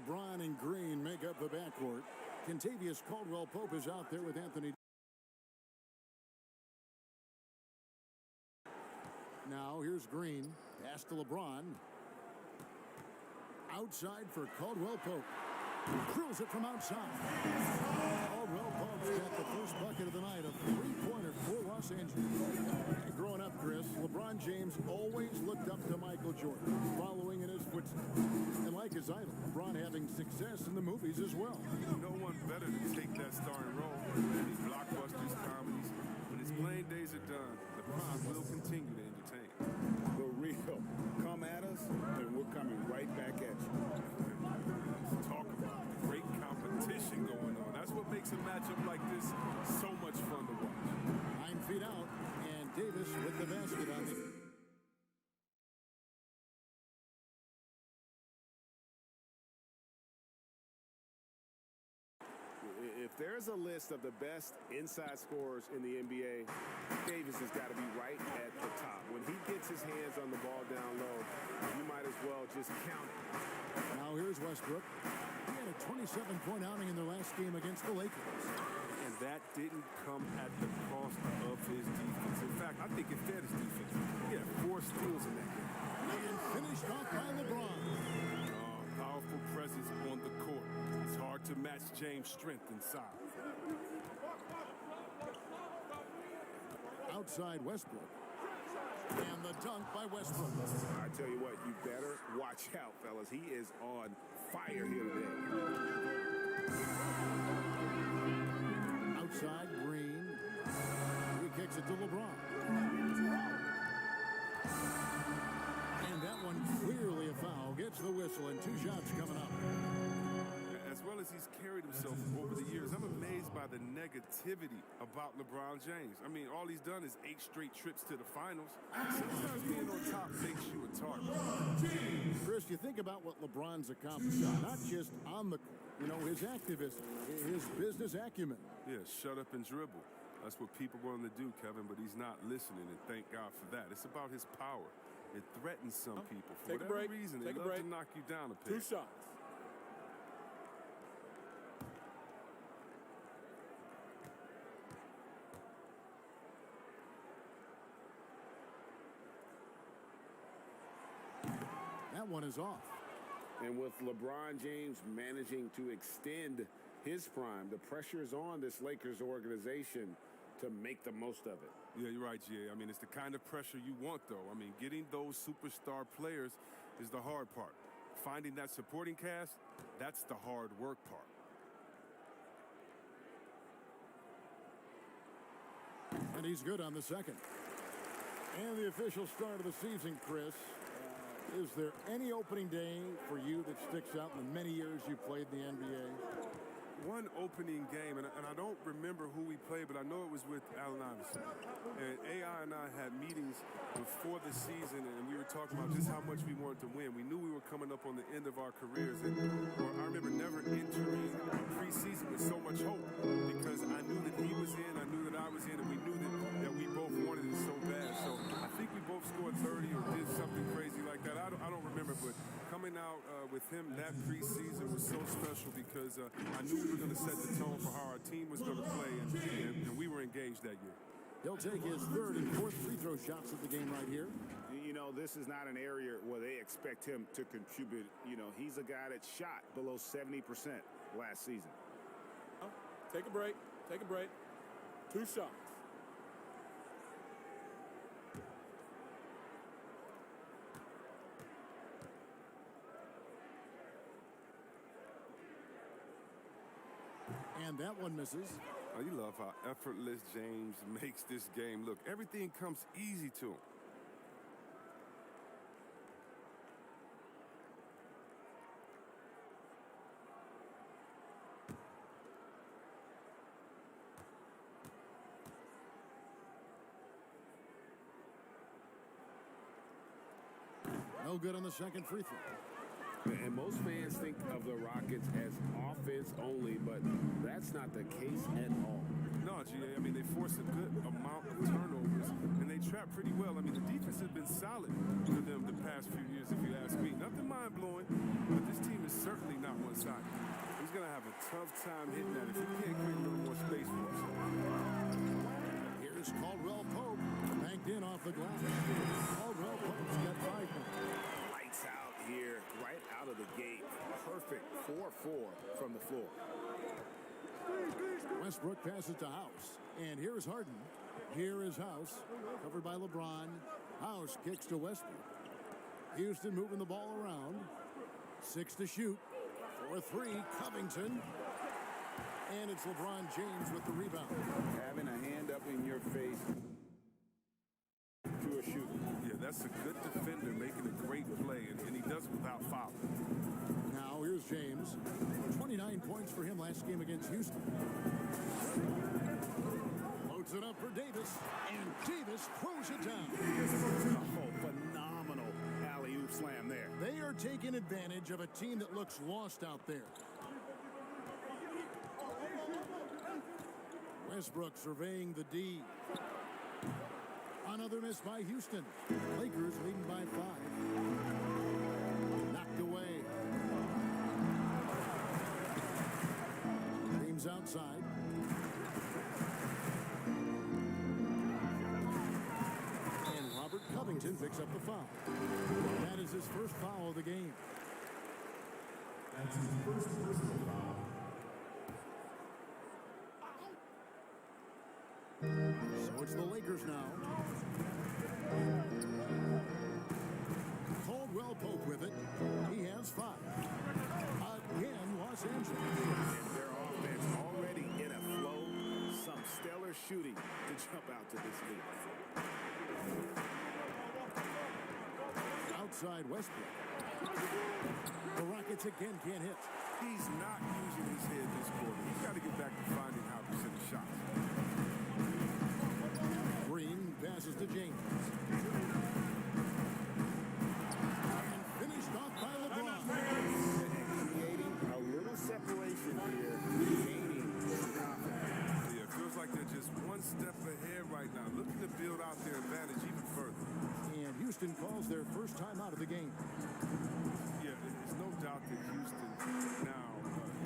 LeBron and Green make up the backcourt. Kentavious Caldwell-Pope is out there with Anthony. Now here's Green. Pass to LeBron. Outside for Caldwell-Pope. Drills it from outside. Caldwell-Pope's got the first bucket of the night, a three-pointer for Los Angeles. Growing up, Chris, LeBron James always looked up to Michael Jordan, following in his footsteps. And like his idol, LeBron having success in the movies as well. No one better to take that starring role in these blockbusters, comedies. When his playing days are done, LeBron will continue to entertain. For real. Come at us, and we're coming right back at you. Talk about great competition going on. That's what makes a matchup like this so much fun to watch. 9 feet out, and Davis with the basket on the... If there's a list of the best inside scorers in the NBA, Davis has got to be right at the top. When he gets his hands on the ball down low, you might as well just count it. Now here's Westbrook. He had a 27-point outing in their last game against the Lakers. And that didn't come at the cost of his defense. In fact, I think it fed his defense. He had 4 steals in that game. And finished off by LeBron. Powerful presence on the court. It's hard to match James' strength and size. Outside Westbrook. And the dunk by Westbrook. I tell you what, you better watch out, fellas. He is on fire here today. Outside, Green. He kicks it to LeBron. And that one clearly a foul. Gets the whistle, and 2 shots coming up. As well as he's carried himself over the years, I'm amazed by the negativity about LeBron James. I mean, all he's done is 8 straight trips to the finals. Sometimes being on top makes you a target. Chris, you think about what LeBron's accomplished, not just on the court, you know, his activism, his business acumen. Yeah, shut up and dribble. That's what people want him to do, Kevin, but he's not listening, and thank God for that. It's about his power. It threatens some people. For whatever reason, they love to knock you down a bit. 2 shots. That one is off. And with LeBron James managing to extend his prime, the pressure is on this Lakers organization to make the most of it. Yeah, you're right, Jay. I mean, it's the kind of pressure you want, though. I mean, getting those superstar players is the hard part. Finding that supporting cast, that's the hard work part. And he's good on the second. And the official start of the season, Chris. Is there any opening day for you that sticks out in the many years you played in the NBA? One opening game, and I don't remember who we played, but I know it was with Allen Iverson. And AI and I had meetings before the season, and we were talking about just how much we wanted to win. We knew we were coming up on the end of our careers, and I remember never entering preseason with so much hope because I knew that he was in, I knew that I was in, and we knew that we both wanted it so bad. So I think we both scored 30 or did something crazy like that. I don't remember, but coming out with him that preseason was so special because I knew we were going to set the tone for how our team was going to play, and we were engaged that year. He'll take his 3rd and 4th free throw shots of the game right here. You know, this is not an area where they expect him to contribute. You know, he's a guy that shot below 70% last season. Take a break. Take a break. 2 shots. And that one misses. Oh, you love how effortless James makes this game look. Everything comes easy to him. No good on the second free throw. And most fans think of the Rockets as offense only, but that's not the case at all. No, GA. I mean, they force a good amount of turnovers, and they trap pretty well. I mean, the defense has been solid for them the past few years, if you ask me. Nothing mind-blowing, but this team is certainly not one-sided. He's going to have a tough time hitting that if he can't create a little more space for himself. Here's Caldwell Pope, banked in off the glass. Caldwell Pope's got 5 points. Lights out here, right out of the gate. Perfect 4-4 from the floor. Westbrook passes to House. And here's Harden. Here is House, covered by LeBron. House kicks to Westbrook. Houston moving the ball around. 6 to shoot. For 3, Covington. And it's LeBron James with the rebound. Having a hand up in your face to a shooter. Yeah, that's a good defender making a great play, and he does it without fouling. Now here's James. 29 points for him last game against Houston. Loads it up for Davis, and Davis throws it down. Oh, phenomenal alley-oop slam there. They are taking advantage of a team that looks lost out there. Westbrook surveying the D. Another miss by Houston. Lakers leading by 5. Knocked away. James outside. And Robert Covington picks up the foul. That is his first foul of the game. That's his first personal foul. So it's the Lakers now. Caldwell Pope with it. He has 5. Again, Los Angeles. And their offense already in a flow. Some stellar shooting to jump out to this lead. Outside Westbrook. The Rockets again can't hit. He's not using his head this quarter. He's got to get back to finding how to hit a shot. Green passes to James. And finished off by LeBron. Creating a little separation here. Gaining confidence. Yeah, it feels like they're just one step ahead right now, looking to build out their advantage even further. And Houston calls their first time out of the game. Yeah, there's no doubt that Houston now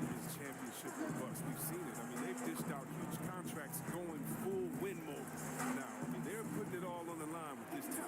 is championship or bust. We've seen it. I mean, they've dished out huge contracts going full win mode now. I mean, they're putting it all on the line with this team.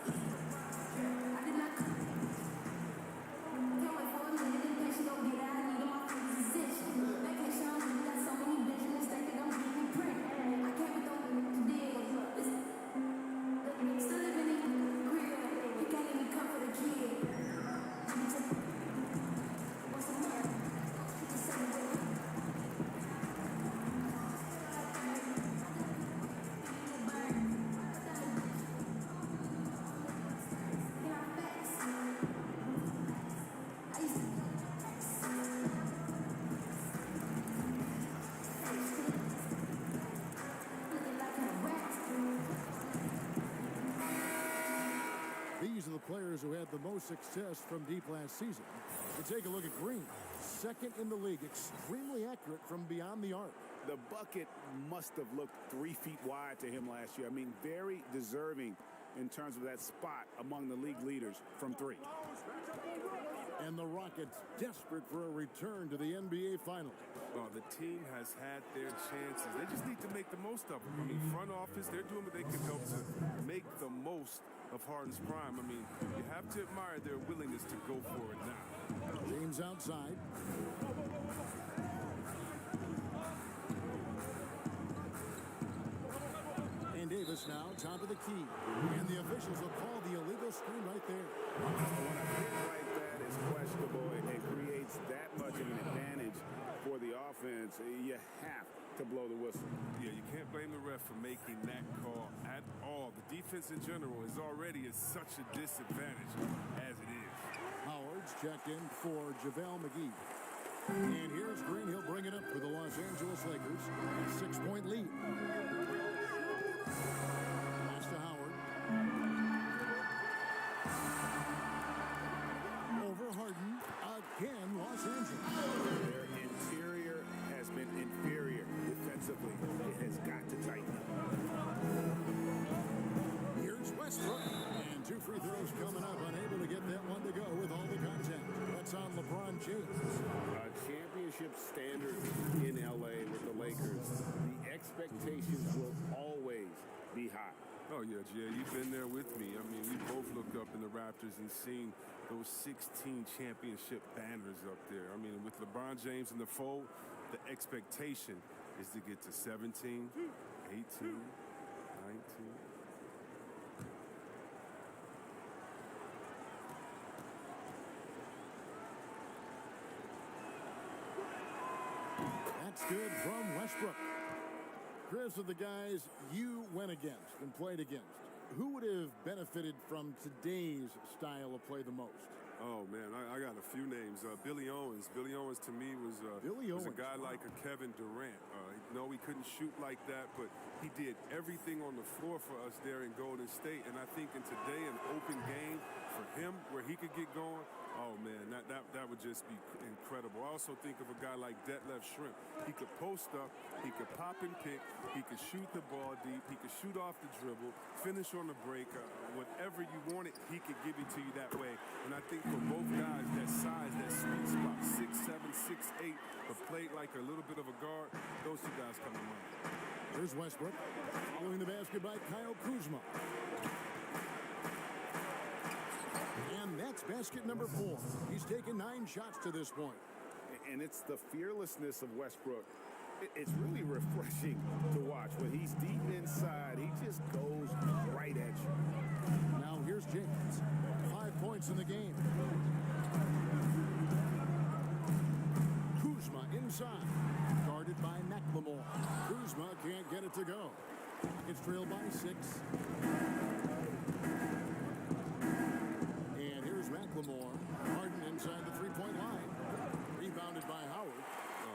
These are the players who had the most success from deep last season. To take a look at Green, second in the league, extremely accurate from beyond the arc. The bucket must have looked 3 feet wide to him last year. I mean, very deserving in terms of that spot among the league leaders from 3. And the Rockets desperate for a return to the NBA Finals. Oh, the team has had their chances. They just need to make the most of them. I mean, front office, they're doing what they can help to make the most of Harden's prime. I mean, you have to admire their willingness to go for it now. James outside. And Davis now, top of the key. And the officials will call the illegal screen right there. When a hit like that is questionable and it creates that much of an advantage for the offense, you have to blow the whistle. Yeah, you can't blame the ref for making that call at all. The defense in general is already at such a disadvantage as it is. Howard's checked in for JaVale McGee. And here's Green. He'll bring it up for the Los Angeles Lakers. A 6-point lead. Pass to Howard. Over Harden. Again, Los Angeles. Their interior has been inferior defensively. It has got to tighten. James. Championship standard in LA with the Lakers. The expectations will always be high. Oh, yeah, Jay, you've been there with me. I mean, we both looked up in the Raptors and seen those 16 championship banners up there. I mean, with LeBron James in the fold, the expectation is to get to 17, 18, 19. That's good from Westbrook. Chris, of the guys you went against and played against, who would have benefited from today's style of play the most? Oh, man, I got a few names. Billy Owens. Billy Owens, to me, was a guy like a Kevin Durant. No, he couldn't shoot like that, but he did everything on the floor for us there in Golden State. And I think in today, an open game for him where he could get going, oh, man, that would just be incredible. I also think of a guy like Detlef Shrimp. He could post up, he could pop and pick, he could shoot the ball deep, he could shoot off the dribble, finish on the break. Whatever you wanted, he could give it to you that way. And I think for both guys, that size, that sweet spot, 6'7", 6'8", but played like a little bit of a guard, those two guys come to mind. Here's Westbrook, following the basket by Kyle Kuzma. And that's basket number 4. He's taken 9 shots to this point. And it's the fearlessness of Westbrook. It's really refreshing to watch. When he's deep inside, he just goes right at you. Now here's James. 5 points in the game. Kuzma inside. Guarded by McLemore. Kuzma can't get it to go. It's trailed by 6. And here's McLemore. Harden inside the three-point line. Rebounded by Howard.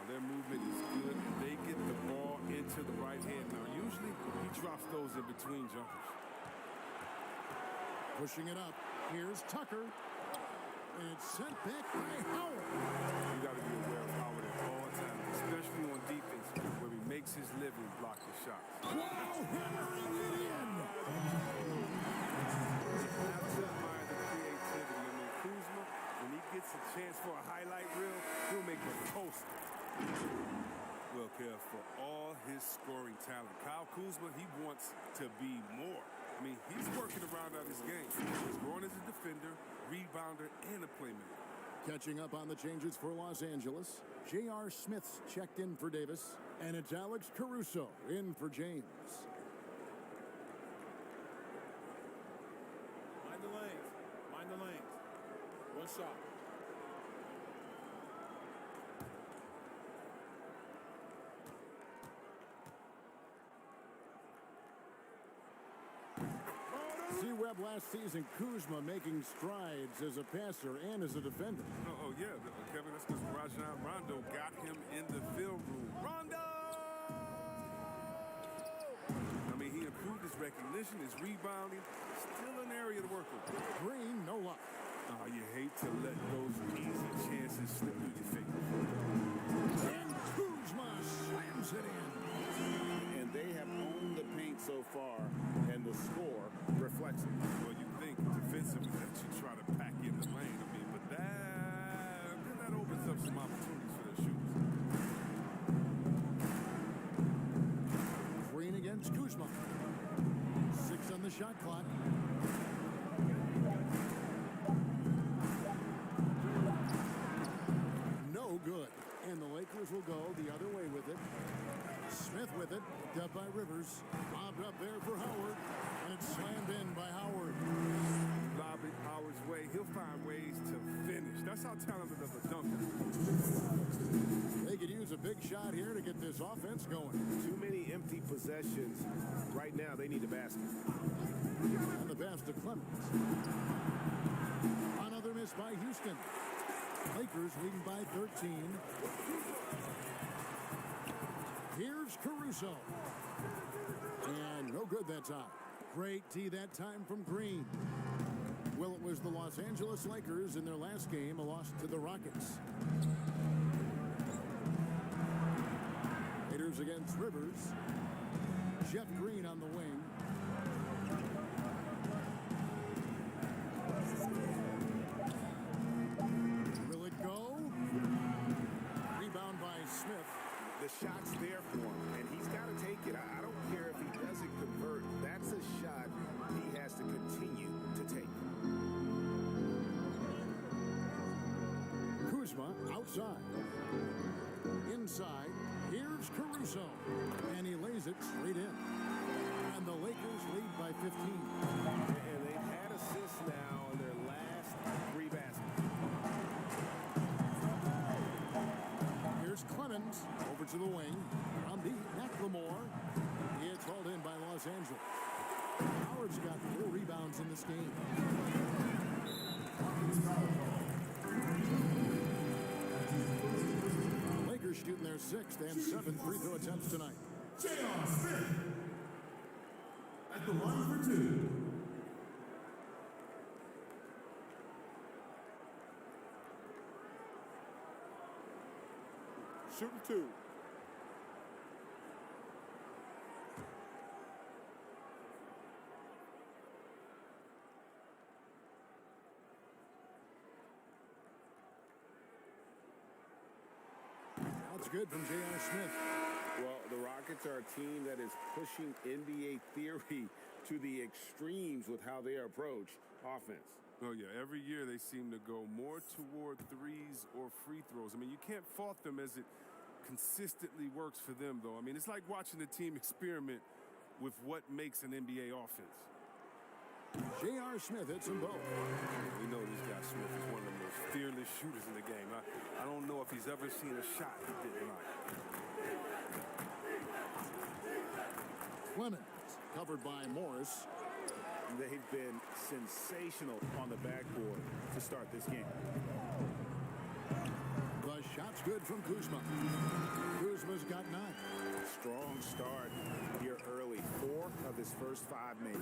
Their movement is good. They get the ball into the right hand. Now, usually he drops those in between jumpers. Pushing it up. Here's Tucker. And it's sent back by Howard. You got to be aware of Howard at all times, especially on defense where he makes his living blocking shots. Wow, hammering it in. You have to admire the creativity. I mean, Kuzma, when he gets a chance for a highlight reel, he'll make a poster. Well, Kev, for all his scoring talent, Kyle Kuzma, he wants to be more. I mean, he's working around out his game. He's growing as a defender, rebounder, and a playmaker. Catching up on the changes for Los Angeles, J.R. Smith's checked in for Davis, and it's Alex Caruso in for James. Mind the lanes. Mind the lanes. One shot. See Webb last season, Kuzma making strides as a passer and as a defender. Oh yeah, Kevin, that's because Rajon Rondo got him in the film room. Rondo! I mean, he improved his recognition, his rebounding. Still an area to work with. Green, no luck. You hate to let those easy chances slip through your fingers. And Kuzma slams it in. And they have owned the paint so far, and the score reflects it. Well, you think defensively that you try to pack in the lane. I mean, but that opens up some opportunities for their shooters. Green against Kuzma. 6 on the shot clock. No good. And the Lakers will go the other way with it. Smith with it, picked up by Rivers. Lobbed up there for Howard. And it's slammed in by Howard. Lob it Howard's way. He'll find ways to finish. That's how talented of a dunker. They could use a big shot here to get this offense going. Too many empty possessions. Right now, they need a basket. And the pass to Clemens. Another miss by Houston. Lakers leading by 13. Here's Caruso. And no good that time. Great tee that time from Green. Well, it was the Los Angeles Lakers in their last game, a loss to the Rockets. Raiders against Rivers. Jeff Green on the wing. Will it go? to continue to take. Kuzma outside. Inside, here's Caruso. And he lays it straight in. And the Lakers lead by 15. And they've had assists now in their last 3 baskets. Here's Clemens over to the wing. On the McLemore. It's hauled in by Los Angeles. Howard's got 4 rebounds in this game. Lakers shooting their 6th and 7th free throw attempts tonight. J.R. Smith at the line for 2. Shooting 2. That's good from J.R. Smith. Well, the Rockets are a team that is pushing NBA theory to the extremes with how they approach offense. Oh, yeah, every year they seem to go more toward threes or free throws. I mean, you can't fault them as it consistently works for them, though. I mean, it's like watching a team experiment with what makes an NBA offense. J.R. Smith hits them both. We know this guy Smith is one of the most fearless shooters in the game. I don't know if he's ever seen a shot he didn't like. Clemens covered by Morris. They've been sensational on the backboard to start this game. The shot's good from Kuzma. Kuzma's got 9. Strong start here early. 4 of his first 5 made.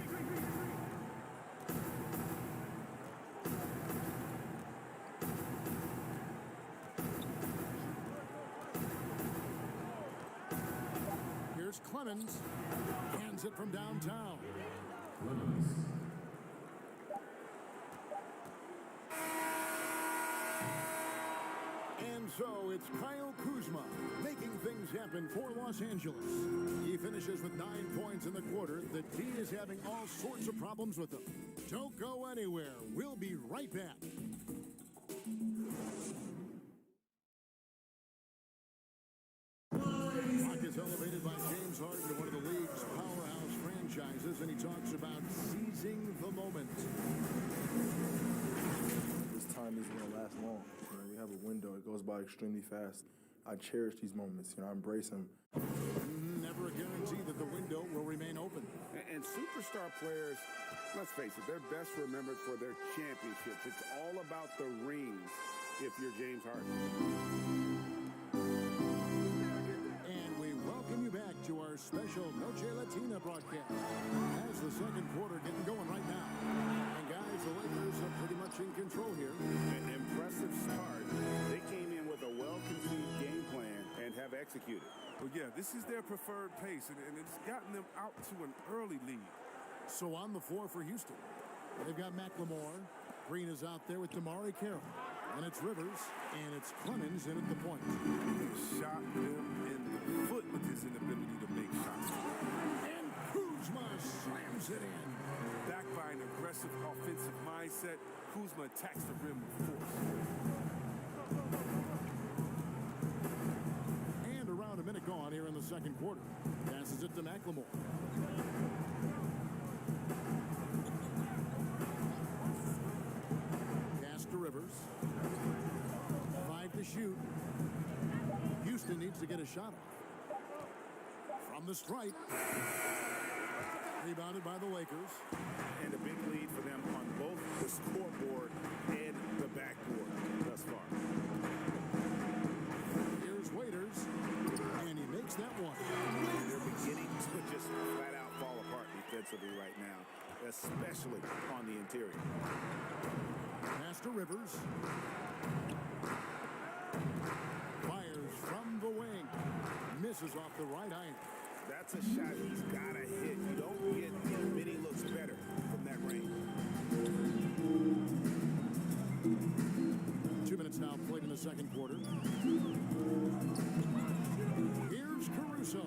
Here's Clemens. Hands it from downtown. Clemens. And so it's Kyle Kuzma making things happen for Los Angeles. He finishes with 9 points in the quarter. The D is having all sorts of problems with him. Don't go anywhere. We'll be right back. Puck is elevated by James Harden to one of the league's powerhouse franchises, and he talks about seizing the moment. This time isn't going to last long. You know, we have a window. It goes by extremely fast. I cherish these moments. You know, I embrace them. Never a guarantee that the window will remain open. And superstar players, let's face it, they're best remembered for their championships. It's all about the rings if you're James Harden. And we welcome you back to our special Noche Latina broadcast. As the second quarter getting going right now. And guys, the Lakers are pretty much in control here. An impressive start. They came in with a well-conceived game plan and have executed. Well, yeah, this is their preferred pace, and it's gotten them out to an early lead. So on the floor for Houston, they've got McLemore. Green is out there with Damari Carroll. And it's Rivers, and it's Clemens in at the point. Shot them in the foot with his inability to make shots. And Kuzma slams it in. Backed by an aggressive offensive mindset, Kuzma attacks the rim with force. And around a minute gone here in the second quarter. Passes it to McLemore. Pass to Rivers. 5 to shoot. Houston needs to get a shot off. From the stripe. Rebounded by the Lakers. And a big lead for them on both the scoreboard and the backboard thus far. Here's Waiters. And he makes that one. They're beginning to just flat out fall apart defensively right now, especially on the interior. Pass to Rivers. Fires from the wing. Misses off the right iron. That's a shot he's got to hit. You don't get many looks better from that range. 2 minutes now played in the second quarter. Here's Caruso.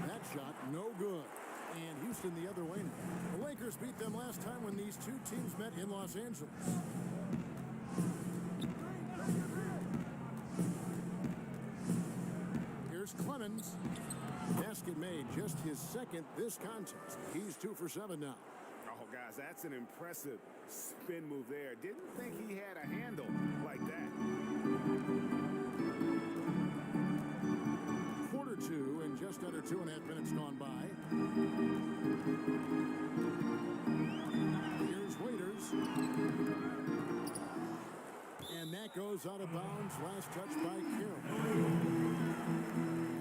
That shot no good. And Houston the other way now. The Lakers beat them last time when these two teams met in Los Angeles. Here's Clemens. Basket made, just his second this contest. He's 2 for 7 now. Oh, guys, that's an impressive spin move there. Didn't think he had a handle like that. Quarter 2 and just under 2.5 minutes gone by. Here's Waiters. And that goes out of bounds. Last touch by Carroll.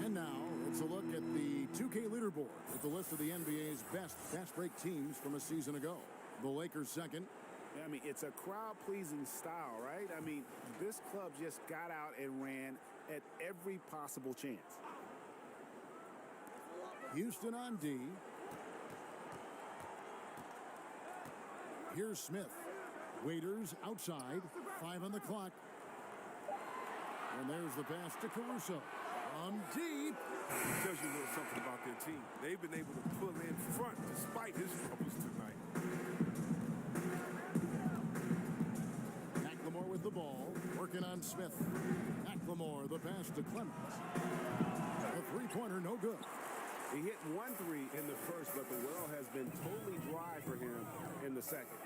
And now it's a look at the 2K leaderboard with the list of the NBA's best fast break teams from a season ago. The Lakers second. I mean, it's a crowd-pleasing style, right? I mean, this club just got out and ran at every possible chance. Houston on D. Here's Smith. Waiters outside. 5 on the clock. And there's the pass to Caruso. From deep. It tells you a little something about their team. They've been able to pull in front despite his troubles tonight. McLemore with the ball. Working on Smith. McLemore, the pass to Clemens. A three-pointer, no good. He hit 1 3 in the first, but the well has been totally dry for him in the second.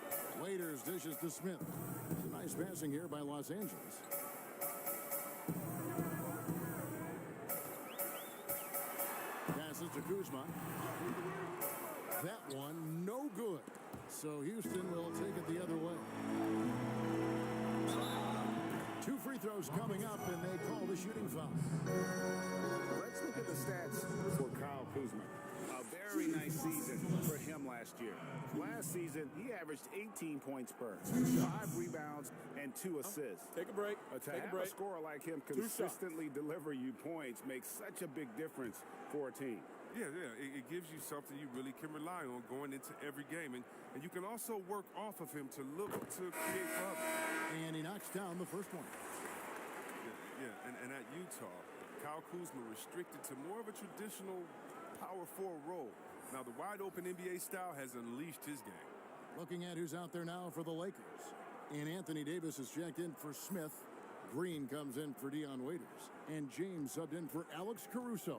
Waiters dishes to Smith. Some nice passing here by Los Angeles. Passes to Kuzma. That one, no good. So Houston will take it the other way. 2 free throws coming up, and they call the shooting foul. Let's look at the stats for Kyle Kuzma. A very nice season for him last year. Last season, he averaged 18 points per, 5 rebounds, and 2 assists. Take a break. To Take a have break. a scorer like him consistently deliver you points makes such a big difference for a team. Yeah. It gives you something you really can rely on going into every game. And you can also work off of him to look to create for others. And he knocks down the first one. And at Utah, Kyle Kuzma restricted to more of a traditional power forward role. Now, the wide-open NBA style has unleashed his game. Looking at who's out there now for the Lakers. And Anthony Davis is checked in for Smith. Green comes in for Dion Waiters. And James subbed in for Alex Caruso.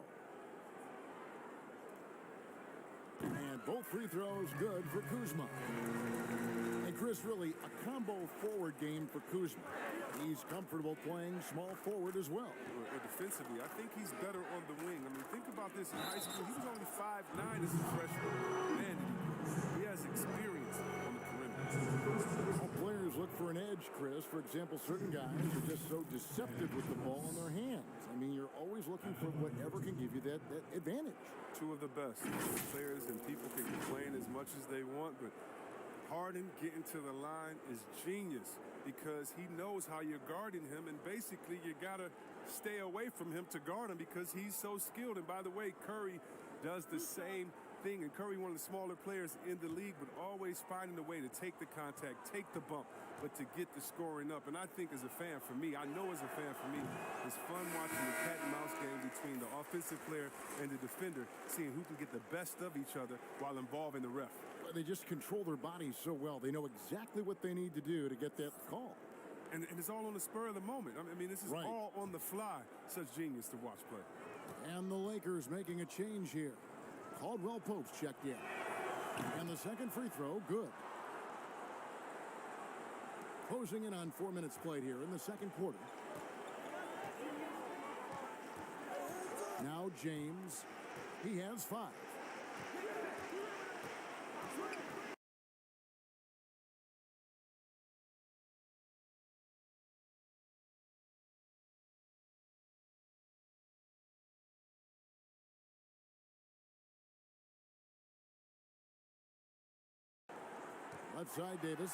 And both free throws good for Kuzma. And Chris, really a combo forward game for Kuzma. He's comfortable playing small forward as well. Defensively, I think he's better on the wing. I mean, think about this in high school. He was only 5'9" as a freshman. Man, he has experience on the perimeter. All players look for an edge, Chris. For example, certain guys are just so deceptive with the ball in their hands. I mean, you're always looking for whatever can give you that advantage. Two of the best players, and people can complain as much as they want, but Harden getting to the line is genius because he knows how you're guarding him, and basically you got to stay away from him to guard him because he's so skilled. And by the way, Curry does the same thing, and Curry, one of the smaller players in the league, but always finding a way to take the contact, take the bump, but to get the scoring up. And I think as a fan, for me, I know as a fan, for me, it's fun watching the cat and mouse game between the offensive player and the defender, seeing who can get the best of each other while involving the ref. They just control their bodies so well. They know exactly what they need to do to get that call. And it's all on the spur of the moment. I mean, this is right. all on the fly. Such genius to watch play. And the Lakers making a change here. Caldwell Pope's checked in. And the second free throw, good. Closing in on 4 minutes played here in the second quarter. Now James. He has 5. Left side, Davis.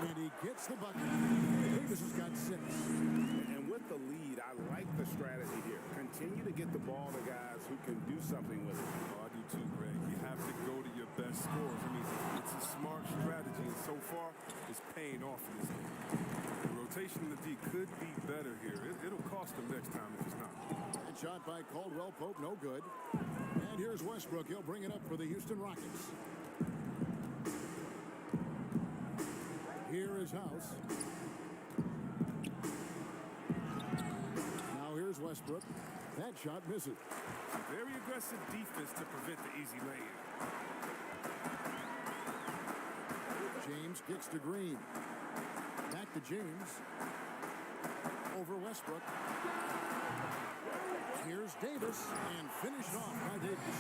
And he gets the bucket. Davis has got 6. And with the lead, I like the strategy here. Continue to get the ball to guys who can do something with it. Oh, I do too, Greg. You have to go to your best scores. I mean, it's a smart strategy, and so far, it's paying off in this game. The rotation in the D could be better here. It'll cost them next time if it's not. That shot by Caldwell Pope, no good. And here's Westbrook. He'll bring it up for the Houston Rockets. Here is House. Now here's Westbrook. That shot misses. Very aggressive defense to prevent the easy lay-in. James kicks to Green. Back to James. Over Westbrook. Here's Davis, and finished off by Davis.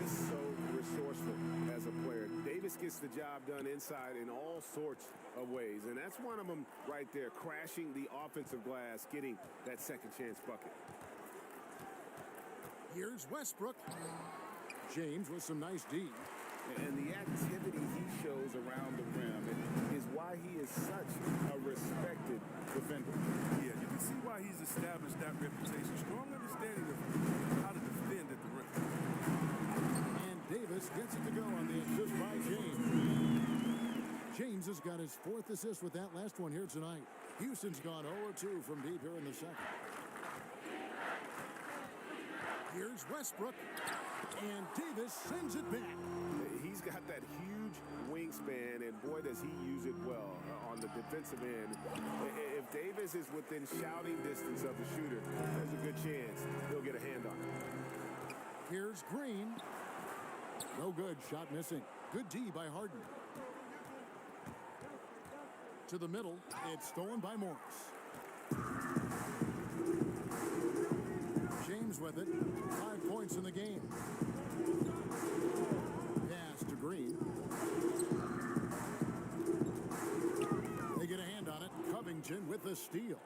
Just so resourceful as a player. Davis gets the job done inside in all sorts of ways, and that's one of them right there, crashing the offensive glass, getting that second chance bucket. Here's Westbrook. James with some nice D. And the activity he shows around the rim is why he is such a respected defender. Yeah, you can see why he's established that reputation. Strong understanding of how to defend at the rim. And Davis gets it to go on the assist by James. James has got his 4th assist with that last one here tonight. Houston's gone 0-2 from deep here in the second. Here's Westbrook. And Davis sends it back. He's got that huge wingspan, and boy, does he use it well on the defensive end. If Davis is within shouting distance of the shooter, there's a good chance he'll get a hand on it. Here's Green. No good. Shot missing. Good D by Harden. To the middle. It's stolen by Morris. James with it. 5 points in the game. Pass to Green. They get a hand on it. Covington with the steal.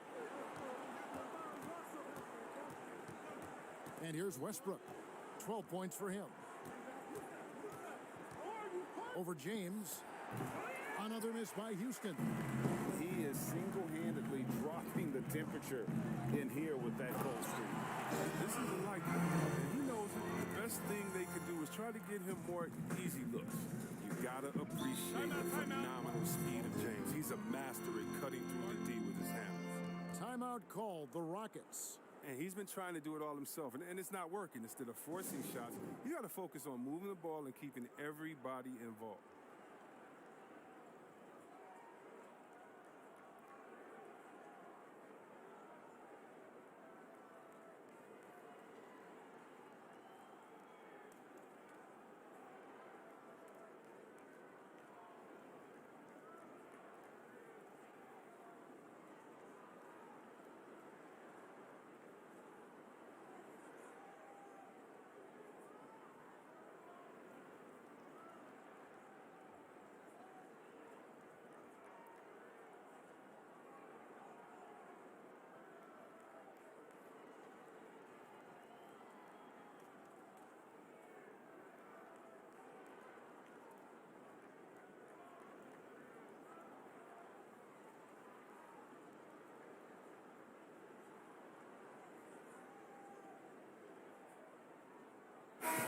And here's Westbrook. 12 points for him. Over James. Another miss by Houston. He is single-handedly dropping the temperature in here with that cold streak. This isn't like him. And he knows it. The best thing they could do is try to get him more easy looks. You gotta appreciate the phenomenal speed of James. He's a master at cutting through the D with his hands. Timeout called, the Rockets. And he's been trying to do it all himself, and it's not working. Instead of forcing shots, you got to focus on moving the ball and keeping everybody involved.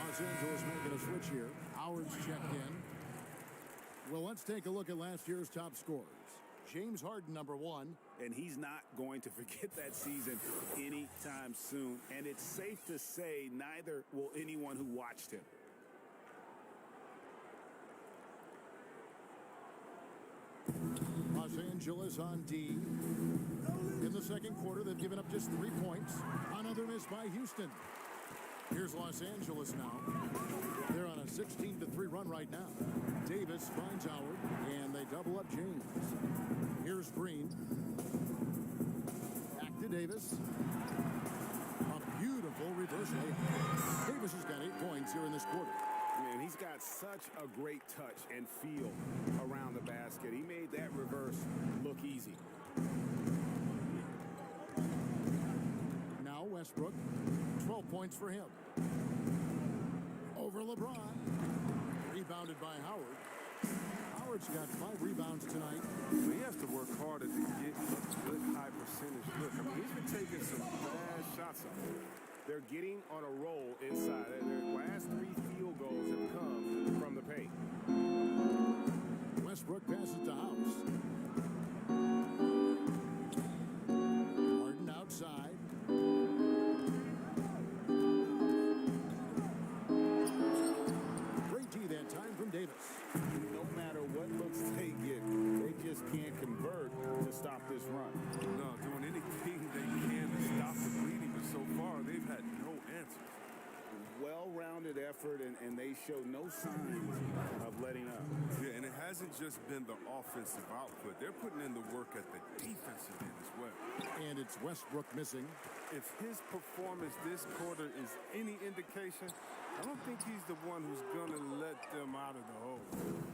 Los Angeles making a switch here. Howard's checked in. Well, let's take a look at last year's top scorers. James Harden, number 1. And he's not going to forget that season anytime soon. And it's safe to say neither will anyone who watched him. Los Angeles on D. In the second quarter, they've given up just 3 points. Another miss by Houston. Here's Los Angeles now. They're on a 16-3 run right now. Davis finds Howard, and they double up James. Here's Green. Back to Davis. A beautiful reverse layup. Davis has got 8 points here in this quarter. Man, he's got such a great touch and feel around the basket. He made that reverse look easy. Now Westbrook. 12 points for him. Over LeBron. Rebounded by Howard. Howard's got 5 rebounds tonight. He has to work harder to get a good high percentage look. I mean, he's been taking some bad shots up. They're getting on a roll inside. Their last 3 field goals have come from the paint. well-rounded effort, and they show no signs of letting up. Yeah, and it hasn't just been the offensive output. They're putting in the work at the defensive end as well. And it's Westbrook missing. If his performance this quarter is any indication, I don't think he's the one who's going to let them out of the hole.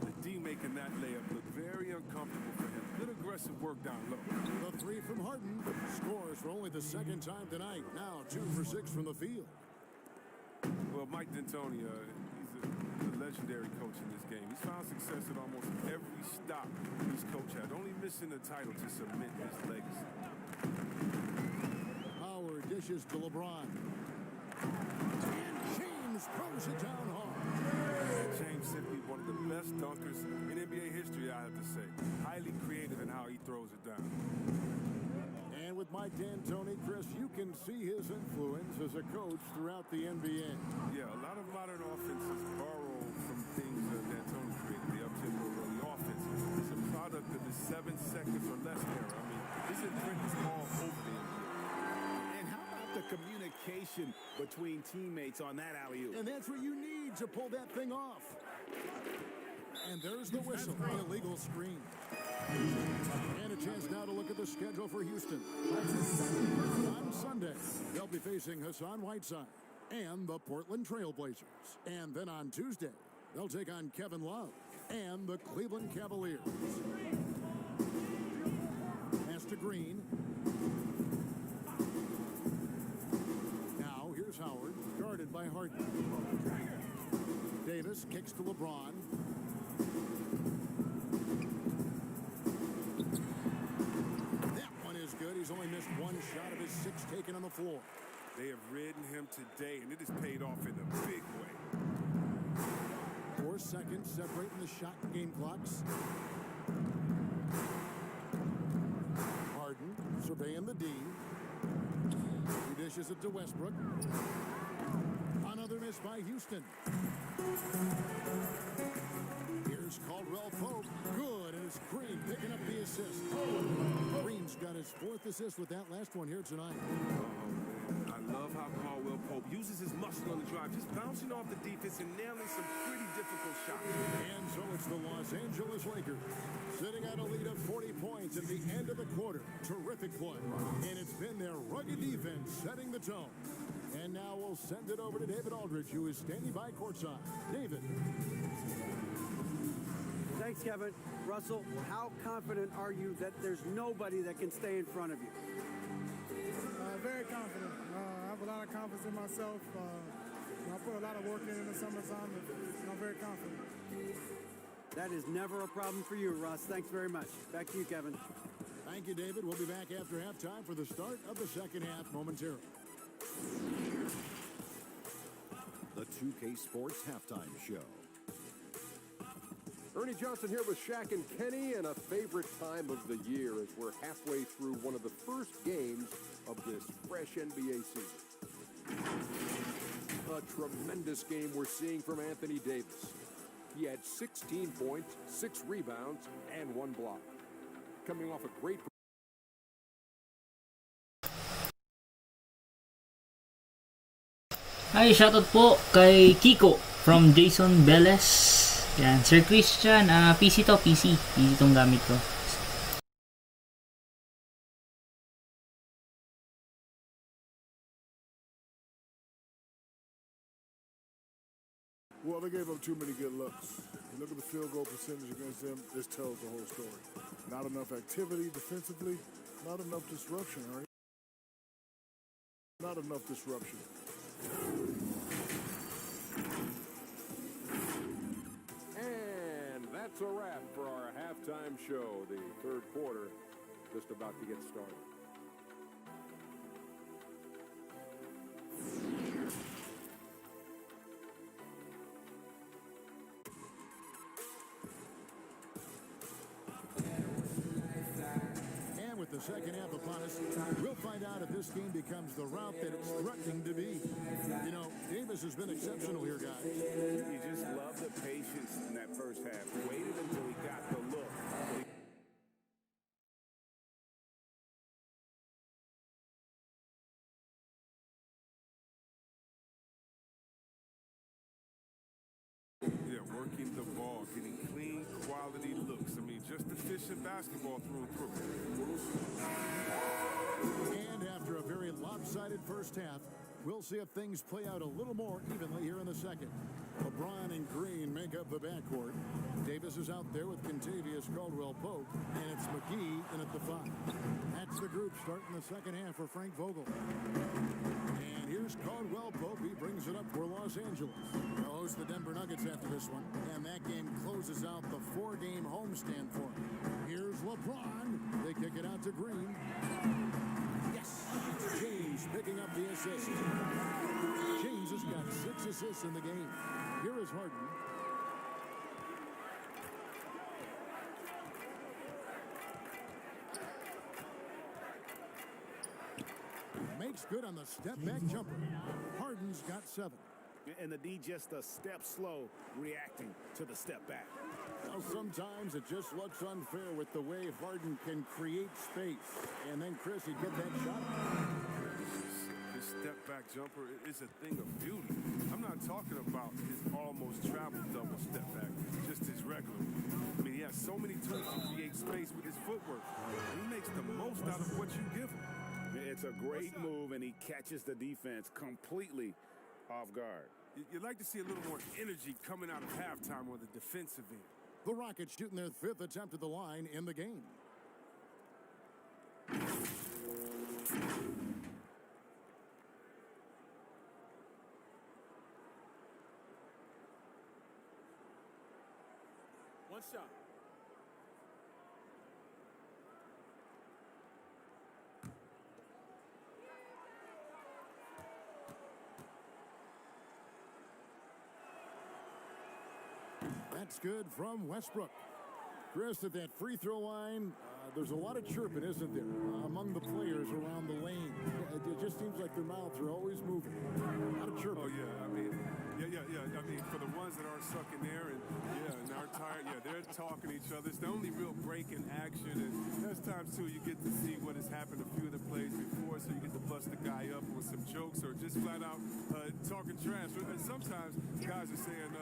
The D making that layup look very uncomfortable for him. Good aggressive work down low. The three from Harden scores for only the second time tonight. Now 2 for 6 from the field. Well, Mike D'Antoni, he's a legendary coach in this game. He's found success at almost every stop he's coached at, only missing the title to cement his legacy. Howard dishes to LeBron. And James throws it down hard. James simply one of the best dunkers in NBA history, I have to say. Highly creative in how he throws it down. And with Mike D'Antoni, Chris, you can see his influence as a coach throughout the NBA. Yeah, a lot of modern offenses borrow from things that D'Antoni created. The up-tempo early offense is a product of the 7 seconds or less era. I mean, his imprint is all over the NBA. And how about the communication between teammates on that alley-oop? And that's what you need to pull that thing off. And there's the whistle. Illegal screen. And a chance now to look at the schedule for Houston. On Sunday, they'll be facing Hassan Whiteside and the Portland Trail Blazers. And then on Tuesday, they'll take on Kevin Love and the Cleveland Cavaliers. Pass to Green. Now here's Howard, guarded by Harden. Davis kicks to LeBron. He's only missed one shot of his 6 taken on the floor. They have ridden him today, and it has paid off in a big way. 4 seconds separating the shot and game clocks. Harden surveying the D. He dishes it to Westbrook. Another miss by Houston. Here's Caldwell Pope. Good, and it's Green picking up the assist. Green's got his 4th assist with that last one here tonight. Oh, man. I love how Caldwell Pope uses his muscle on the drive, just bouncing off the defense and nailing some pretty difficult shots. And so it's the Los Angeles Lakers sitting at a lead of 40 points at the end of the quarter. Terrific play. And it's been their rugged defense setting the tone. And now we'll send it over to David Aldridge, who is standing by courtside. David. Thanks, Kevin. Russell, how confident are you that there's nobody that can stay in front of you? Very confident. I have a lot of confidence in myself. I put a lot of work in the summertime, and I'm very confident. That is never a problem for you, Russ. Thanks very much. Back to you, Kevin. Thank you, David. We'll be back after halftime for the start of the second half momentarily. The 2K Sports Halftime Show. Ernie Johnson here with Shaq and Kenny, and a favorite time of the year as we're halfway through one of the first games of this fresh NBA season. A tremendous game we're seeing from Anthony Davis. He had 16 points, 6 rebounds, and 1 block. Coming off a great Hi, shoutout po kay Kiko from Jason Beles. Yan, Sir Christian, PC to, PC tong gamit ko. Well, they gave up too many good looks. You look at the field goal percentage against them, this tells the whole story. Not enough activity defensively, not enough disruption, Ernie. Not enough disruption. And that's a wrap for our halftime show. The third quarter just about to get started. And with the second half upon us, we'll find out if this game becomes the route that it's threatening to be. You know, Davis has been exceptional here, guys. You just love the patience in that first half. Waited until he got the look. working the ball, getting clean, quality looks. I mean, just efficient basketball through and through. And after a very lopsided first half, we'll see if things play out a little more evenly here in the second. LeBron and Green make up the backcourt. Davis is out there with Kentavious Caldwell-Pope, and it's McGee in at the 5. That's the group starting the second half for Frank Vogel. And here's Caldwell-Pope. He brings it up for Los Angeles. They'll host the Denver Nuggets after this one, and that game closes out the 4-game homestand for him. Here's LeBron. They kick it out to Green. Yes! James picking up the assist. James has got 6 assists in the game. Here is Harden. Makes good on the step-back jumper. Harden's got 7. And the D just a step slow reacting to the step back. Well, sometimes it just looks unfair with the way Harden can create space. And then, Chris, he'd get that shot. His step-back jumper is a thing of beauty. I'm not talking about his almost travel double step-back, just his regular. I mean, he has so many tools to create space with his footwork. He makes the most out of what you give him. It's a great move, and he catches the defense completely off guard. You'd like to see a little more energy coming out of halftime on the defensive end. The Rockets shooting their 5th attempt at the line in the game. One shot. That's good from Westbrook. Chris, at that free throw line, there's a lot of chirping, isn't there, among the players around the lane. It just seems like their mouths are always moving. A lot of chirping. Oh, yeah. I mean, yeah. I mean, for the ones that aren't stuck in there and aren't tired, they're talking to each other. It's the only real break in action. And there's times, too, you get to see what has happened a few of the plays before, so you get to bust the guy up with some jokes or just flat out talking trash. And sometimes guys are saying,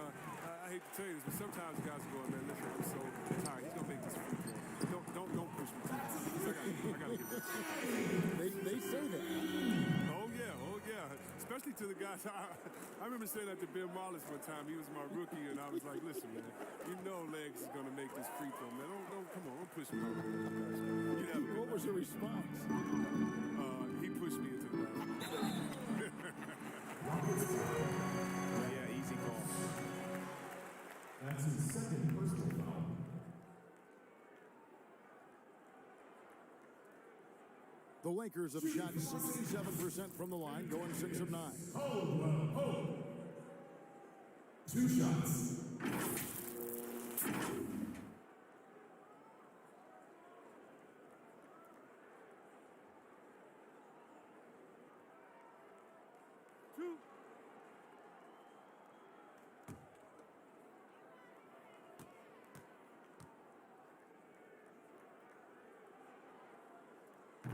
I hate to tell you this, but sometimes guys are going, man, listen, I'm so tired. He's going to make this free throw. Don't push me too hard. I got to get this. They say that. Oh, yeah. Especially to the guys. I remember saying that to Ben Wallace one time. He was my rookie, and I was like, listen, man, you know Legs is going to make this free throw, man. Come on, don't push me. What was your response? He pushed me into the ground. Yeah, easy call. That's his second personal foul. The Lakers have shot 67% from the line, going 6 of 9. Oh. 2 shots.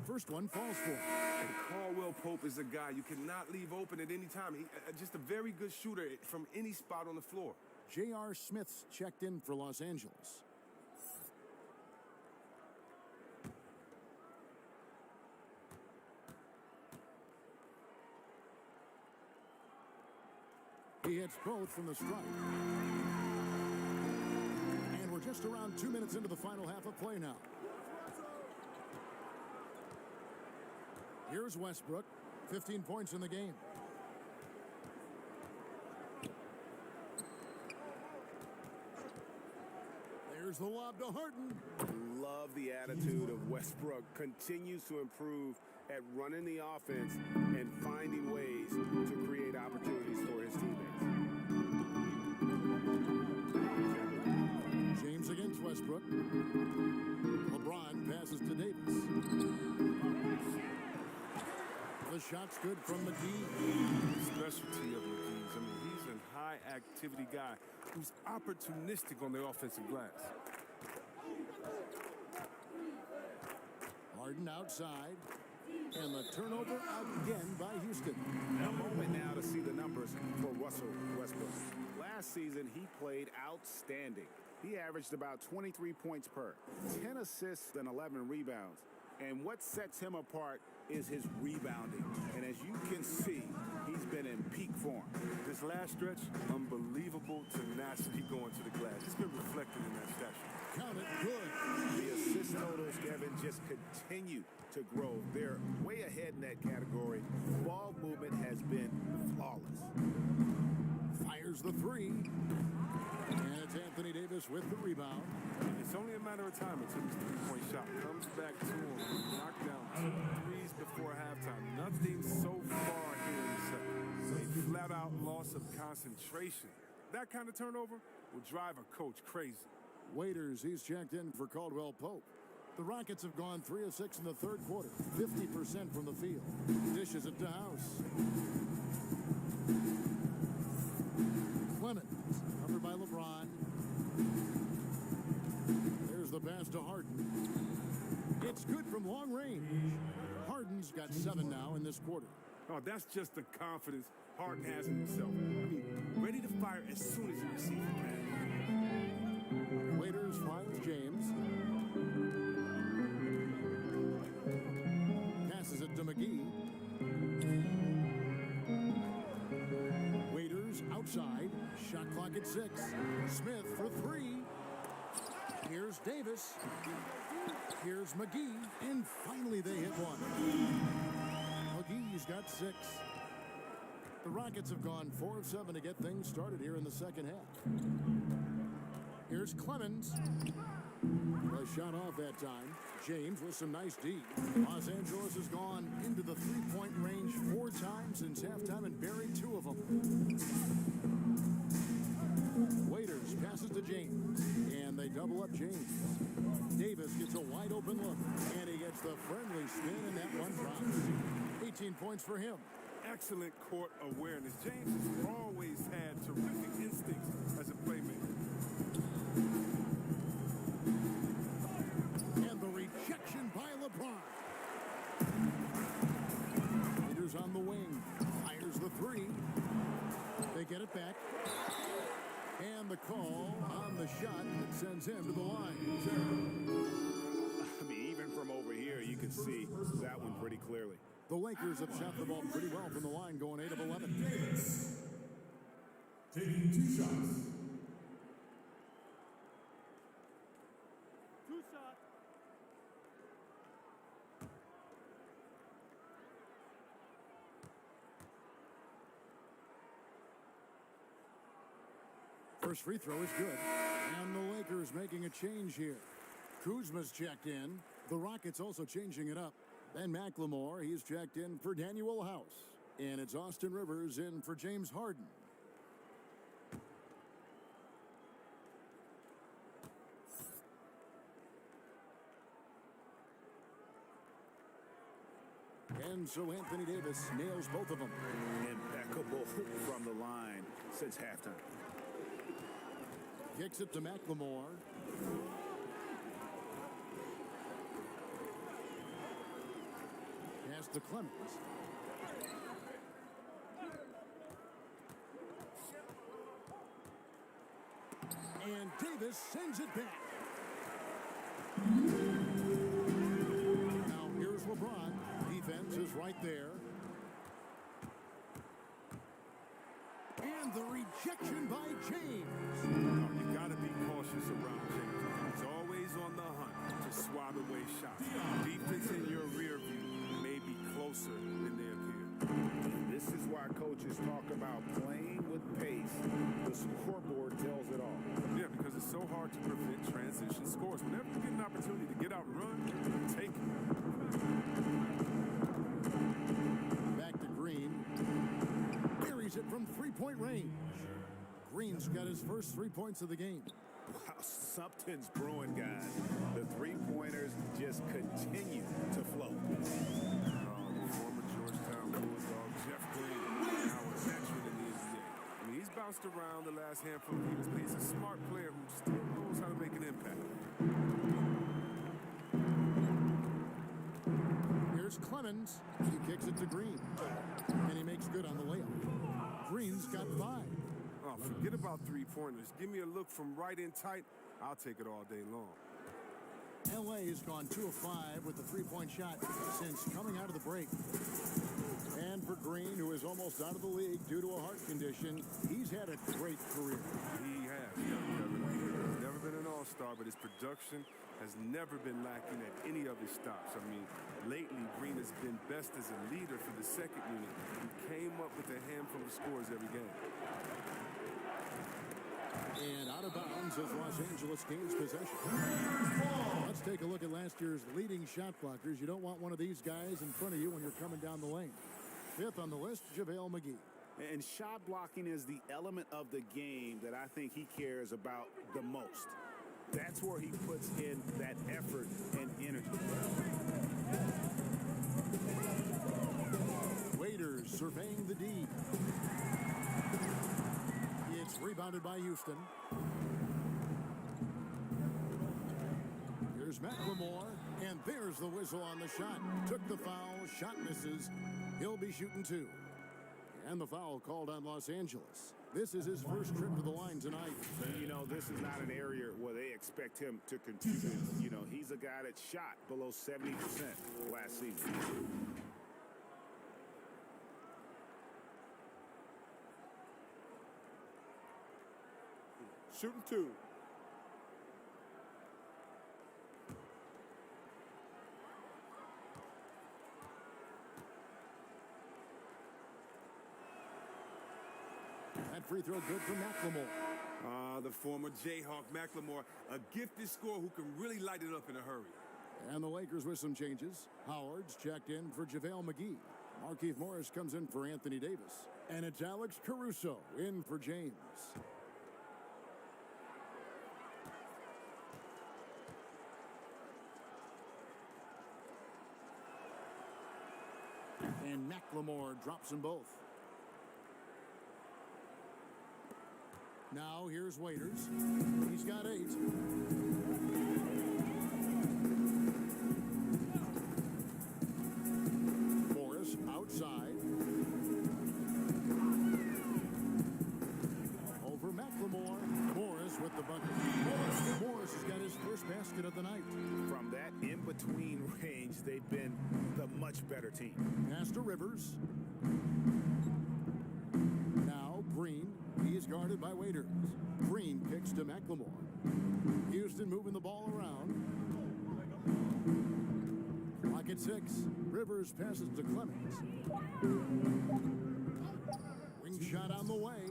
First one falls for him. And Caldwell-Pope is a guy you cannot leave open at any time. He just a very good shooter from any spot on the floor. J.R. Smith's checked in for Los Angeles. He hits both from the strike. And we're just around 2 minutes into the final half of play now. Here's Westbrook, 15 points in the game. There's the lob to Harden. Love the attitude of Westbrook. Continues to improve at running the offense and finding ways to create opportunities for his teammates. James against Westbrook. LeBron passes to Davis. The shot's good from McGee. Specialty of McGee's. I mean, he's a high-activity guy who's opportunistic on the offensive glass. Harden outside. And the turnover again by Houston. A moment now to see the numbers for Russell Westbrook. Last Last season, he played outstanding. He averaged about 23 points per, 10 assists and 11 rebounds. And what sets him apart is his rebounding. And as you can see, he's been in peak form. This last stretch, unbelievable tenacity going to the glass. It's been reflected in that stat sheet. Count it good. The assist totals, Kevin, just continue to grow. They're way ahead in that category. Ball movement has been flawless. Fires the three. And it's Anthony Davis with the rebound. It's only a matter of time until his three-point shot comes back to him. Knocked down 2 threes before halftime. Nothing so far here in the second. A flat-out loss of concentration. That kind of turnover will drive a coach crazy. Waiters, he's checked in for Caldwell Pope. The Rockets have gone 3 of 6 in the third quarter, 50% from the field. Dishes it to House. Clemens, covered by LeBron. There's the pass to Harden. It's good from long range. Harden's got 7 now in this quarter. Oh, that's just the confidence Harden has in himself. I mean, ready to fire as soon as he receives the pass. Waiters finds James. Passes it to McGee. Waiters outside. Shot clock at 6. Smith for 3. Here's Davis. Here's McGee. And finally they hit one. McGee's got 6. The Rockets have gone 4 of 7 to get things started here in the second half. Here's Clemens. A shot off that time. James with some nice D. Los Angeles has gone into the three-point range 4 times since halftime and buried 2 of them. Waiters passes to James. And they double up James. Davis gets a wide open look. And he gets the friendly spin and that one drops. 18 points for him. Excellent court awareness. James has always had terrific instincts as a playmaker. And the rejection by LeBron. Leaders on the wing. Fires the 3. They get it back. And the call on the shot that sends him to the line. I mean, even from over here, you can see that one pretty clearly. The Lakers have shot the ball pretty well from the line, going 8 of 11. Davis taking 2 shots. 2 shots. First free throw is good. And the Lakers making a change here. Kuzma's checked in. The Rockets also changing it up. Ben McLemore, he's checked in for Daniel House. And it's Austin Rivers in for James Harden. And so Anthony Davis nails both of them. Impeccable from the line since halftime. Kicks it to McLemore. Pass to Clemens. And Davis sends it back. Now here's LeBron. Defense is right there. And the rejection by James. Oh, you got to be cautious around James. He's always on the hunt to swat away shots. Defense in your rear view may be closer than they appear. This is why coaches talk about playing with pace. The scoreboard tells it all. Yeah, because it's so hard to prevent transition scores. Whenever you get an opportunity to get out and run, take it. Back to Green. Buries it from three-point range. Green's got his first 3 points of the game. Wow, something's brewing, guys. The three-pointers just continue to flow. The former Georgetown Bulldog, Jeff Green, now a veteran in the NBA. I mean, he's bounced around the last handful of years, but he's a smart player who still knows how to make an impact. Here's Clemens. He kicks it to Green. And he makes good on the layup. Green's got 5. Oh, Forget about three-pointers. Give me a look from right in tight. I'll take it all day long. LA has gone 2 of 5 with the three-point shot since coming out of the break. And for Green, who is almost out of the league due to a heart condition, he's had a great career. He has, Kevin. He's never been an all-star, but his production has never been lacking at any of his stops. I mean, lately, Green has been best as a leader for the second unit. He came up with a handful of scores every game. And out of bounds as Los Angeles gains possession. Let's take a look at last year's leading shot blockers. You don't want one of these guys in front of you when you're coming down the lane. 5th on the list, JaVale McGee. And shot blocking is the element of the game that I think he cares about the most. That's where he puts in that effort and energy. Waiters surveying the D. It's rebounded by Houston. Here's McLemore, and there's the whistle on the shot. Took the foul, shot misses. He'll be shooting 2. And the foul called on Los Angeles. This is his first trip to the line tonight. You know, this is not an area where they expect him to contribute. You know, he's a guy that shot below 70% last season. Shooting 2. That free throw good for McLemore. The former Jayhawk McLemore, a gifted scorer who can really light it up in a hurry. And the Lakers with some changes. Howard's checked in for JaVale McGee. Markieff Morris comes in for Anthony Davis. And it's Alex Caruso in for James. And McLemore drops them both. Now here's Waiters. He's got 8. Morris outside. Over McLemore. Morris with the bucket. Morris has got his first basket of the night. From that in-between range, they've been the much better team. Pass to Rivers. Now Green. He is guarded by Waiters. Green kicks to McLemore. Houston moving the ball around. Clock at 6. Rivers passes to Clemens. Wing shot on the way.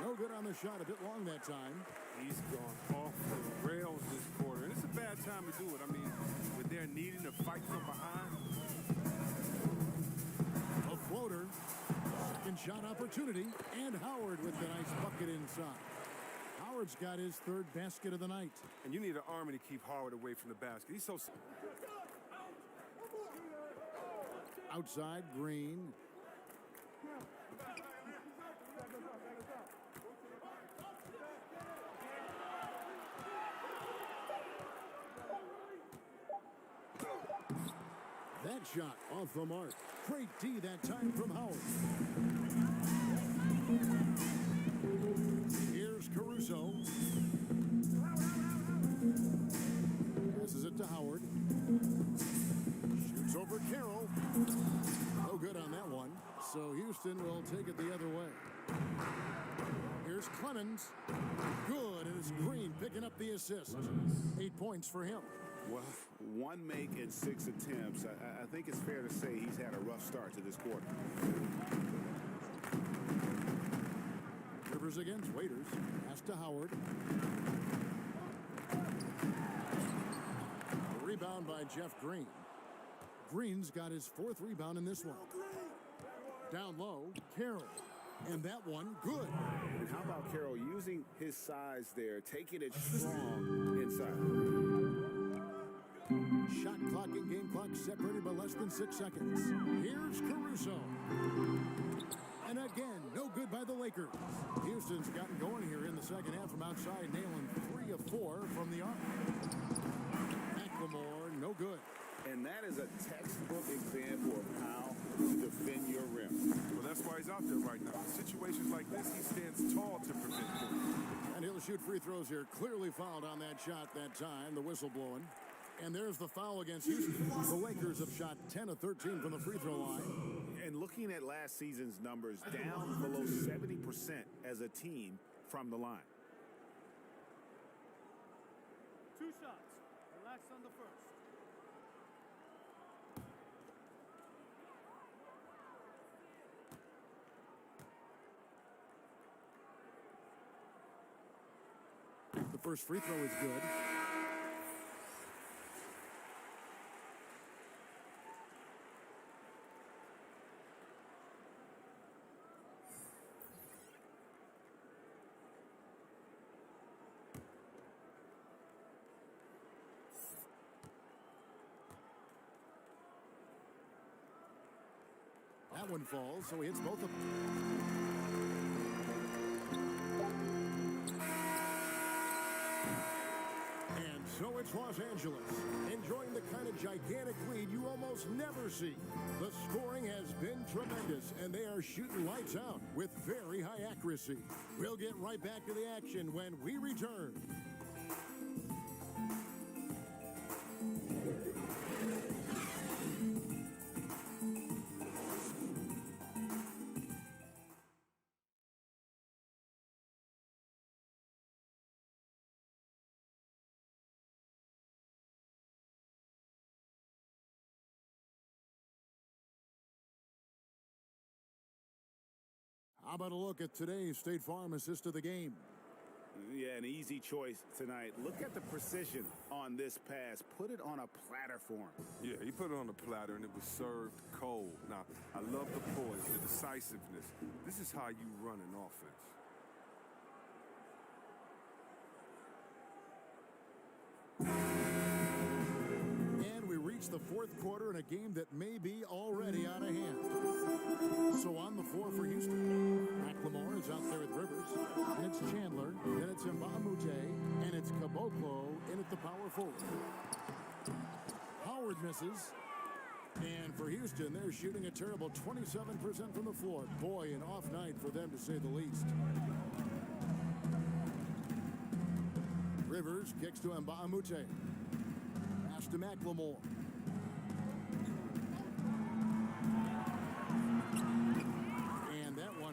No good on the shot. A bit long that time. He's gone off the rails this quarter, and it's a bad time to do it. I mean, when they're needing to fight from behind. A floater. Second shot opportunity, and Howard with the nice bucket inside. Howard's got his 3rd basket of the night. And you need an army to keep Howard away from the basket. He's so... Outside, Green. That shot off the mark. Great D that time from Howard. Here's Caruso. Passes it to Howard. Shoots over Carroll. No good on that one. So Houston will take it the other way. Here's Clemens. Good, and it's Green picking up the assist. 8 points for him. Well, 1 make in 6 attempts. I think it's fair to say he's had a rough start to this quarter. Rivers against Waiters. Pass to Howard. A rebound by Jeff Green. Green's got his 4th rebound in this one. Down low, Carroll. And that one, good. And how about Carroll using his size there, taking it strong inside. Shot clock and game clock separated by less than 6 seconds. Here's Caruso. And again, no good by the Lakers. Houston's gotten going here in the second half from outside, nailing 3 of 4 from the arc. McLemore, no good. And that is a textbook example of how to defend your rim. Well, that's why he's out there right now. In situations like this, he stands tall to prevent points. And he'll shoot free throws here. Clearly fouled on that shot that time. The whistle blowing. And there's the foul against Houston. The Lakers have shot 10 of 13 from the free throw line. And looking at last season's numbers, down below 70% as a team from the line. 2 shots. Relax on the first. The first free throw is good. That one falls, so he hits both of them. And so it's Los Angeles, enjoying the kind of gigantic lead you almost never see. The scoring has been tremendous, and they are shooting lights out with very high accuracy. We'll get right back to the action when we return. How about a look at today's State Farm assist of the game? Yeah, an easy choice tonight. Look at the precision on this pass. Put it on a platter for him. Yeah, he put it on a platter, and it was served cold. Now, I love the poise, the decisiveness. This is how you run an offense. And we reach the fourth quarter in a game that may be already out of hand. So on the floor for Houston, McLemore is out there with Rivers, and it's Chandler, then it's Mbamute, and it's Caboclo in at the power forward. Howard misses, and for Houston, they're shooting a terrible 27% from the floor. Boy, an off night for them to say the least. Rivers kicks to Mbamute. Pass to McLemore.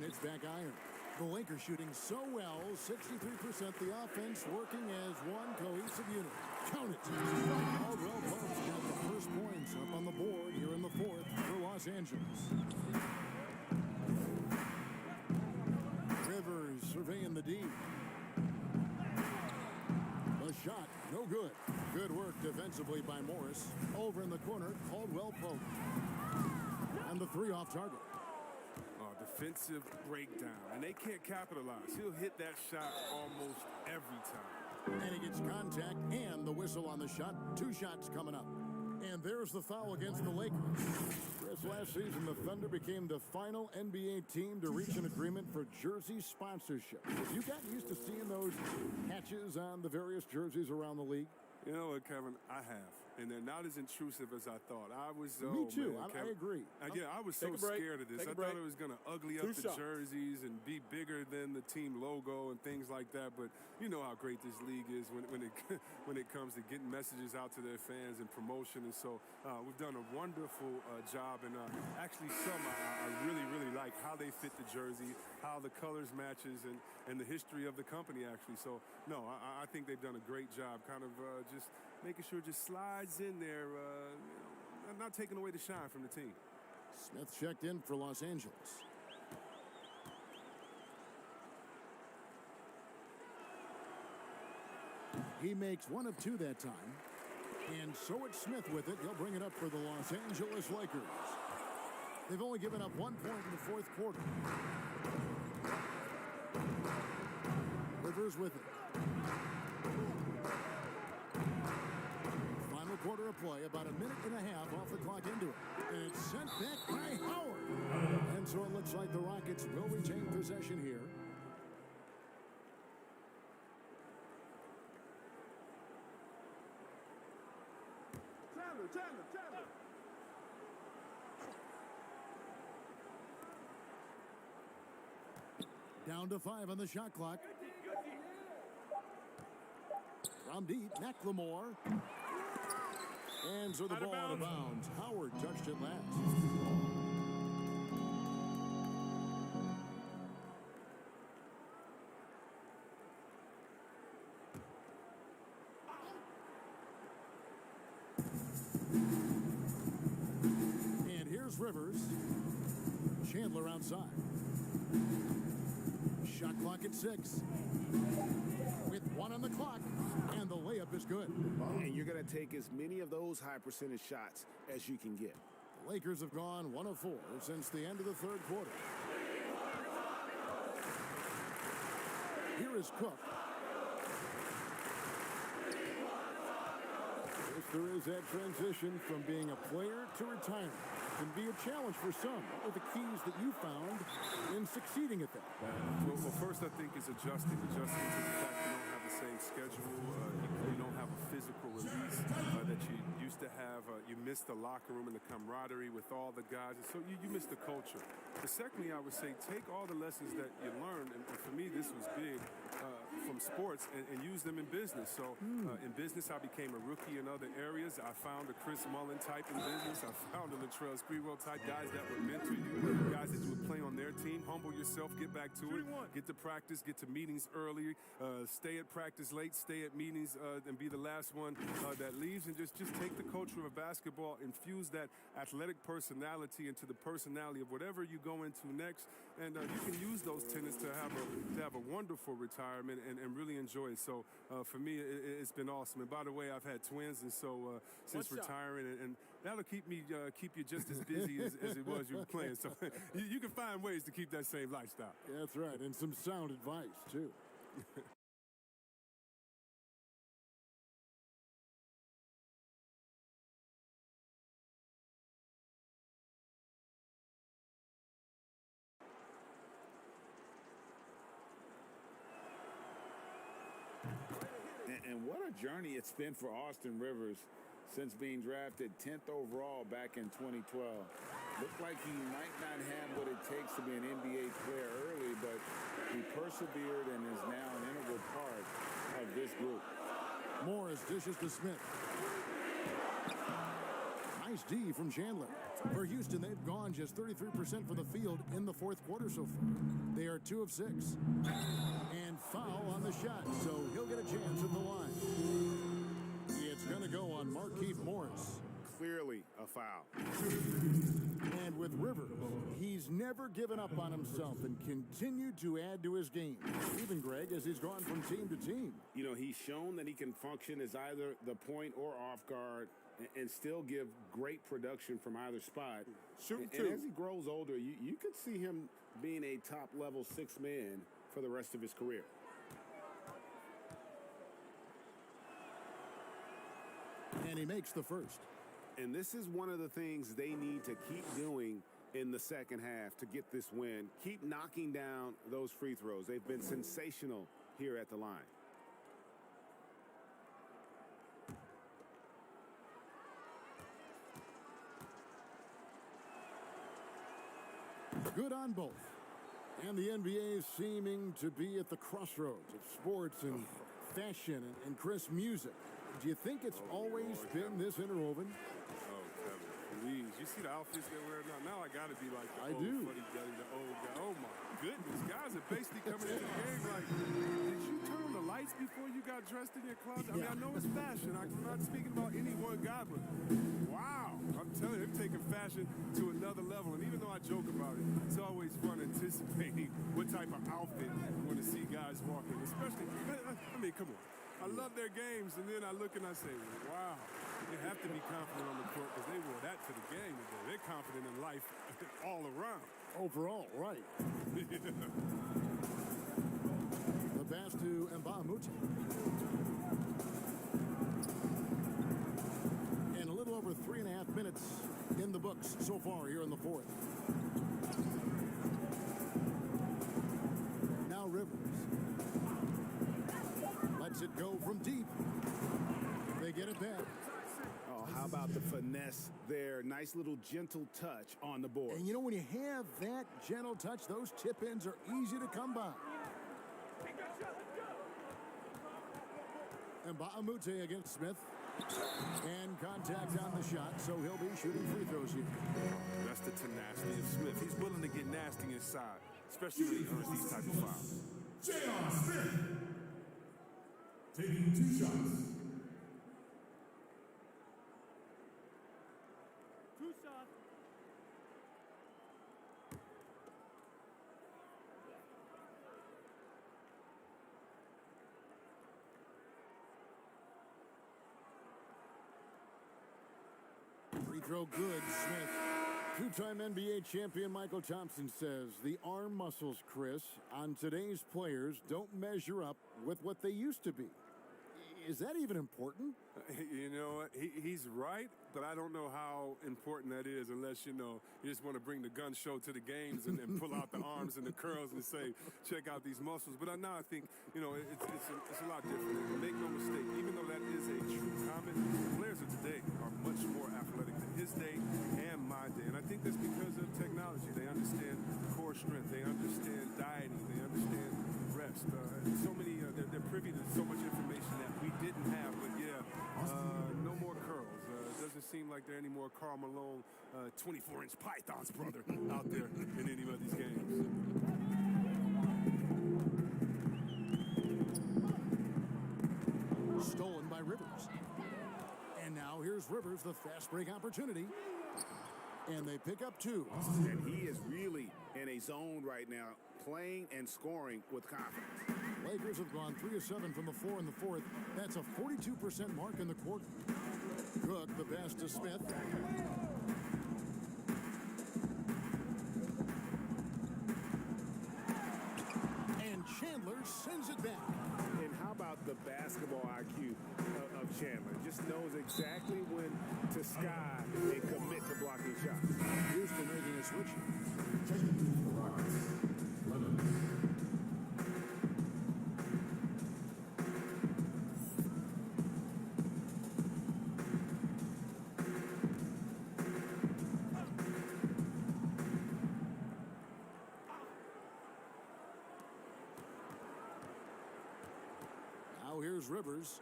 It's back iron. The Lakers shooting so well, 63%. The offense working as one cohesive unit. Count it. Caldwell Pope's got the first points up on the board here in the fourth for Los Angeles. Rivers surveying the D. The shot, no good. Good work defensively by Morris. Over in the corner, Caldwell Pope. And the three off target. Defensive breakdown, and they can't capitalize. He'll hit that shot almost every time. And he gets contact and the whistle on the shot. 2 shots coming up. And there's the foul against the Lakers. Chris, last season, the Thunder became the final NBA team to reach an agreement for jersey sponsorship. Have you gotten used to seeing those patches on the various jerseys around the league? You know what, Kevin? I have. And they're not as intrusive as I thought. I was, Me too. Man, I agree. Yeah, I was so scared of this. I thought it was going to ugly up the jerseys and be bigger than the team logo and things like that. But you know how great this league is when it comes to getting messages out to their fans and promotion. And so we've done a wonderful job. And actually, I really, really like how they fit the jersey, how the colors matches, and the history of the company, actually. So, no, I think they've done a great job kind of just making sure it just slides in there, not taking away the shine from the team. Smith checked in for Los Angeles. He makes 1 of 2 that time. And so it's Smith with it. He'll bring it up for the Los Angeles Lakers. They've only given up 1 point in the fourth quarter. Rivers with it. Final quarter of play, about 1.5 minutes off the clock into it. And it's sent back by Howard. And so it looks like the Rockets will retain possession here. Down to 5 on the shot clock. From deep, McLemore. And so the ball out of bounds. Howard touched it last. And here's Rivers. Chandler outside. Shot clock at 6. With 1 on the clock, and the layup is good. And you're going to take as many of those high percentage shots as you can get. The Lakers have gone 1 of 4 since the end of the third quarter. Here is Cook. If there is that transition from being a player to retirement, can be a challenge for some. What are the keys that you found in succeeding at that? Well, first I think is adjusting to the fact you don't have the same schedule. You don't have a physical release that you used to have. You miss the locker room and the camaraderie with all the guys, and so you miss the culture. But secondly, I would say take all the lessons that you learned, and for me this was big, from sports and use them in business. So in business, I became a rookie in other areas. I found a Chris Mullin type in business. I found a Latrell Sprewell type, guys that would mentor you, guys that you would play on their team. Humble yourself, get back to it, get to practice, get to meetings early, stay at practice late, stay at meetings, and be the last one that leaves, and just take the culture of basketball, infuse that athletic personality into the personality of whatever you go into next, and you can use those tenets to have a wonderful retirement and really enjoy it. So for me, it's been awesome. And by the way, I've had twins, and so since retiring, and that'll keep you just as busy as it was you were playing. So you can find ways to keep that same lifestyle. Yeah, that's right, and some sound advice too. And what a journey it's been for Austin Rivers since being drafted 10th overall back in 2012. Looked like he might not have what it takes to be an NBA player early, but he persevered and is now an integral part of this group. Morris dishes to Smith. Nice D from Chandler. For Houston, they've gone just 33% for the field in the fourth quarter so far. They are 2 of 6. And foul on the shot, so he'll get a chance at the line. It's going to go on Markieff Morris. Clearly a foul. And with Rivers, he's never given up on himself and continued to add to his game. Even, Greg, as he's gone from team to team. You know, he's shown that he can function as either the point or off guard and still give great production from either spot. And as he grows older, you could see him being a top-level 6 man for the rest of his career. And he makes the first. And this is one of the things they need to keep doing in the second half to get this win. Keep knocking down those free throws. They've been sensational here at the line. Good on both. And the NBA is seeming to be at the crossroads of sports and fashion and crisp music. Do you think it's always been this interwoven? Oh, Kevin, please. You see the outfits they wear now? Now I got to be like the fuddy-duddy, the old guy. Oh, my goodness. Guys are basically coming into the game like, did you turn on the lights before you got dressed in your closet? I mean, I know it's fashion. I'm not speaking about any one guy, but wow. I'm telling you, they're taking fashion to another level. And even though I joke about it, it's always fun anticipating what type of outfit you want to see guys walking. Especially, I mean, come on. I love their games, and then I look and I say, wow, they have to be confident on the court because they wore that to the game today. They're confident in life all around. Overall, right. The pass to Mbamuti. And a little over 3.5 minutes in the books so far here in the fourth. Now Rivers. Lets it go from deep. They get it back. Oh, how about the finesse there? Nice little gentle touch on the board. And you know, when you have that gentle touch, those tip-ins are easy to come by. And Baamute against Smith. And contact on the shot, so he'll be shooting free throws here. That's the tenacity of Smith. He's willing to get nasty inside, especially when he earns these type of fouls. J.R. Smith taking 2 shots. Free throw good, Smith. Two-time NBA champion Michael Thompson says the arm muscles, Chris, on today's players don't measure up with what they used to be. Is that even important? You know what? He's right, but I don't know how important that is unless, you just want to bring the gun show to the games and pull out the arms and the curls and say, check out these muscles. But now I think, it's a lot different. Make no mistake, even though that is a true comment, the players of today are much more athletic than his day and my day. And I think that's because of technology. They understand core strength. They understand dieting. They understand rest. So many, they're privy to so much information that we didn't have. But yeah, no more curls. It doesn't seem like there are any more Karl Malone 24-inch pythons, brother, out there in any of these games. Stolen by Rivers. And now here's Rivers, the fast break opportunity. And they pick up 2. And he is really in a zone right now, playing and scoring with confidence. Lakers have gone 3 of 7 from the floor in the fourth. That's a 42% mark in the quarter. Cook, the pass to Smith. And Chandler sends it back. And how about the basketball IQ of Chandler? Just knows exactly when to sky and commit to blocking shots. Houston making a switch. Checking for the Rockets. Lemons. Now here's Rivers.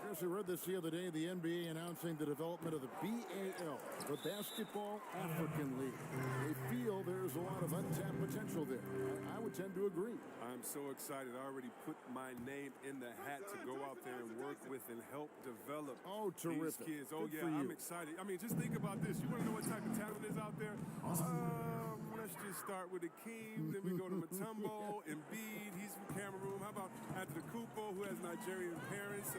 Chris, we read this the other day, the NBA announcing the development of the BAL, the Basketball African League. They feel there's a lot of untapped potential there. I would tend to agree. I'm so excited. I already put my name in the hat to go out there and work with and help develop these kids. Oh, yeah, I'm excited. I mean, just think about this. You want to know what type of talent is out there? Let's just start with Akeem, then we go to Mutombo, Embiid, he's from Cameroon. How about Antetokounmpo, who has Nigerian parents?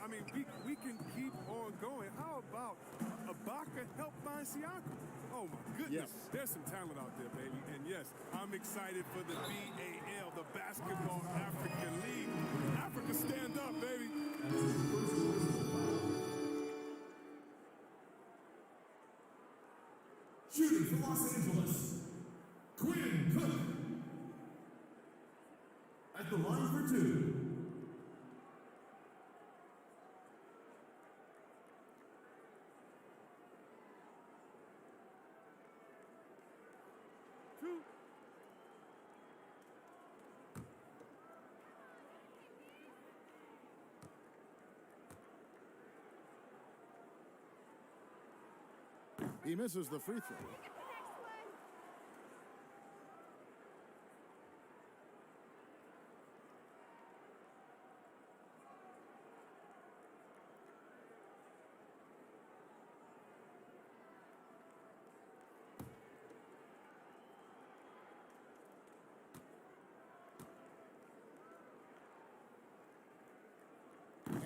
I mean, we can keep on going. How about Ibaka help find Siakam? Oh, my goodness. Yes. There's some talent out there, baby. And, yes, I'm excited for the BAL, the Basketball African League. Africa, stand up, baby. Shooting for Los Angeles, Quinn Cook. At the line for 2. He misses the free throw.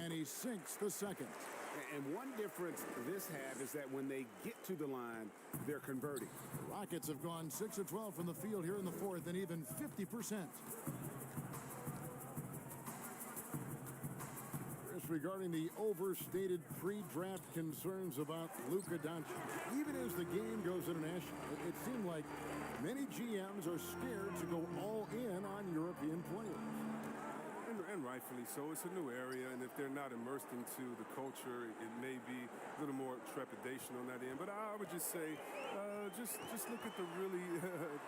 And he sinks the second. And one difference this half is that when they get to the line, they're converting. Rockets have gone 6 of 12 from the field here in the fourth and even 50%. Regarding the overstated pre-draft concerns about Luka Doncic. Even as the game goes international, it seemed like many GMs are scared to go all in on European players. And rightfully so. It's a new area, and if they're not immersed into the culture, it may be a little more trepidation on that end. But I would just say, just look at the really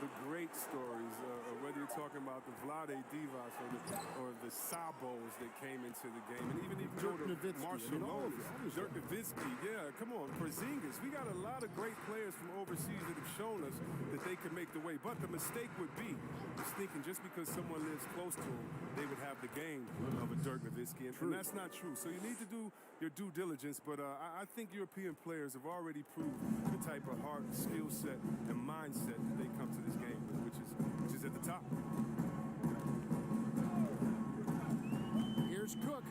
the great stories, whether you're talking about the Vlade Divas or the Sabos that came into the game. And even if you go to Marshall Dirk Nowitzki, yeah, come on, Porzingis. We got a lot of great players from overseas that have shown us that they can make the way. But the mistake would be just thinking just because someone lives close to them, they would have the game of a Dirk Nowitzki. And that's not true. So you need to do your due diligence. But I think European players have already proved the type of heart, skill set, and mindset that they come to this game with, which is at the top. Here's Cook.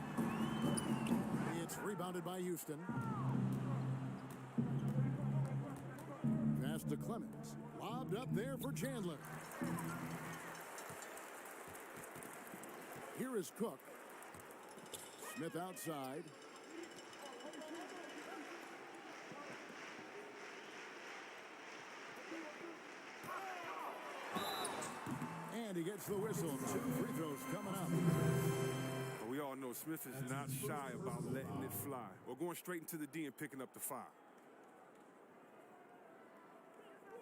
It's rebounded by Houston. Pass to Clemens. Lobbed up there for Chandler. Here is Cook. Smith outside. And he gets the whistle. 2 free throws coming up. Well, we all know Smith is not shy about letting it fly or going straight into the D and picking up the foul.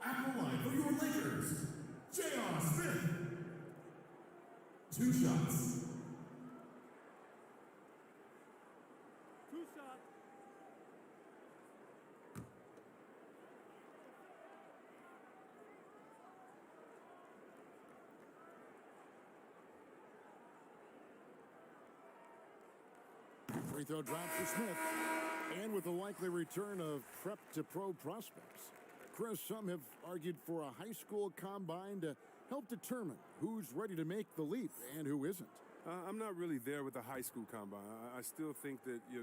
At the line for your Lakers, J.R. Smith. 2 shots. 2 shots. Free throw drops for Smith. And with the likely return of prep to pro prospects, Chris, some have argued for a high school combine to help determine who's ready to make the leap and who isn't. I'm not really there with the high school combine. I still think that, you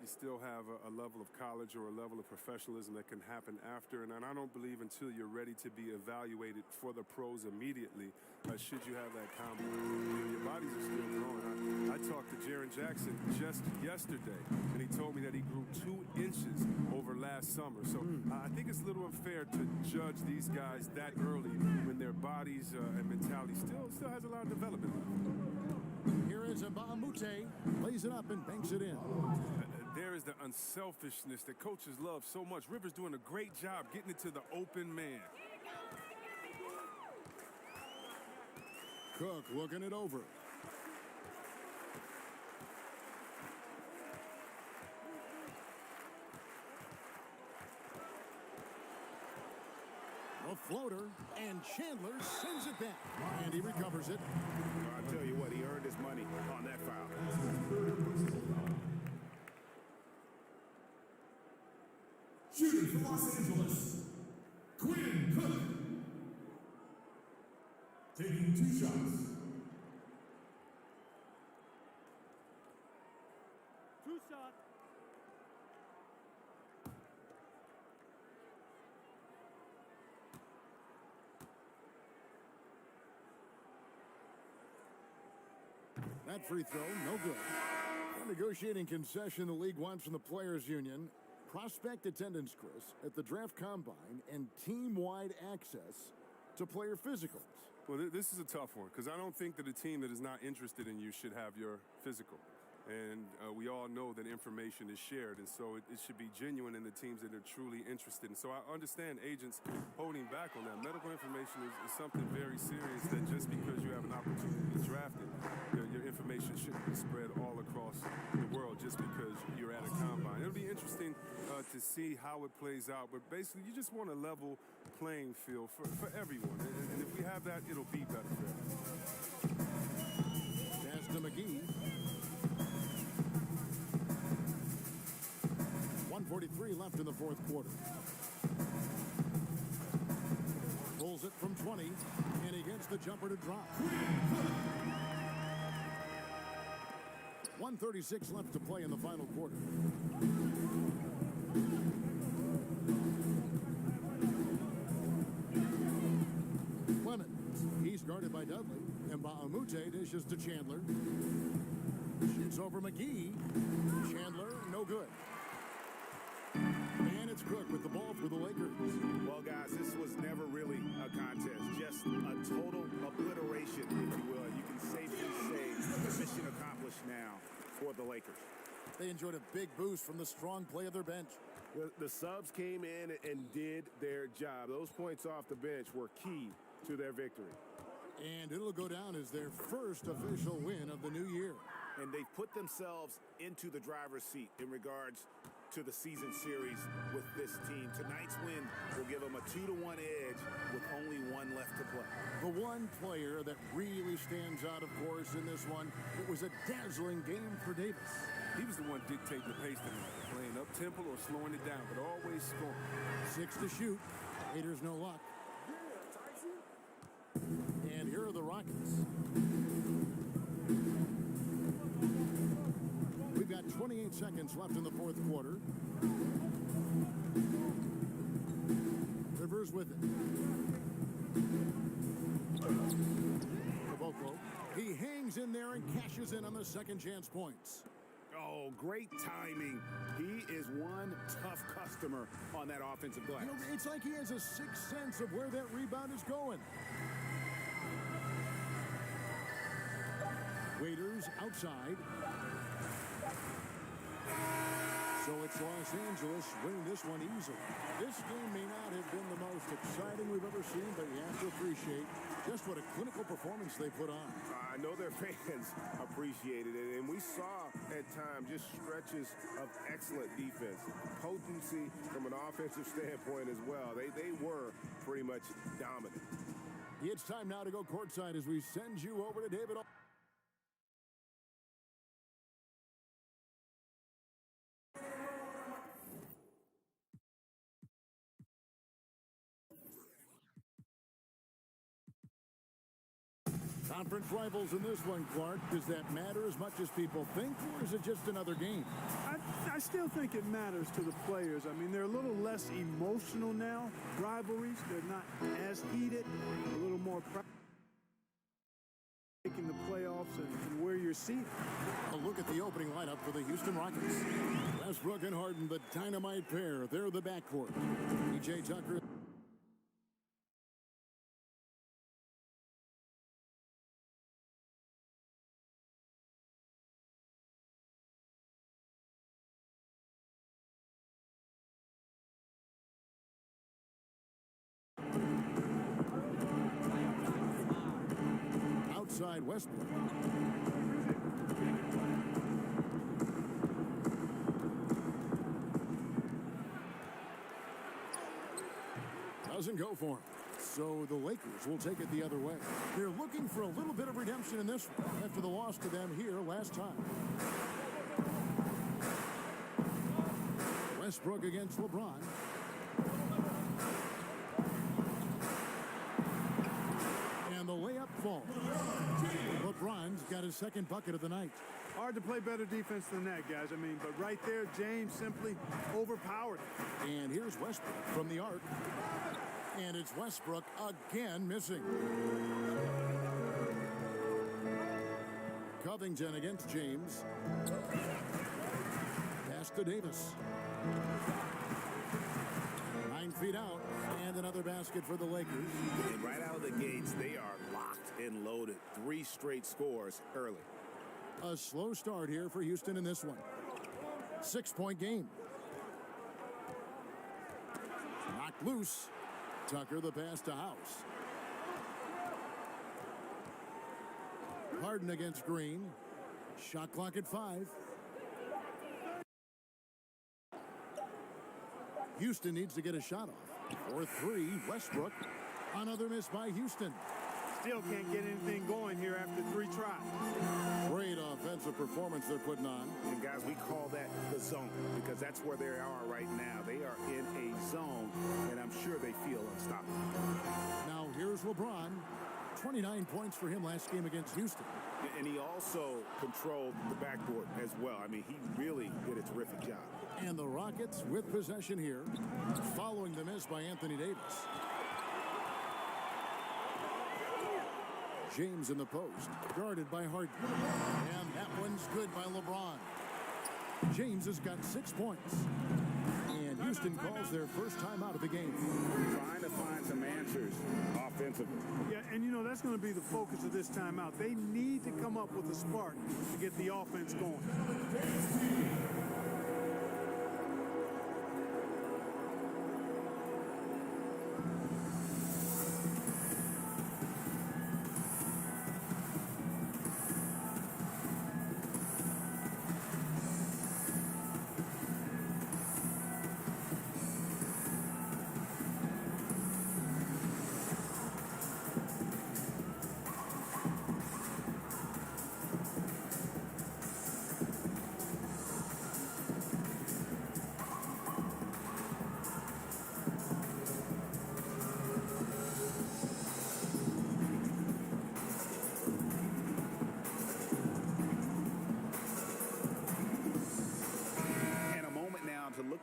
still have a level of college or a level of professionalism that can happen after. And I don't believe until you're ready to be evaluated for the pros immediately, should you have that combine. Your bodies are still growing. I talked to Jaren Jackson just yesterday, and he told me that he grew 2 inches over last summer. So I think it's a little unfair to judge these guys that early when their bodies and mentality still has a lot of development left. Here is Mbamute, lays it up and banks it in. There is the unselfishness that coaches love so much. Rivers doing a great job getting it to the open man. Cook looking it over. A floater, and Chandler sends it back. And he recovers it. I tell you what, he earned his money on that foul. Shooting for Los Angeles, Quinn Cook. Taking 2 shots. 2 shots. That free throw, no good. A negotiating concession the league wants from the Players Union. Prospect attendance, Chris, at the draft combine and team-wide access to player physicals. Well, this is a tough one because I don't think that a team that is not interested in you should have your physical. And we all know that information is shared, and so it should be genuine in the teams that are truly interested. And so I understand agents holding back on that. Medical information is something very serious that just because you have an opportunity to be drafted, your information shouldn't be spread all across the world just because you're at a combine. It'll be interesting to see how it plays out, but basically you just want a level playing field for everyone. And if we have that, it'll be better for everyone. Pass to McGee. 1:43 left in the 4th quarter. Pulls it from 20, and he gets the jumper to drop. 1:36 left to play in the final quarter. Clemens, he's guarded by Dudley. Mbamute dishes to Chandler. Shoots over McGee. Chandler, no good. And it's Cook with the ball for the Lakers. Well, guys, this was never really a contest. Just a total obliteration, if you will. You can safely say mission accomplished now for the Lakers. They enjoyed a big boost from the strong play of their bench. The subs came in and did their job. Those points off the bench were key to their victory. And it'll go down as their first official win of the new year. And they've put themselves into the driver's seat in regards to the season series with this team. Tonight's win will give them a 2-1 edge with only one left to play. The one player that really stands out, of course, in this one, it was a dazzling game for Davis. He was the one dictating the pace tonight, playing up-tempo or slowing it down, but always scoring. 6 to shoot. Haters no luck. And here are the Rockets. We've got 28 seconds left in the fourth quarter. Rivers with it. Caboclo. He hangs in there and cashes in on the second chance points. Oh, great timing. He is one tough customer on that offensive glass. You know, it's like he has a sixth sense of where that rebound is going. Waiters outside. So it's Los Angeles winning this one easily. This game may not have been the most exciting we've ever seen, but you have to appreciate just what a clinical performance they put on. I know their fans appreciated it, and we saw at times just stretches of excellent defense. Potency from an offensive standpoint as well. They were pretty much dominant. It's time now to go courtside as we send you over to David. Conference rivals in this one, Clark. Does that matter as much as people think, or is it just another game? I still think it matters to the players. I mean, they're a little less emotional now. Rivalries, they're not as heated, a little more making the playoffs and where you're seated. A look at the opening lineup for the Houston Rockets. Westbrook and Harden, the dynamite pair. They're the backcourt. P.J. Tucker. Outside Westbrook. Doesn't go for him. So the Lakers will take it the other way. They're looking for a little bit of redemption in this one after the loss to them here last time. Westbrook against LeBron. And the layup falls. LeBron's got his second bucket of the night. Hard to play better defense than that, guys. I mean, but right there, James simply overpowered it. And here's Westbrook from the arc. And it's Westbrook again missing. Covington against James. Pass to Davis. 9 feet out. And another basket for the Lakers. And right out of the gates, they are locked and loaded. 3 straight scores early. A slow start here for Houston in this one. 6-point game. Knocked loose. Tucker the pass to House. Harden against Green. Shot clock at 5. Houston needs to get a shot off. For 3, Westbrook. Another miss by Houston. Still can't get anything going here after 3 tries. Great offensive performance they're putting on. And guys, we call that the zone because that's where they are right now. They are in a zone, and I'm sure they feel unstoppable. Now here's LeBron. 29 points for him last game against Houston. And he also controlled the backboard as well. I mean, he really did a terrific job. And the Rockets with possession here, following the miss by Anthony Davis. James in the post, guarded by Harden. And that one's good by LeBron. James has got 6 points. And Houston calls their first time out of the game. Trying to find some answers offensively. Yeah, and you know, that's going to be the focus of this timeout. They need to come up with a spark to get the offense going.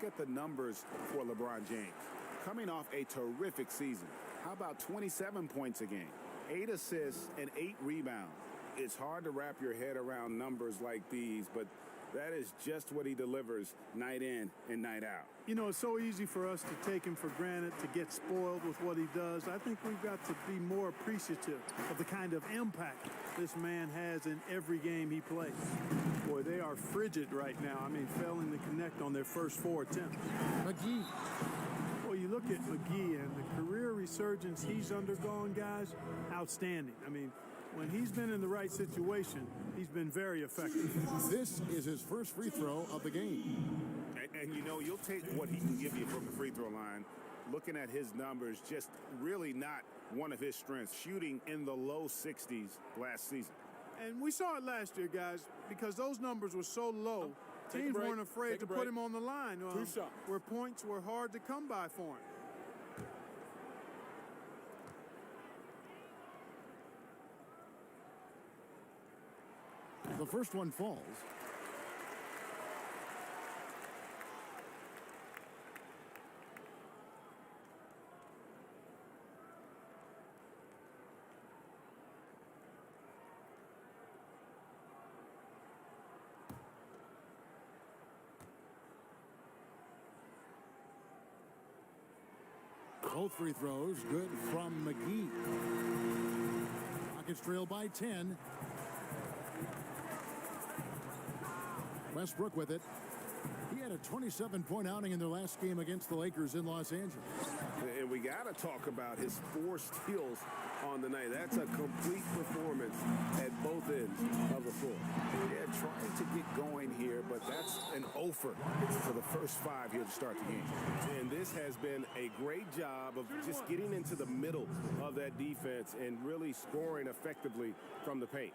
at the numbers for LeBron James. Coming off a terrific season. How about 27 points a game, 8 assists, and 8 rebounds? It's hard to wrap your head around numbers like these, but that is just what he delivers night in and night out. You know, it's so easy for us to take him for granted, to get spoiled with what he does. I think we've got to be more appreciative of the kind of impact this man has in every game he plays. Boy, they are frigid right now. I mean, failing to connect on their first 4 attempts. McGee. Well, you look at McGee and the career resurgence he's undergone, guys, outstanding. I mean, when he's been in the right situation, he's been very effective. This is his first free throw of the game. And you know, you'll take what he can give you from the free throw line. Looking at his numbers, just really not one of his strengths. Shooting in the low 60s last season. And we saw it last year, guys, because those numbers were so low. Teams weren't afraid to put him on the line where points were hard to come by for him. The first one falls. Both free throws good from McGee. Rockets trail by 10. Westbrook with it. He had a 27-point outing in their last game against the Lakers in Los Angeles. And we got to talk about his 4 steals on the night. That's a complete performance at both ends of the floor. Yeah, trying to get going here, but that's an offer for the first 5 here to start the game. And this has been a great job of just getting into the middle of that defense and really scoring effectively from the paint.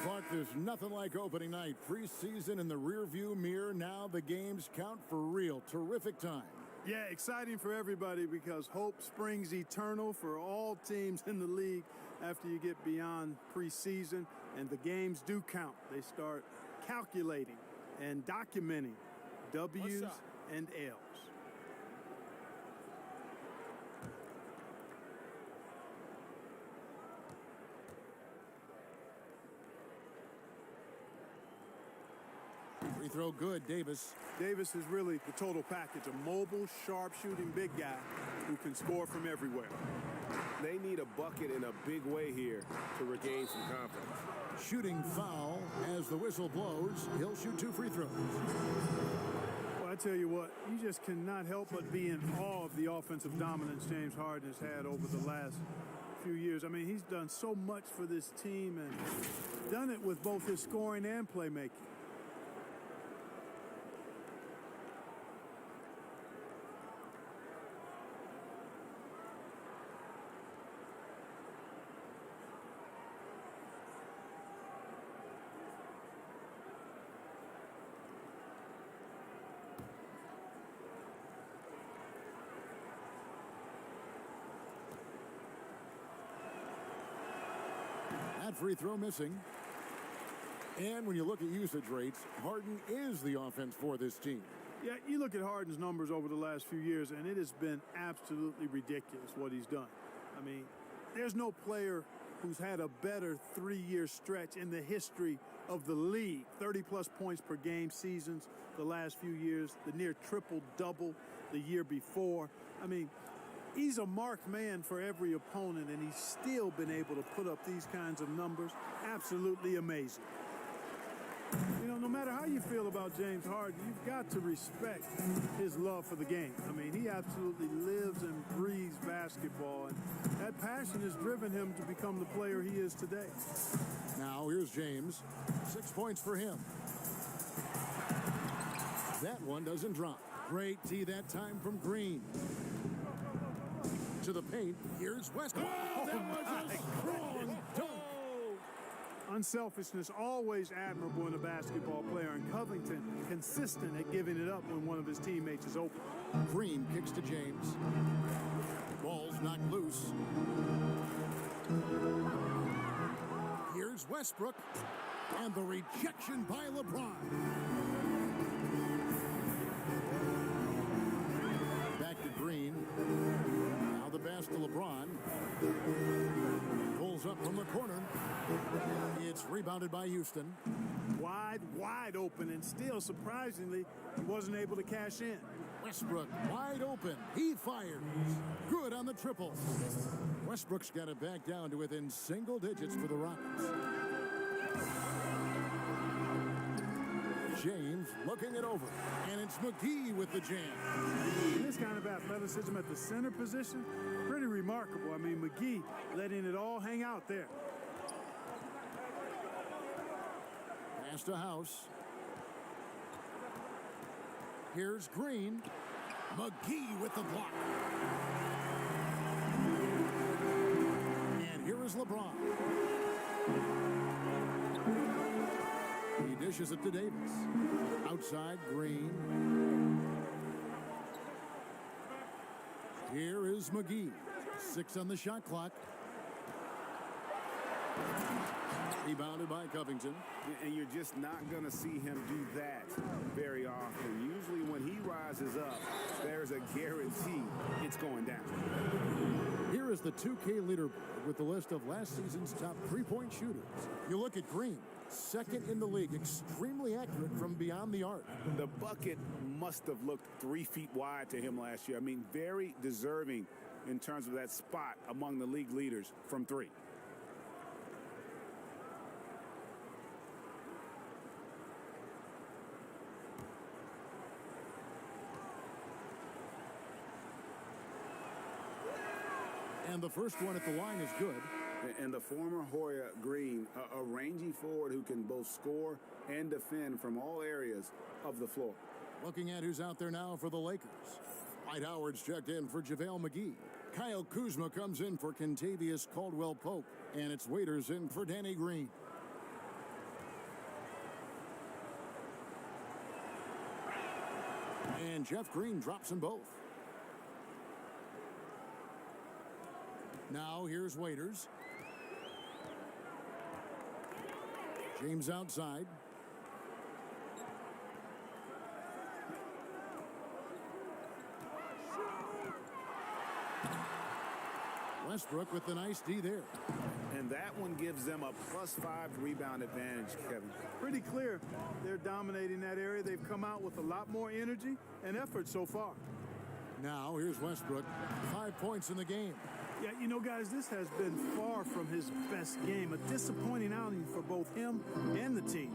Clark, there's nothing like opening night. Preseason in the rearview mirror. Now the games count for real. Terrific time. Yeah, exciting for everybody because hope springs eternal for all teams in the league after you get beyond preseason. And the games do count. They start calculating and documenting W's and L's. Free throw good, Davis. Davis is really the total package. A mobile, sharp-shooting big guy who can score from everywhere. They need a bucket in a big way here to regain some confidence. Shooting foul as the whistle blows. He'll shoot 2 free throws. Well, I tell you what, you just cannot help but be in awe of the offensive dominance James Harden has had over the last few years. I mean, he's done so much for this team and done it with both his scoring and playmaking. That free throw missing. And when you look at usage rates, Harden is the offense for this team. Yeah, you look at Harden's numbers over the last few years, and it has been absolutely ridiculous what he's done. I mean, there's no player who's had a better 3-year stretch in the history of the league. 30-plus points per game seasons the last few years, the near triple-double the year before. I mean, he's a marked man for every opponent, and he's still been able to put up these kinds of numbers. Absolutely amazing. You know, no matter how you feel about James Harden, you've got to respect his love for the game. I mean, he absolutely lives and breathes basketball, and that passion has driven him to become the player he is today. Now, here's James. 6 points for him. That one doesn't drop. Great tee that time from Green. To the paint, here's Westbrook. Oh, that was a strong dunk. Unselfishness always admirable in a basketball player, and Covington consistent at giving it up when one of his teammates is open. Green kicks to James. Ball's knocked loose. Here's Westbrook, and the rejection by LeBron. LeBron pulls up from the corner. It's rebounded by Houston. Wide open, and still, surprisingly, he wasn't able to cash in. Westbrook wide open. He fires. Good on the triple. Westbrook's got it back down to within single digits for the Rockets. James looking it over, and it's McGee with the jam. This kind of athleticism at the center position, pretty remarkable. I mean, McGee letting it all hang out there. Pass to House. Here's Green. McGee with the block. And here is LeBron. He dishes it to Davis. Outside, Green. Here is McGee. 6 on the shot clock. Rebounded by Covington. And you're just not going to see him do that very often. Usually when he rises up, there's a guarantee it's going down. Here is the 2K leaderboard with the list of last season's top three-point shooters. You look at Green, second in the league, extremely accurate from beyond the arc. The bucket must have looked 3 feet wide to him last year. I mean, very deserving in terms of that spot among the league leaders from 3. And the first one at the line is good. And the former Hoya Green, a rangy forward who can both score and defend from all areas of the floor. Looking at who's out there now for the Lakers. Dwight Howard's checked in for JaVale McGee. Kyle Kuzma comes in for Kentavious Caldwell-Pope. And it's Waiters in for Danny Green. And Jeff Green drops them both. Now here's Waiters. James outside. Westbrook with the nice D there. And that one gives them a +5 rebound advantage, Kevin. Pretty clear they're dominating that area. They've come out with a lot more energy and effort so far. Now here's Westbrook. 5 points in the game. Yeah, you know, guys, this has been far from his best game. A disappointing outing for both him and the team.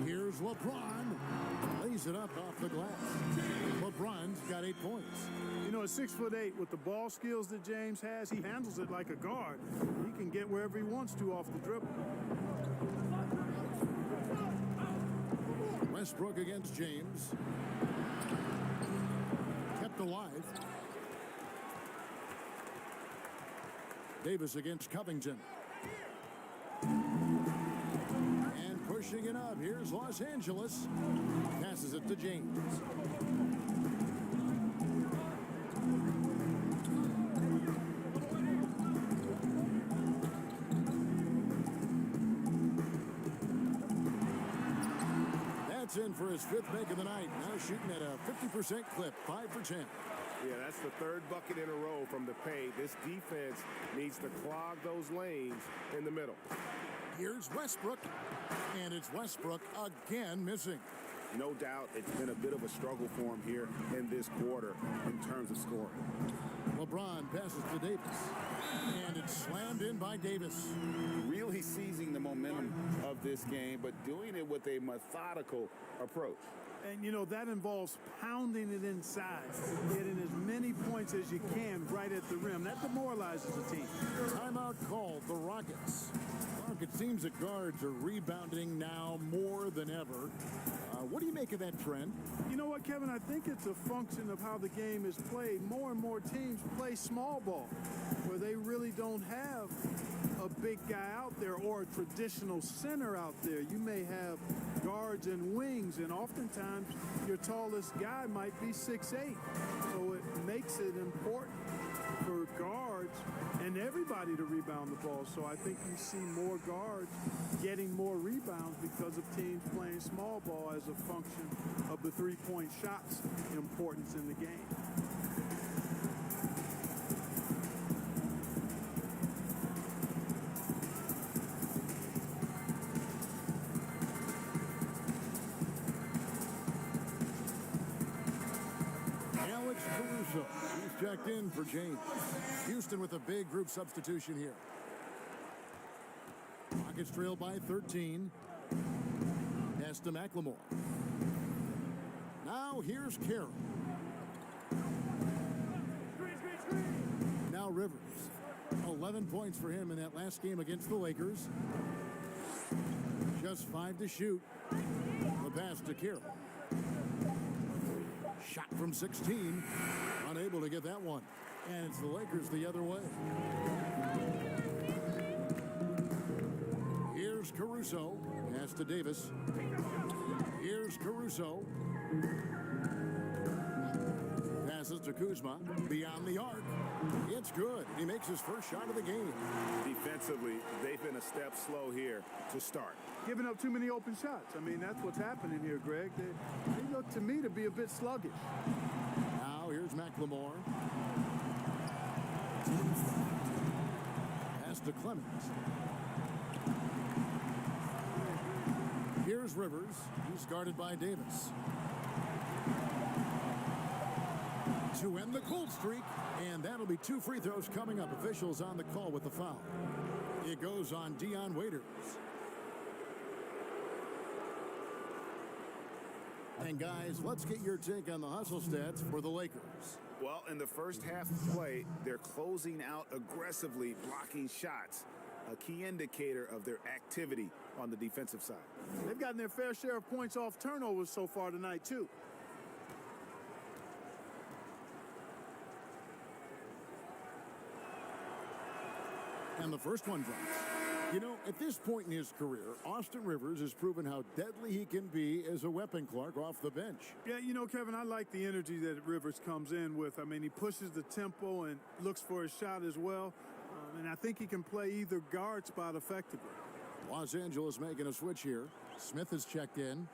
Here's LeBron. Lays it up off the glass. LeBron's got 8 points. You know, at 6'8", with the ball skills that James has, he handles it like a guard. He can get wherever he wants to off the dribble. Westbrook against James. Kept alive. Davis against Covington. And pushing it up. Here's Los Angeles. Passes it to James. That's in for his 5th make of the night. Now shooting at a 50% clip, 5 for 10. Yeah, that's the 3rd bucket in a row from the paint. This defense needs to clog those lanes in the middle. Here's Westbrook, and it's Westbrook again missing. No doubt it's been a bit of a struggle for him here in this quarter in terms of scoring. LeBron passes to Davis, and it's slammed in by Davis. Really seizing the momentum of this game, but doing it with a methodical approach. And, you know, that involves pounding it inside, getting as many points as you can right at the rim. That demoralizes the team. Timeout called the Rockets. Mark, it seems that guards are rebounding now more than ever. What do you make of that trend? You know what, Kevin? I think it's a function of how the game is played. More and more teams play small ball, where they really don't have a big guy out there or a traditional center out there. You may have guards and wings, and oftentimes your tallest guy might be 6'8". So it makes it important for guards and everybody to rebound the ball. So I think you see more guards getting more rebounds because of teams playing small ball as a function of the three-point shots importance in the game. Caruso. He's checked in for James. Houston with a big group substitution here. Rockets trail by 13. Pass to McLemore. Now here's Carroll. Now Rivers. 11 points for him in that last game against the Lakers. Just 5 to shoot. The pass to Carroll. Shot from 16. Unable to get that one. And it's the Lakers the other way. Here's Caruso. Pass to Davis. Here's Caruso. Passes to Kuzma. Beyond the arc. It's good. He makes his first shot of the game. Defensively, they've been a step slow here to start. Giving up too many open shots. I mean, that's what's happening here, Greg. They look to me to be a bit sluggish. Now here's McLemore. Pass to Clemens. Here's Rivers. He's guarded by Davis. To end the cold streak, and that'll be 2 free throws coming up. Officials on the call with the foul. It goes on Dion Waiters. And guys, let's get your take on the hustle stats for the Lakers. Well, in the first half of play, they're closing out aggressively, blocking shots. A key indicator of their activity on the defensive side. They've gotten their fair share of points off turnovers so far tonight, too. And the first one drops. You know, at this point in his career, Austin Rivers has proven how deadly he can be as a weapon, Clark, off the bench. Yeah, you know, Kevin, I like the energy that Rivers comes in with. I mean, he pushes the tempo and looks for his shot as well. And I think he can play either guard spot effectively. Los Angeles making a switch here. Smith has checked in.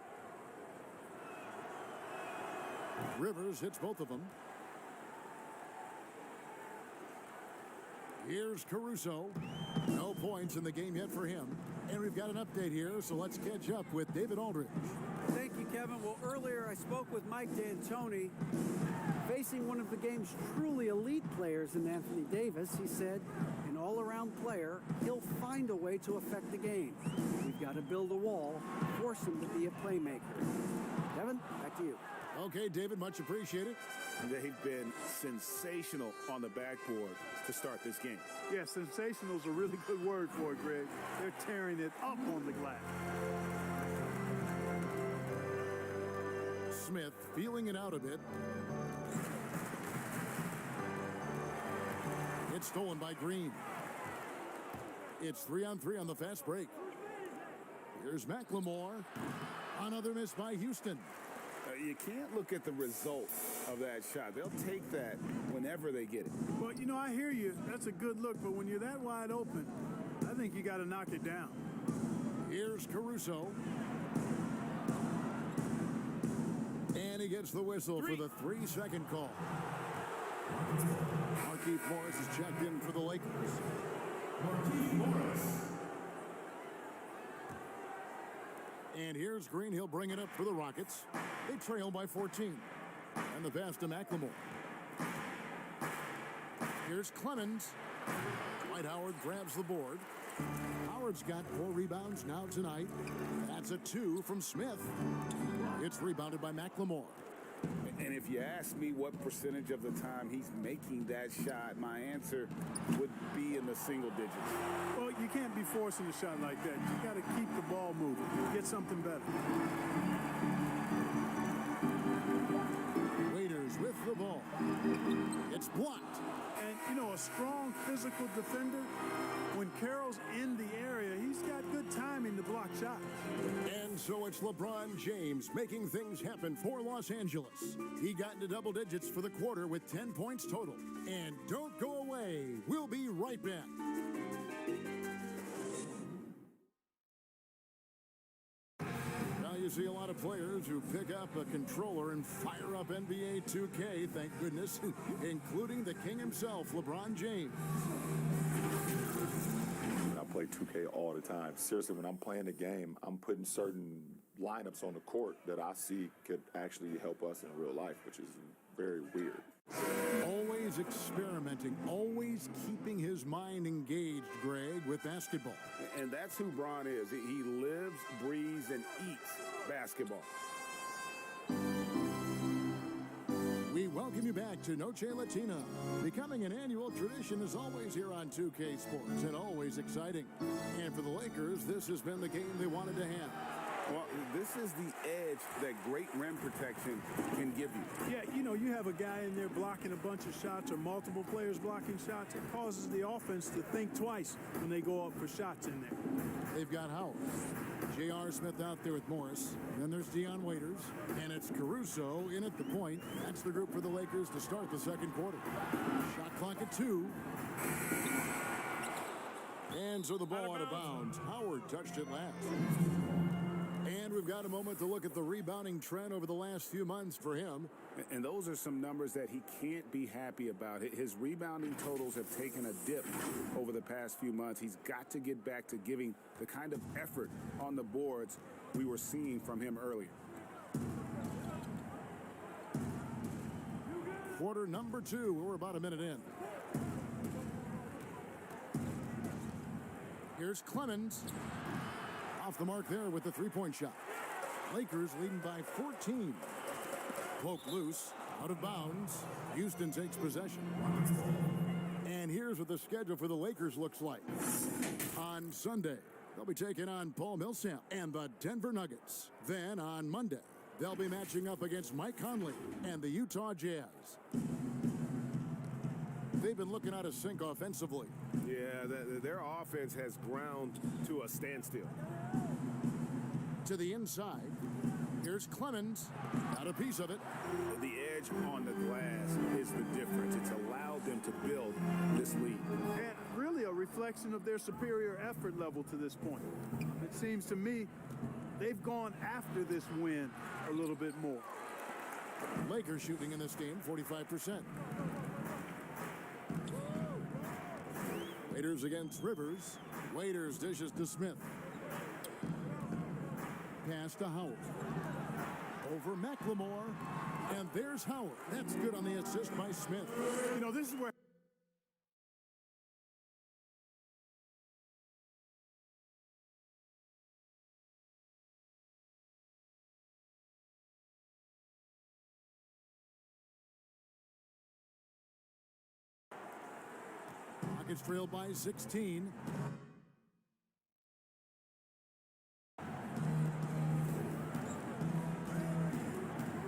Rivers hits both of them. Here's Caruso. No points in the game yet for him. And we've got an update here, so let's catch up with David Aldridge. Thank you, Kevin. Well, earlier I spoke with Mike D'Antoni. Facing one of the game's truly elite players in Anthony Davis, he said, an all-around player, he'll find a way to affect the game. We've got to build a wall, force him to be a playmaker. Kevin, back to you. Okay, David, much appreciated. They've been sensational on the backboard to start this game. Yeah, sensational is a really good word for it, Greg. They're tearing it up on the glass. Smith feeling it out a bit. It's stolen by Green. It's 3-on-3 on the fast break. Here's McLemore. Another miss by Houston. You can't look at the result of that shot. They'll take that whenever they get it. Well, you know, I hear you. That's a good look, but when you're that wide open, I think you got to knock it down. Here's Caruso. And he gets the whistle for the 3-second call. Markieff Morris is checked in for the Lakers. Markieff Morris. And here's Green. He'll bring it up for the Rockets. They trail by 14. And the pass to McLemore. Here's Clemens. Dwight Howard grabs the board. Howard's got 4 rebounds now tonight. That's a 2 from Smith. It's rebounded by McLemore. And if you ask me what percentage of the time he's making that shot, my answer would be in the single digits. Well, you can't be forcing a shot like that. You got to keep the ball moving. Get something better. Waiters with the ball. It's blocked. And, you know, a strong physical defender, when Carroll's in the area, he's got good timing to block shots. And so it's LeBron James making things happen for Los Angeles. He got into double digits for the quarter with 10 points total. And don't go away. We'll be right back. Now you see a lot of players who pick up a controller and fire up NBA2K, thank goodness, including the king himself, LeBron James. I play 2K all the time. Seriously, when I'm playing the game, I'm putting certain lineups on the court that I see could actually help us in real life, which is very weird. Always experimenting, always keeping his mind engaged, Greg, with basketball. And that's who Bron is. He lives, breathes, and eats basketball. We welcome you back to Noche Latina. Becoming an annual tradition is always here on 2K Sports and always exciting. And for the Lakers, this has been the game they wanted to have. Well, this is the edge that great rim protection can give you. Yeah, you know, you have a guy in there blocking a bunch of shots or multiple players blocking shots. It causes the offense to think twice when they go up for shots in there. They've got Howard. J.R. Smith out there with Morris. Then there's Dion Waiters. And it's Caruso in at the point. That's the group for the Lakers to start the second quarter. Shot clock at 2. And so the ball out of bounds. Howard touched it last. And we've got a moment to look at the rebounding trend over the last few months for him. And those are some numbers that he can't be happy about. His rebounding totals have taken a dip over the past few months. He's got to get back to giving the kind of effort on the boards we were seeing from him earlier. Quarter number 2. We're about a minute in. Here's Clemens. Off the mark there with the three-point shot. Lakers leading by 14. Poke loose, out of bounds. Houston takes possession. And here's what the schedule for the Lakers looks like. On Sunday, they'll be taking on Paul Millsap and the Denver Nuggets. Then on Monday, they'll be matching up against Mike Conley and the Utah Jazz. They've been looking out of sync offensively. Yeah, their offense has ground to a standstill. To the inside, here's Clemens. Got a piece of it. The edge on the glass is the difference. It's allowed them to build this lead. And really a reflection of their superior effort level to this point. It seems to me they've gone after this win a little bit more. Lakers shooting in this game 45%. Waiters against Rivers. Waiters dishes to Smith. Pass to Howard. Over McLemore. And there's Howard. That's good on the assist by Smith. You know, this is where Rockets trailed by 16.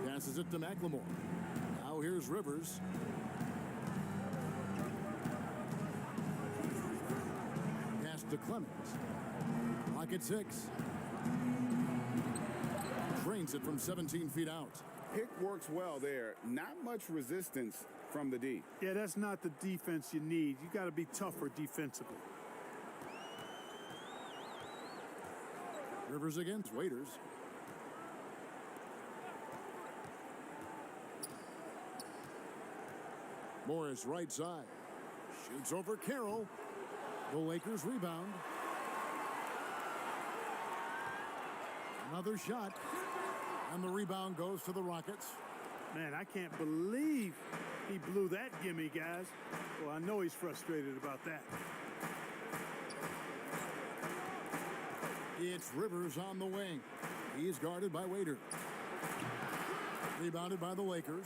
Passes it to McLemore. Now here's Rivers. Pass to Clemens. Clock at 6. Drains it from 17 feet out. Pick works well there. Not much resistance from the D. Yeah, that's not the defense you need. You got to be tougher defensively. Rivers against Waiters. Morris right side. Shoots over Carroll. The Lakers rebound. Another shot. And the rebound goes to the Rockets. Man, I can't believe he blew that gimme, guys. Well, I know he's frustrated about that. It's Rivers on the wing. He's guarded by Waiter. Rebounded by the Lakers.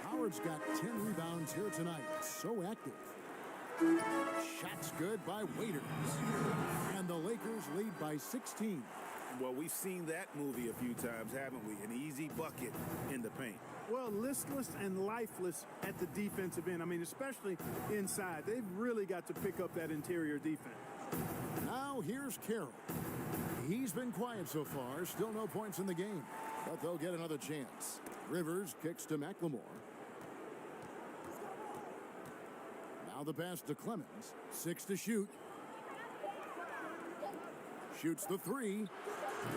Howard's got 10 rebounds here tonight. So active. Shots good by Waiters. And the Lakers lead by 16. Well, we've seen that movie a few times, haven't we? An easy bucket in the paint. Well, listless and lifeless at the defensive end. I mean, especially inside. They've really got to pick up that interior defense. Now here's Carroll. He's been quiet so far. Still no points in the game. But they'll get another chance. Rivers kicks to McLemore. Now the pass to Clemens. 6 to shoot. Shoots the 3.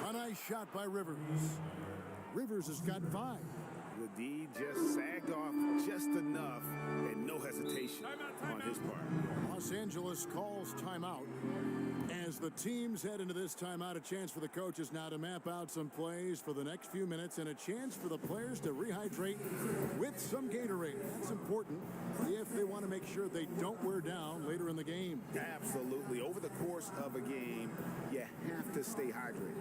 A nice shot by Rivers. Rivers has got 5. The D just sagged off just enough and no hesitation on his part. Los Angeles calls timeout. As the teams head into this timeout, a chance for the coaches now to map out some plays for the next few minutes and a chance for the players to rehydrate with some Gatorade. That's important if they want to make sure they don't wear down later in the game. Absolutely. Over the course of a game, you have to stay hydrated.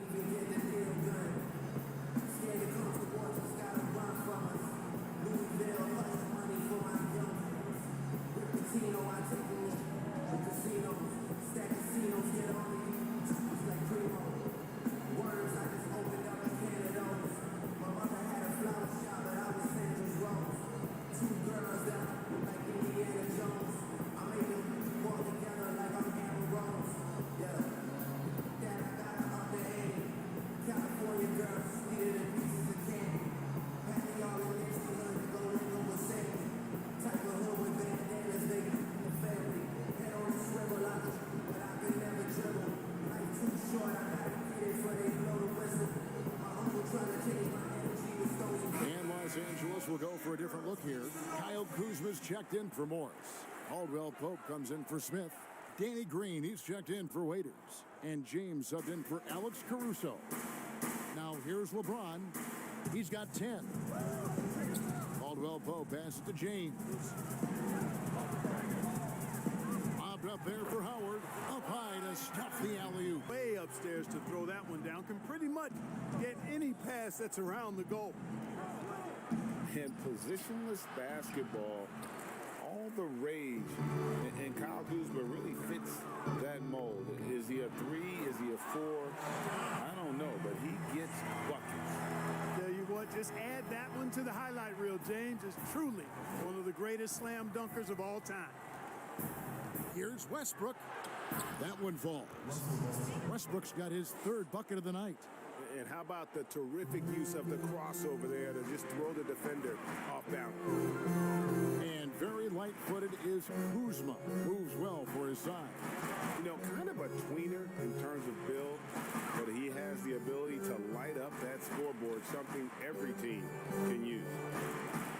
Will go for a different look here. Kyle Kuzma's checked in for Morris. Caldwell Pope comes in for Smith. Danny Green, he's checked in for Waiters. And James subbed in for Alex Caruso. Now here's LeBron. He's got 10. Caldwell Pope passes to James. Popped up there for Howard. Up high to stuff the alley-oop. Way upstairs to throw that one down. Can pretty much get any pass that's around the goal. And positionless basketball, all the rage, and Kyle Kuzma really fits that mold. Is he a 3? Is he a 4? I don't know, but he gets buckets. Tell you what, just add that one to the highlight reel. James is truly one of the greatest slam dunkers of all time. Here's Westbrook. That one falls. Westbrook's got his 3rd bucket of the night. And how about the terrific use of the crossover there to just throw the defender off balance. And very light-footed is Kuzma. Moves well for his size. You know, kind of a tweener in terms of build, but he has the ability to light up that scoreboard, something every team can use.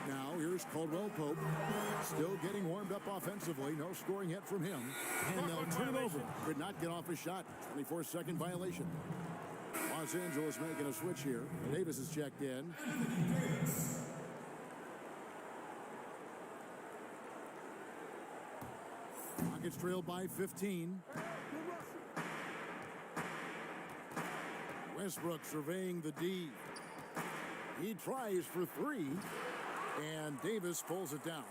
Now here's Caldwell Pope, still getting warmed up offensively. No scoring yet from him. And they'll turn it over. Could not get off a shot. 24-second violation. Los Angeles making a switch here. Davis is checked in. Rockets trailed by 15. Westbrook surveying the D. He tries for 3. And Davis pulls it down.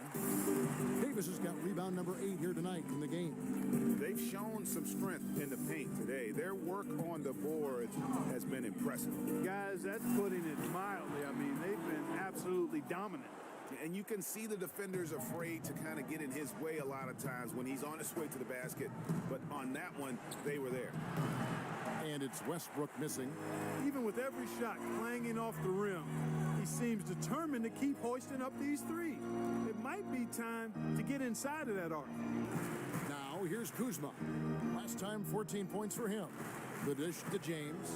Davis has got rebound number 8 here tonight in the game. They've shown some strength in the paint today. Their work on the boards has been impressive. Guys, that's putting it mildly. I mean, they've been absolutely dominant. And you can see the defenders afraid to kind of get in his way a lot of times when he's on his way to the basket. But on that one, they were there. And it's Westbrook missing. Even with every shot clanging off the rim, he seems determined to keep hoisting up these 3. It might be time to get inside of that arc. Now here's Kuzma. Last time 14 points for him. The dish to James.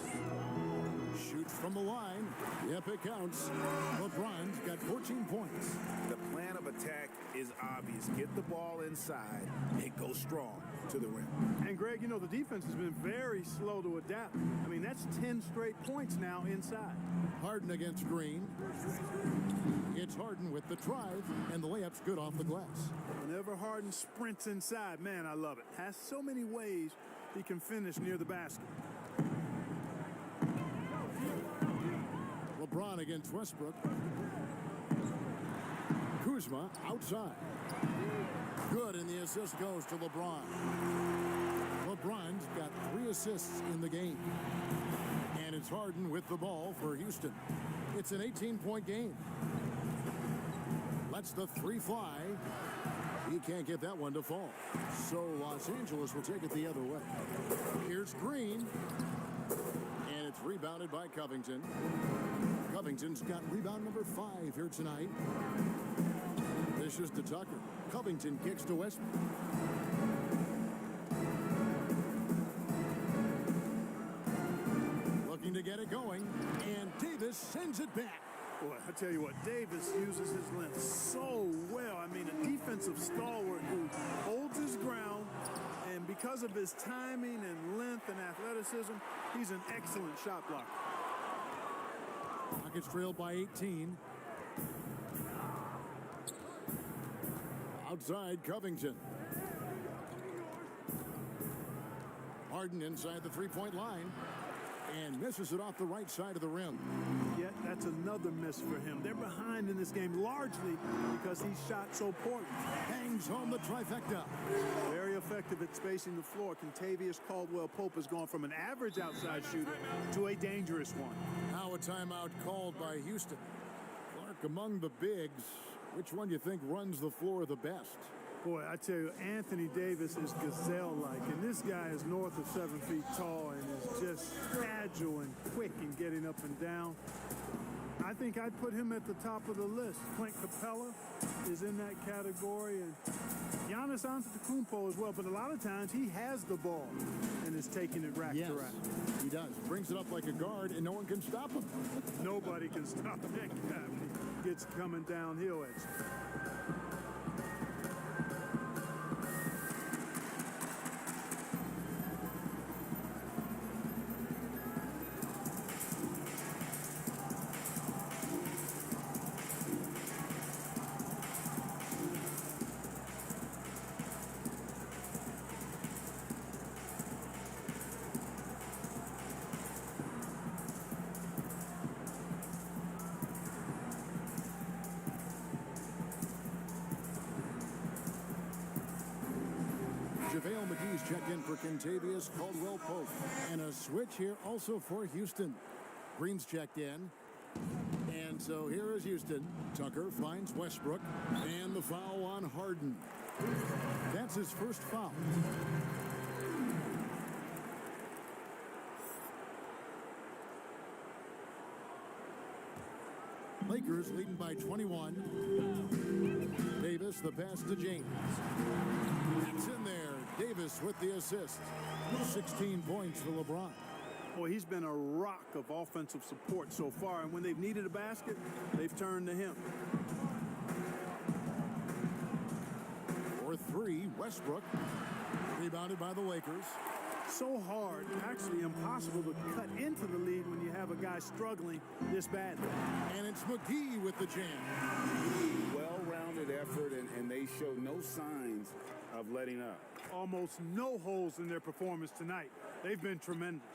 Shoots from the line. Yep, it counts. LeBron's got 14 points. The plan of attack is obvious. Get the ball inside and go strong to the rim. And Greg, you know, the defense has been very slow to adapt. I mean, that's 10 straight points now inside. Harden against Green. It's Harden with the drive, and the layup's good off the glass. Whenever Harden sprints inside, man, I love it. Has so many ways he can finish near the basket. LeBron against Westbrook. Kuzma outside. Good, and the assist goes to LeBron. LeBron's got 3 assists in the game. And it's Harden with the ball for Houston. It's an 18-point game. Lets the 3 fly. He can't get that one to fall. So Los Angeles will take it the other way. Here's Green. And it's rebounded by Covington. Covington's got rebound number 5 here tonight. This is to Tucker. Covington kicks to Westbrook. Looking to get it going. And Davis sends it back. Boy, I tell you what, Davis uses his length so well. I mean, a defensive stalwart who holds his ground, and because of his timing and length and athleticism, he's an excellent shot blocker. Rockets trailed by 18. Outside, Covington. Harden inside the three-point line and misses it off the right side of the rim. Yet that's another miss for him. They're behind in this game largely because he shot so poorly. Hangs home the trifecta. Very effective at spacing the floor. Contavious Caldwell-Pope has gone from an average outside shooter to a dangerous one. Now a timeout called by Houston. Clark, among the bigs, which one do you think runs the floor the best? Boy, I tell you, Anthony Davis is gazelle-like, and this guy is north of 7 feet tall and is just agile and quick in getting up and down. I think I'd put him at the top of the list. Clint Capella is in that category, and Giannis Antetokounmpo as well, but a lot of times he has the ball and is taking it rack to rack. He does. Brings it up like a guard, and no one can stop him. Nobody can stop that guy when he gets coming downhill at you. JaVale McGee's checked in for Contavious Caldwell-Pope. And a switch here also for Houston. Green's checked in. And so here is Houston. Tucker finds Westbrook. And the foul on Harden. That's his first foul. Lakers leading by 21. Davis, the pass to James. It's in there. Davis with the assist. 16 points for LeBron. Boy, he's been a rock of offensive support so far, and when they've needed a basket, they've turned to him. For three, Westbrook. Rebounded by the Lakers. So hard, actually impossible to cut into the lead when you have a guy struggling this badly. And it's McGee with the jam. Well-rounded effort, and they show no signs of letting up. Almost no holes in their performance tonight. They've been tremendous.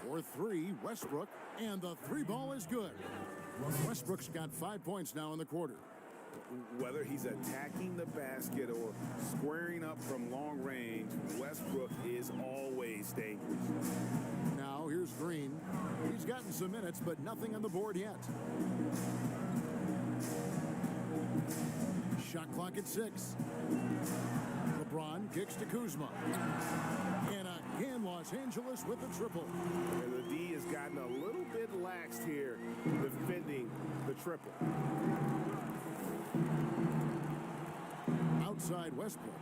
For three, Westbrook, and the three ball is good. Westbrook's got 5 points now in the quarter. Whether he's attacking the basket or squaring up from long range, Westbrook is always dangerous. Now here's Green. He's gotten some minutes, but nothing on the board yet. Shot clock at 6. LeBron kicks to Kuzma. And again, Los Angeles with the triple. And the D has gotten a little bit laxed here defending the triple. Outside Westbrook.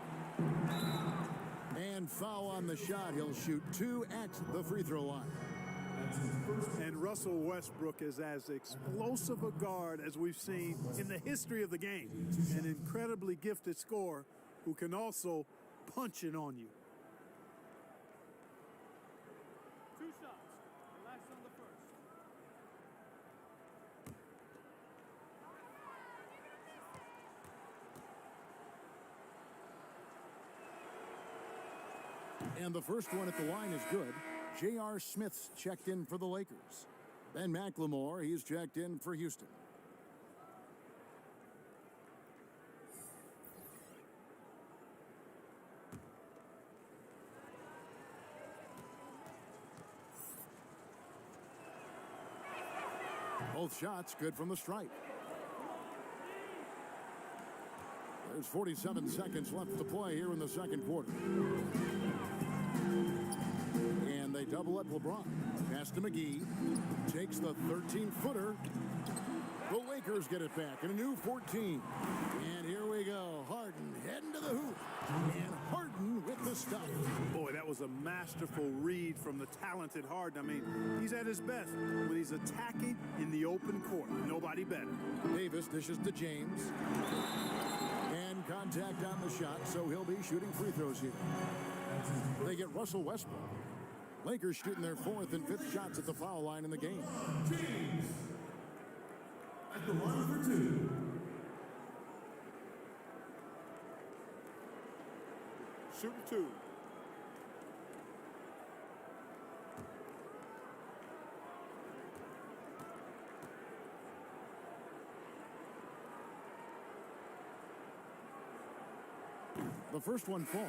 And foul on the shot. He'll shoot 2 at the free throw line. And Russell Westbrook is as explosive a guard as we've seen in the history of the game. An incredibly gifted scorer who can also punch it on you. 2 shots. Relax on the first. And the first one at the line is good. J.R. Smith's checked in for the Lakers. Ben McLemore, he's checked in for Houston. Both shots good from the stripe. There's 47 seconds left to play here in the second quarter. And they double up LeBron. Pass to McGee. Takes the 13-footer. The Lakers get it back in a new 14. And here we go. Harden heading to the hoop. And Harden with the stop. Boy, that was a masterful read from the talented Harden. I mean, he's at his best when he's attacking in the open court. Nobody better. Davis dishes to James. And contact on the shot, so he'll be shooting free throws here. They get Russell Westbrook. Lakers shooting their 4th and 5th shots at the foul line in the game. James at the line for 2. Shooting 2. The first one falls.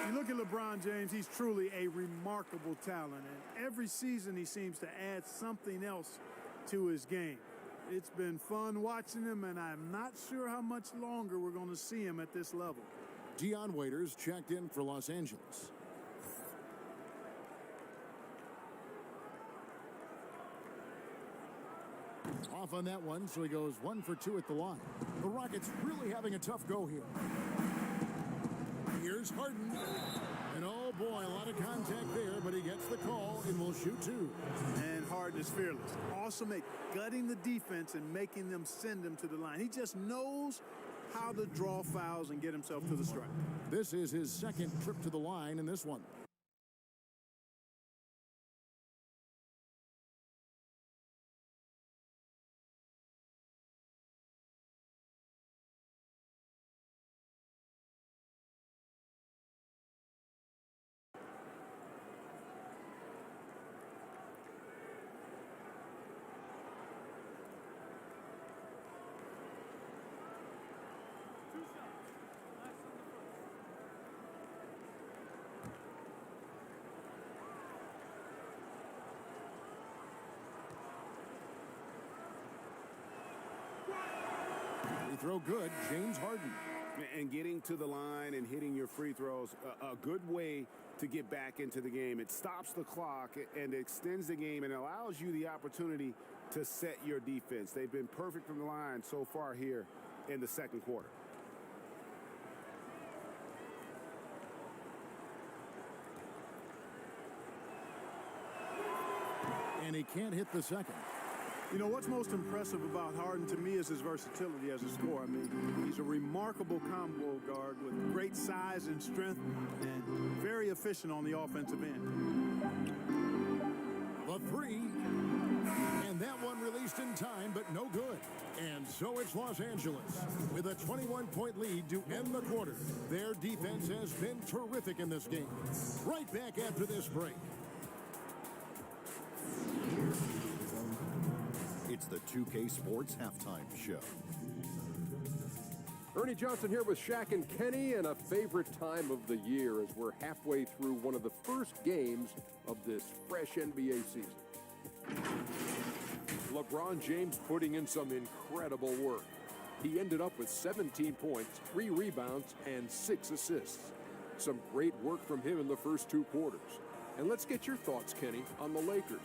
You look at LeBron James, he's truly a remarkable talent, and every season he seems to add something else to his game. It's been fun watching him, and I'm not sure how much longer we're going to see him at this level. Dion Waiters checked in for Los Angeles. Off on that one, so he goes 1 for 2 at the line. The Rockets really having a tough go here. Here's Harden. And oh boy, a lot of contact there, but he gets the call and will shoot 2. And Harden is fearless. Awesome at gutting the defense and making them send him to the line. He just knows how to draw fouls and get himself to the stripe. This is his 2nd trip to the line in this one. Throw good, James Harden. And getting to the line and hitting your free throws, a good way to get back into the game. It stops the clock and extends the game and allows you the opportunity to set your defense. They've been perfect from the line so far here in the 2nd quarter. And he can't hit the 2nd. You know, what's most impressive about Harden to me is his versatility as a scorer. I mean, he's a remarkable combo guard with great size and strength and very efficient on the offensive end. The 3. And that one released in time, but no good. And so it's Los Angeles with a 21-point lead to end the quarter. Their defense has been terrific in this game. Right back after this break. It's the 2K Sports Halftime Show. Ernie Johnson here with Shaq and Kenny, and a favorite time of the year as we're halfway through one of the first games of this fresh NBA season. LeBron James putting in some incredible work. He ended up with 17 points, 3 rebounds, and 6 assists. Some great work from him in the first 2 quarters. And let's get your thoughts, Kenny, on the Lakers.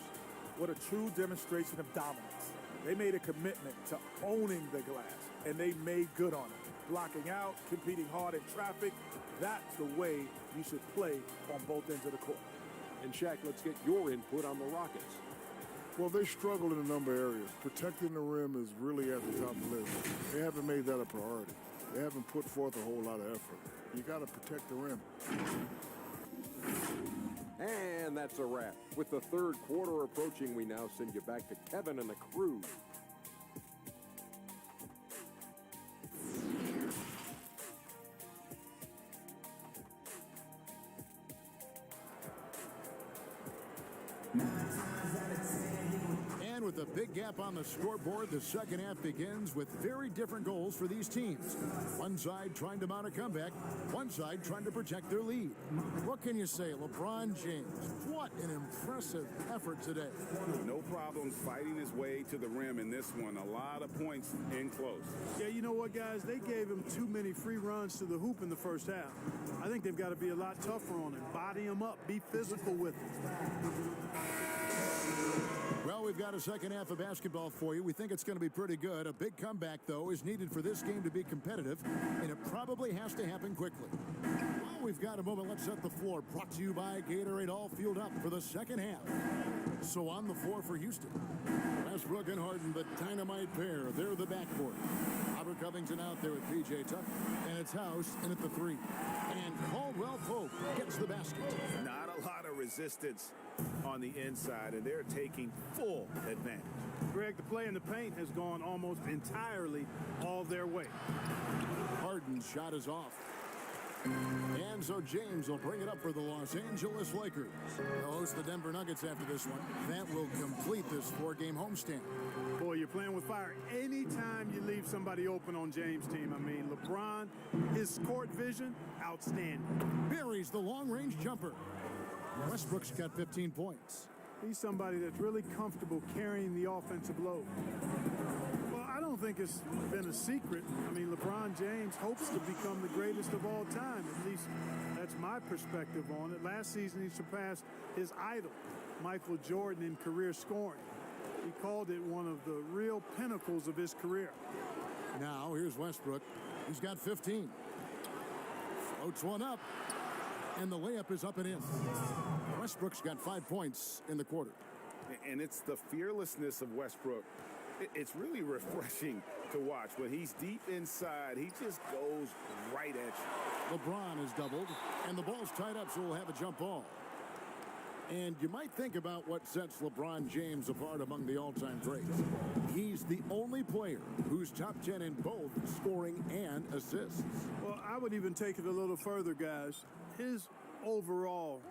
What a true demonstration of dominance. They made a commitment to owning the glass, and they made good on it. Blocking out, competing hard in traffic, that's the way you should play on both ends of the court. And Shaq, let's get your input on the Rockets. Well, they struggle in a number of areas. Protecting the rim is really at the top of the list. They haven't made that a priority. They haven't put forth a whole lot of effort. You got to protect the rim. And that's a wrap. With the 3rd quarter approaching, we now send you back to Kevin and the crew. And with a big gap on the scoreboard, the second half begins with very different goals for these teams. One side trying to mount a comeback, one side trying to protect their lead. What can you say, LeBron James? What an impressive effort today. No problems fighting his way to the rim in this one. A lot of points in close. Yeah, you know what, guys? They gave him too many free runs to the hoop in the first half. I think they've got to be a lot tougher on him. Body him up. Be physical with him. Well, we've got a second half of basketball for you. We think it's going to be pretty good. A big comeback, though, is needed for this game to be competitive, and it probably has to happen quickly. we've got a moment. Let's set the floor. Brought to you by Gatorade. All fueled up for the second half. So on the floor for Houston, Westbrook and Harden, the dynamite pair. They're the backcourt. Robert Covington out there with P.J. Tucker, and it's House in at the three. And Caldwell Pope gets the basket. Not a lot of resistance on the inside, and they're taking full advantage. Greg, the play in the paint has gone almost entirely all their way. Harden's shot is off. And so James will bring it up for the Los Angeles Lakers. They'll host the Denver Nuggets after this one. That will complete this four-game homestand. Boy, you're playing with fire anytime you leave somebody open on James' team. I mean, LeBron, his court vision, outstanding. Buries the long-range jumper. Westbrook's got 15 points. He's somebody that's really comfortable carrying the offensive load. Well, I don't think it's been a secret. I mean, LeBron James hopes to become the greatest of all time. At least that's my perspective on it. Last season, he surpassed his idol, Michael Jordan, in career scoring. He called it one of the real pinnacles of his career. Now, here's Westbrook. He's got 15. Floats one up. And the layup is up and in. Westbrook's got 5 points in the quarter. And it's the fearlessness of Westbrook. It's really refreshing to watch. When he's deep inside, he just goes right at you. LeBron is doubled, and the ball's tied up, so we'll have a jump ball. And you might think about what sets LeBron James apart among the all-time greats. He's the only player who's top 10 in both scoring and assists. Well, I would even take it a little further, guys. His overall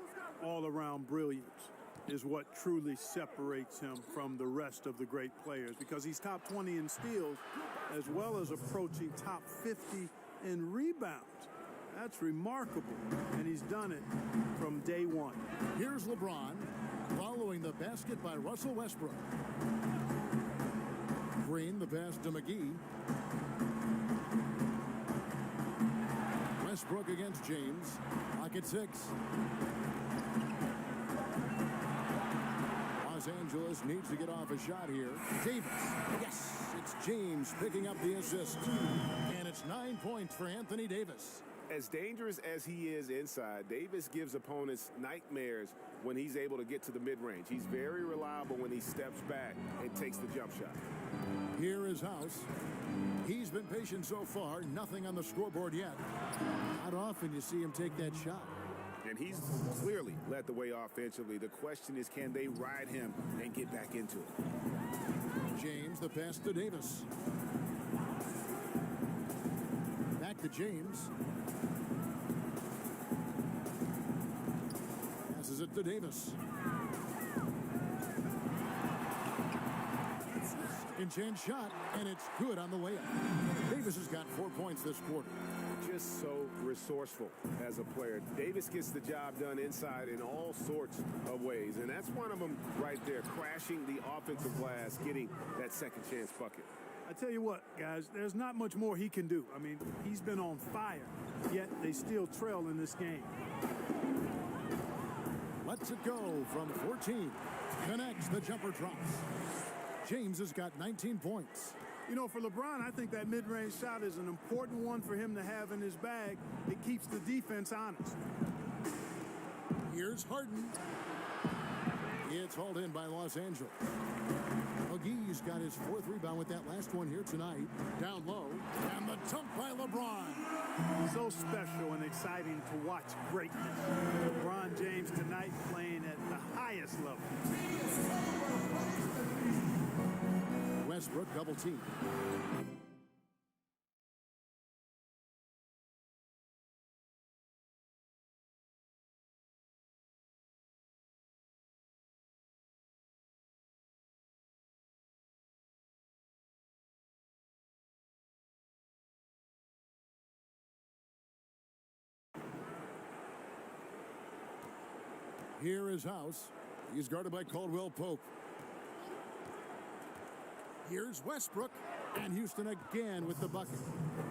all-around brilliance is what truly separates him from the rest of the great players, because he's top 20 in steals as well as approaching top 50 in rebounds. That's remarkable, and he's done it from day one. Here's LeBron following the basket by Russell Westbrook. Green, the pass to McGee. Westbrook against James. Clock at 6. Los Angeles needs to get off a shot here. Davis. Yes, it's James picking up the assist. And it's 9 points for Anthony Davis. As dangerous as he is inside, Davis gives opponents nightmares when he's able to get to the mid-range. He's very reliable when he steps back and takes the jump shot. Here is House. He's been patient so far. Nothing on the scoreboard yet. Not often you see him take that shot. And he's clearly led the way offensively. The question is, can they ride him and get back into it? James, the pass to Davis. Back to James. Passes it to Davis. Second chance shot, and it's good on the layup. Davis has got 4 points this quarter. Just so resourceful as a player. Davis gets the job done inside in all sorts of ways, and that's one of them right there, crashing the offensive glass, getting that second chance bucket. I tell you what, guys, there's not much more he can do. I mean, he's been on fire, yet they still trail in this game. Lets it go from 14. Connects, the jumper drops. James has got 19 points. You know, for LeBron, I think that mid-range shot is an important one for him to have in his bag. It keeps the defense honest. Here's Harden. It's hauled in by Los Angeles. McGee's got his 4th rebound with that last one here tonight. Down low, and the dunk by LeBron. So special and exciting to watch greatness. LeBron James tonight playing at the highest level. Westbrook double team. Here is House. He's guarded by Caldwell Pope. Here's Westbrook, and Houston again with the bucket.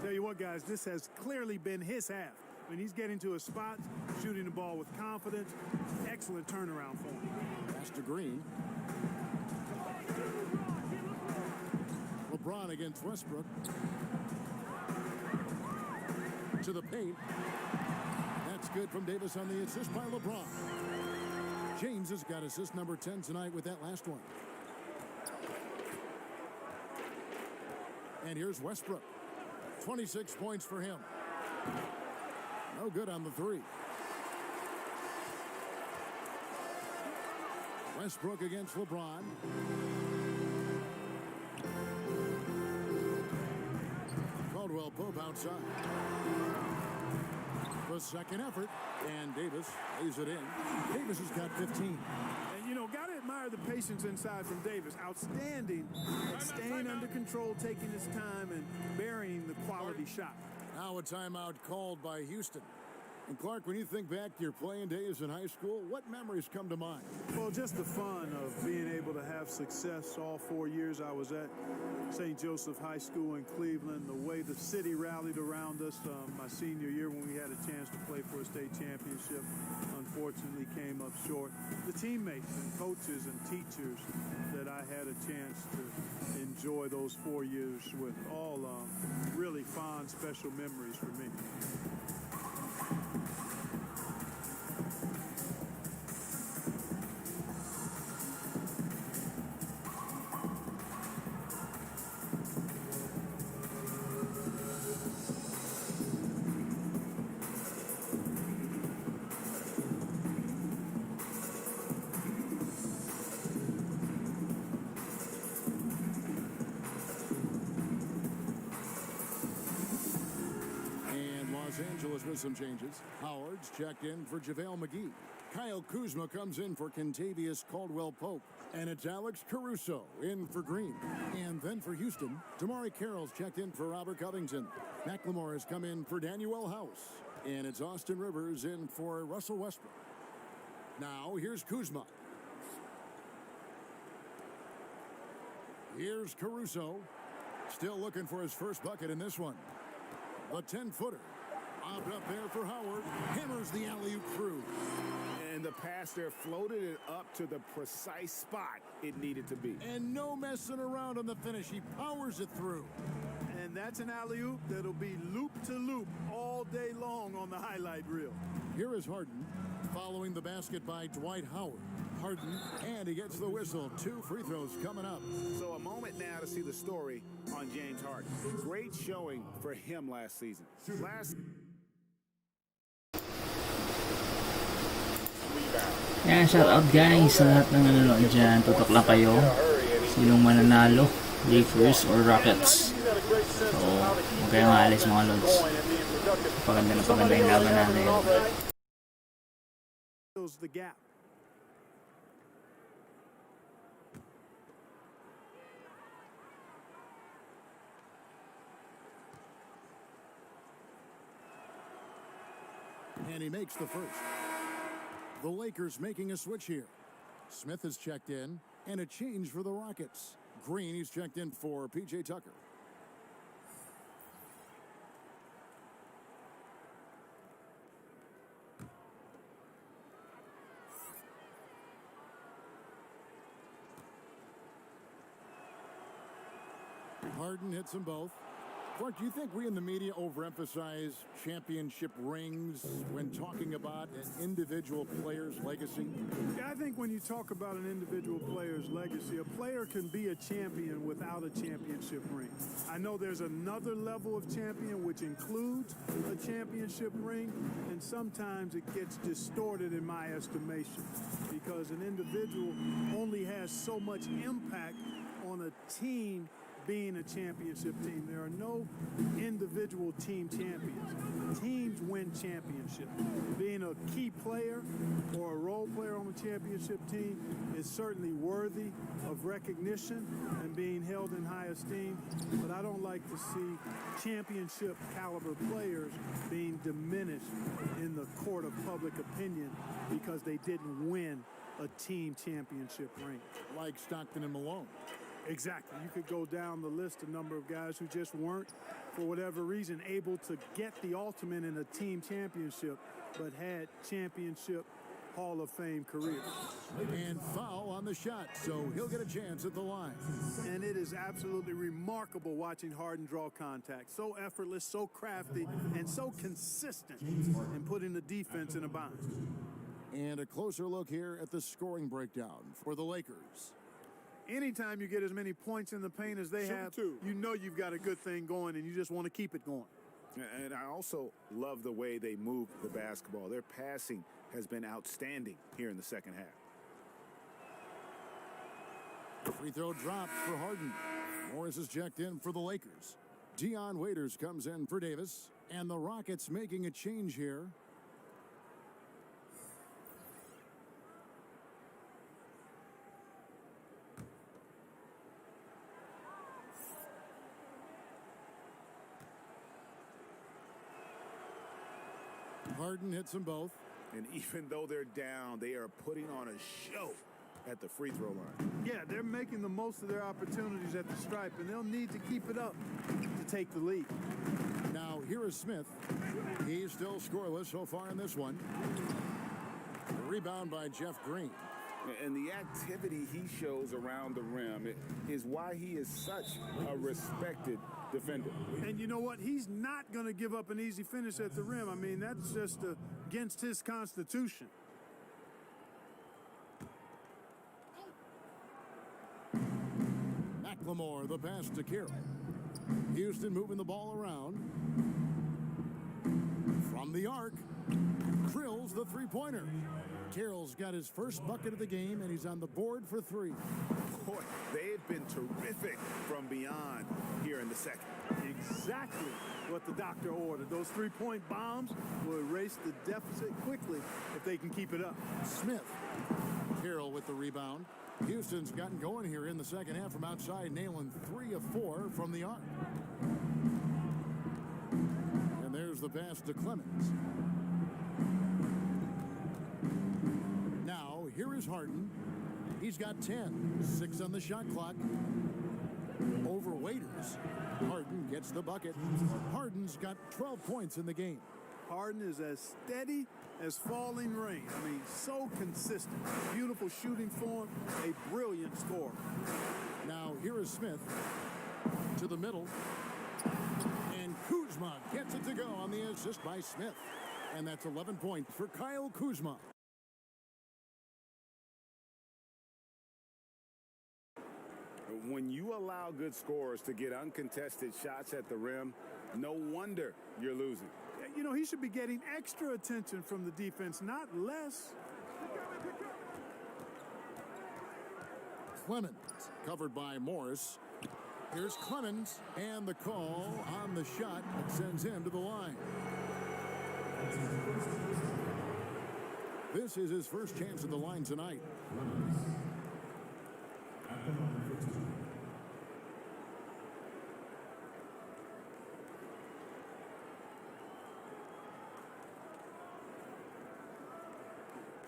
Tell you what, guys, this has clearly been his half. When he's getting to his spots, shooting the ball with confidence, excellent turnaround for him. Pass to Green. LeBron against Westbrook. To the paint. That's good from Davis on the assist by LeBron. James has got assist number 10 tonight with that last one. And here's Westbrook. 26 points for him. No good on the three. Westbrook against LeBron. Caldwell Pope outside. The second effort, and Davis lays it in. Davis has got 15. And, you know, got to admire the patience inside from Davis. Outstanding at staying under control, taking his time, and burying the quality shot. Now a timeout called by Houston. And Clark, when you think back to your playing days in high school, what memories come to mind? Well, just the fun of being able to have success all 4 years I was at St. Joseph High School in Cleveland, the way the city rallied around us my senior year when we had a chance to play for a state championship. Unfortunately came up short. The teammates and coaches and teachers that I had a chance to enjoy those 4 years with, all really fond, special memories for me. With some changes. Howard's checked in for JaVale McGee. Kyle Kuzma comes in for Kentavious Caldwell-Pope. And it's Alex Caruso in for Green. And then for Houston, Damari Carroll's checked in for Robert Covington. McLemore has come in for Danuel House. And it's Austin Rivers in for Russell Westbrook. Now here's Kuzma. Here's Caruso. Still looking for his first bucket in this one. The 10-footer. Up there for Howard. Hammers the alley-oop through. And the pass there floated it up to the precise spot it needed to be. And no messing around on the finish. He powers it through. And that's an alley-oop that'll be loop-to-loop all day long on the highlight reel. Here is Harden following the basket by Dwight Howard. Harden, and he gets the whistle. 2 free throws coming up. So a moment now to see the story on James Harden. Great showing for him last season. Yan, shout out guys sa lahat ng nanonood dyan. Tutok lang kayo. Sinong mananalo, Lakers or Rockets. So, huwag kayong maalis mga lods. Paganda yung laban natin. The gap. And he makes the first. The Lakers making a switch here. Smith is checked in, and a change for the Rockets. Green, he's checked in for P.J. Tucker. Harden hits them both. Clark, do you think we in the media overemphasize championship rings when talking about an individual player's legacy? Yeah, I think when you talk about an individual player's legacy, a player can be a champion without a championship ring. I know there's another level of champion which includes a championship ring, and sometimes it gets distorted in my estimation because an individual only has so much impact on a team being a championship team. There are no individual team champions. Teams win championships. Being a key player or a role player on a championship team is certainly worthy of recognition and being held in high esteem, but I don't like to see championship caliber players being diminished in the court of public opinion because they didn't win a team championship ring. Like Stockton and Malone. Exactly. You could go down the list, a number of guys who just weren't, for whatever reason, able to get the ultimate in a team championship, but had championship Hall of Fame career. And foul on the shot, so he'll get a chance at the line. And it is absolutely remarkable watching Harden draw contact. So effortless, so crafty, and so consistent in putting the defense in a bind. And a closer look here at the scoring breakdown for the Lakers. Anytime you get as many points in the paint as they have, you know you've got a good thing going, and you just want to keep it going. And I also love the way they move the basketball. Their passing has been outstanding here in the second half. Free throw dropped for Harden. Morris is checked in for the Lakers. Dion Waiters comes in for Davis. And the Rockets making a change here. Harden hits them both. And even though they're down, they are putting on a show at the free throw line. Yeah, they're making the most of their opportunities at the stripe, and they'll need to keep it up to take the lead. Now, here is Smith. He's still scoreless so far in this one. A rebound by Jeff Green. And the activity he shows around the rim is why he is such a respected defender. And you know what? He's not going to give up an easy finish at the rim. I mean, that's just against his constitution. McLemore, the pass to Carroll. Houston moving the ball around. From the arc, drills the three-pointer. Carroll's got his first bucket of the game, and he's on the board for three. Boy, they've been terrific from beyond here in the second. Exactly what the doctor ordered. Those three-point bombs will erase the deficit quickly if they can keep it up. Smith. Carroll with the rebound. Houston's gotten going here in the second half from outside, nailing 3 of 4 from the arc. And there's the pass to Clemens. Now, here is Harden. He's got 10. 6 on the shot clock. Over Waiters. Harden gets the bucket. Harden's got 12 points in the game. Harden is as steady as falling rain. I mean, so consistent. Beautiful shooting form, a brilliant scorer. Now, here is Smith to the middle. And Kuzma gets it to go on the assist by Smith. And that's 11 points for Kyle Kuzma. When you allow good scorers to get uncontested shots at the rim, no wonder you're losing. You know, he should be getting extra attention from the defense, not less. Clemens, covered by Morris. Here's Clemens, and the call on the shot sends him to the line. This is his first chance at the line tonight.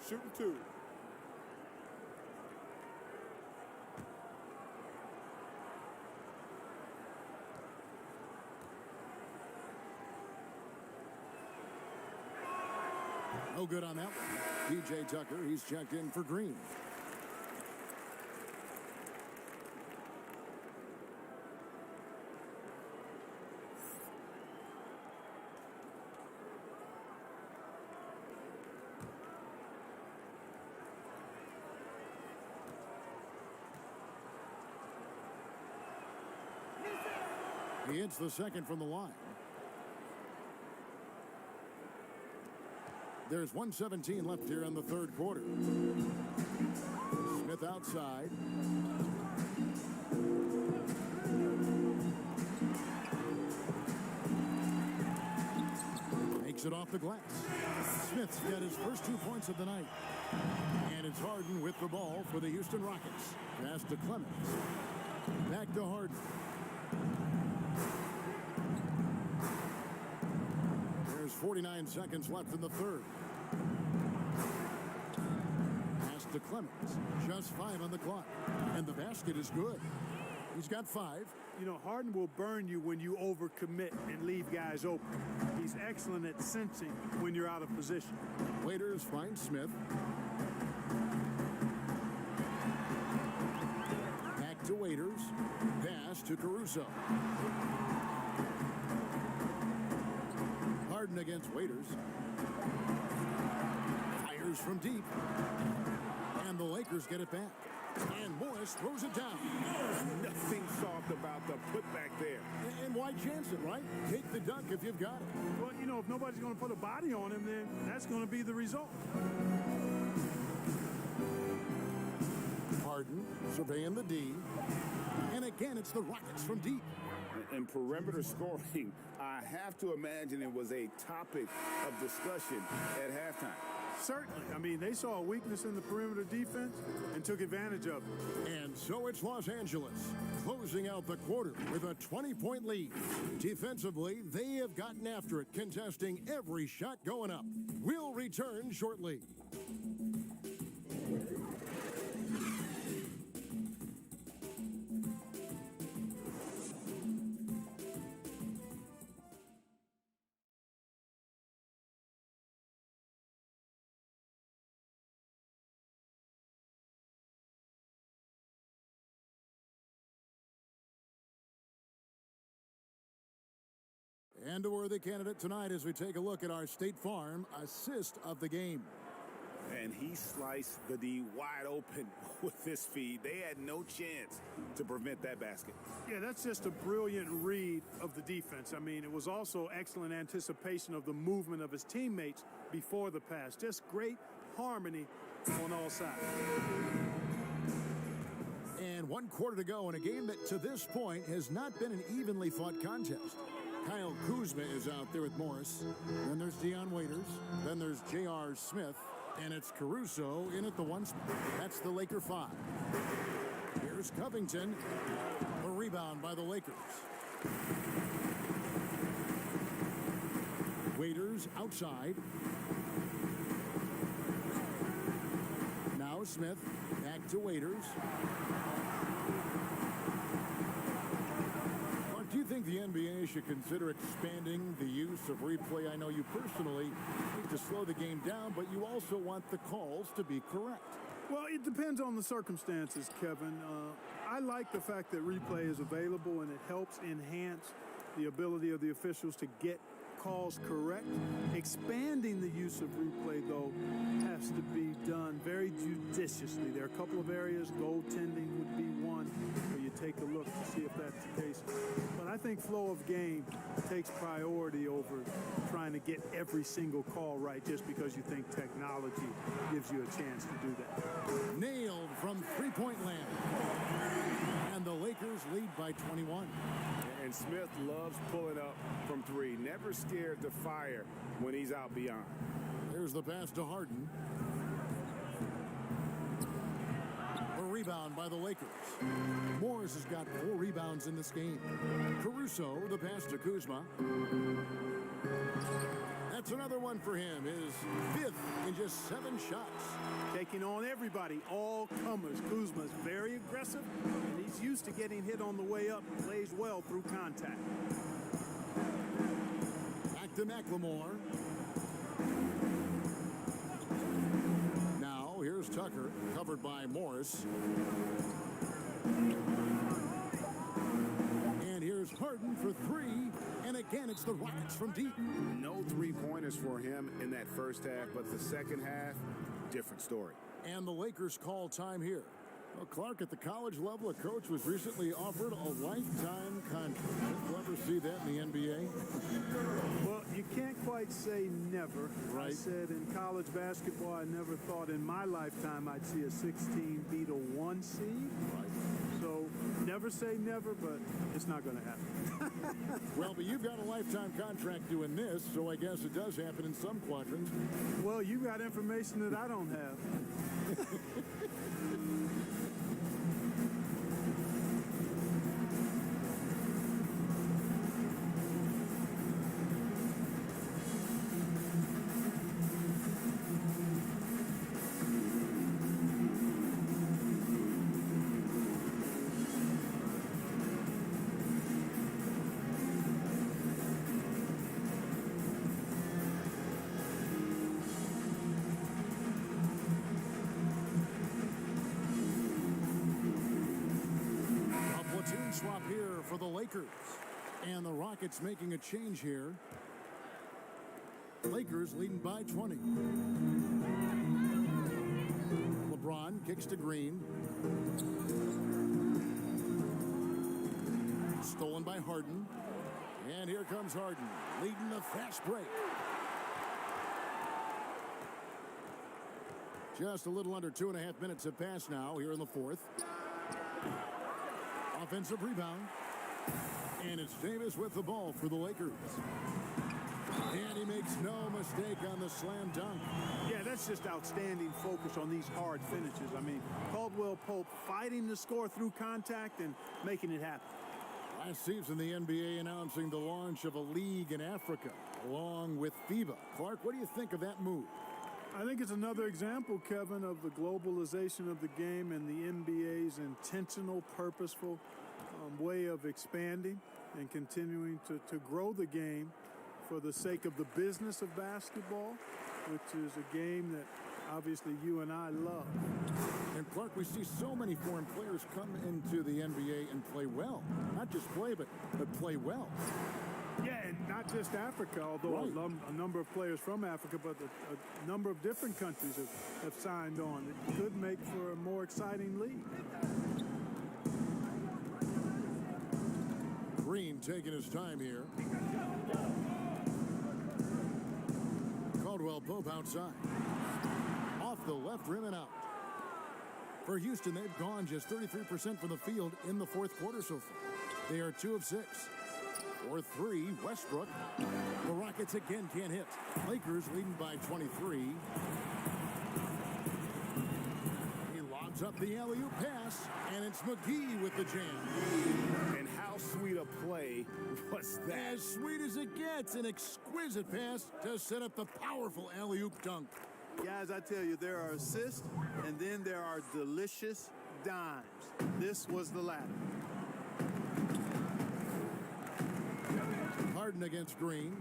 Shooting 2. No good on that one. PJ Tucker, he's checked in for Green. He hits the second from the line. There's 1:17 left here in the third quarter. Smith outside. Makes it off the glass. Smith's got his first 2 points of the night. And it's Harden with the ball for the Houston Rockets. Pass to Clemens. Back to Harden. There's 49 seconds left in the third. Pass to Clemens. Just 5 on the clock. And the basket is good. He's got 5. You know, Harden will burn you when you overcommit and leave guys open. He's he's excellent at sensing when you're out of position. Waiters find Smith. Back to Waiters. Pass to Caruso. Harden against Waiters. Fires from deep. And the Lakers get it back. And Morris throws it down. Nothing soft about the putback there. And why chance it, right? Take the dunk if you've got it. Well, you know, if nobody's going to put a body on him, then that's going to be the result. Harden surveying the D. And again, it's the Rockets from deep. And perimeter scoring, I have to imagine it was a topic of discussion at halftime. Certainly. I mean, they saw a weakness in the perimeter defense and took advantage of it. And so it's Los Angeles closing out the quarter with a 20-point lead. Defensively, they have gotten after it, contesting every shot going up. We'll return shortly. And a worthy candidate tonight as we take a look at our State Farm assist of the game. And he sliced the D wide open with this feed. They had no chance to prevent that basket. Yeah, that's just a brilliant read of the defense. I mean, it was also excellent anticipation of the movement of his teammates before the pass. Just great harmony on all sides. And 1 quarter to go in a game that to this point has not been an evenly fought contest. Kyle Kuzma is out there with Morris. Then there's Deion Waiters. Then there's J.R. Smith. And it's Caruso in at the 1 spot. That's the Laker 5. Here's Covington. A rebound by the Lakers. Waiters outside. Now Smith. Back to Waiters. Do you think the NBA should consider expanding the use of replay? I know you personally need to slow the game down, but you also want the calls to be correct. Well, it depends on the circumstances, Kevin. I like the fact that replay is available and it helps enhance the ability of the officials to get calls correct. Expanding the use of replay, though, has to be done very judiciously. There are a couple of areas, goaltending would be one, where you take a look to see if that's the case. But I think flow of game takes priority over trying to get every single call right just because you think technology gives you a chance to do that. Nailed from three-point land. And the Lakers lead by 21. And Smith loves pulling up from three. Never scared to fire when he's out beyond. Here's the pass to Harden. A rebound by the Lakers. Morris has got 4 rebounds in this game. Caruso, the pass to Kuzma. That's another one for him. His 5th in just 7 shots. Taking on everybody, all comers. Kuzma's very aggressive, and he's used to getting hit on the way up. Plays well through contact. Back to McLemore. Now, here's Tucker, covered by Morris. And here's Harden for 3. And again, it's the Rockets from deep. No three-pointers for him in that first half, but the second half, different story. And the Lakers call time here. Well, Clark, at the college level, a coach was recently offered a lifetime contract. You'll ever see that in the NBA? Well, you can't quite say never. Right. I said in college basketball, I never thought in my lifetime I'd see a 16 beat a 1 seed. Right. So never say never, but it's not going to happen. Well, but you've got a lifetime contract doing this, so I guess it does happen in some quadrants. Well, you got information that I don't have. Team swap here for the Lakers. And the Rockets making a change here. Lakers leading by 20. LeBron kicks to Green. Stolen by Harden. And here comes Harden, leading the fast break. Just a little under 2.5 minutes have passed now here in the fourth. Offensive rebound. And it's Davis with the ball for the Lakers. And he makes no mistake on the slam dunk. Yeah, that's just outstanding focus on these hard finishes. I mean, Caldwell Pope fighting to score through contact and making it happen. Last season, the NBA announcing the launch of a league in Africa, along with FIBA. Clark, what do you think of that move? I think it's another example, Kevin, of the globalization of the game and the NBA's intentional, purposeful way of expanding and continuing to grow the game for the sake of the business of basketball, which is a game that obviously you and I love. And Clark, we see so many foreign players come into the NBA and play well. Not just play, but play well. Yeah, and not just Africa, although right. a number of players from Africa, but a number of different countries have signed on. It could make for a more exciting league. Green taking his time here. Caldwell Pope outside. Off the left rim and out. For Houston, they've gone just 33% from the field in the fourth quarter so far. They are 2 of 6. For 3, Westbrook. The Rockets again can't hit. Lakers leading by 23. He lobs up the alley-oop pass, and it's McGee with the jam. And how sweet a play was that? As sweet as it gets, an exquisite pass to set up the powerful alley-oop dunk. Guys, I tell you, there are assists, and then there are delicious dimes. This was the latter. Harden against Green.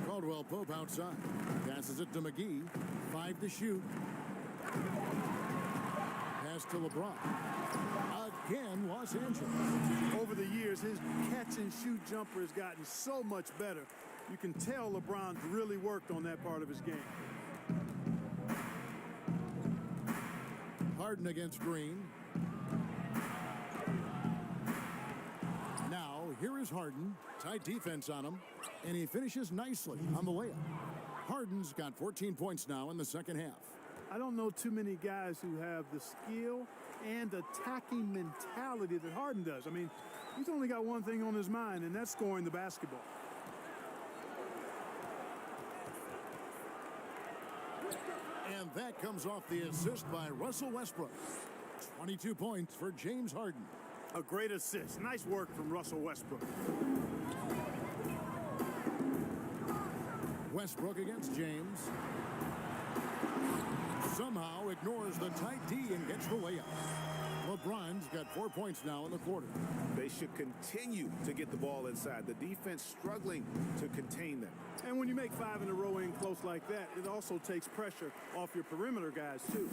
Caldwell Pope outside. Passes it to McGee. 5 to shoot. Pass to LeBron. Again, Los Angeles. Over the years, his catch-and-shoot jumper has gotten so much better. You can tell LeBron's really worked on that part of his game. Harden against Green. Now, here is Harden. Tight defense on him. And he finishes nicely on the layup. Harden's got 14 points now in the second half. I don't know too many guys who have the skill and attacking mentality that Harden does. I mean, he's only got one thing on his mind, and that's scoring the basketball. And that comes off the assist by Russell Westbrook. 22 points for James Harden. A great assist. Nice work from Russell Westbrook. Westbrook against James. Somehow ignores the tight D and gets the layup. LeBron's got 4 points now in the quarter. They should continue to get the ball inside. The defense struggling to contain them. And when you make 5 in a row in close like that, it also takes pressure off your perimeter guys, too.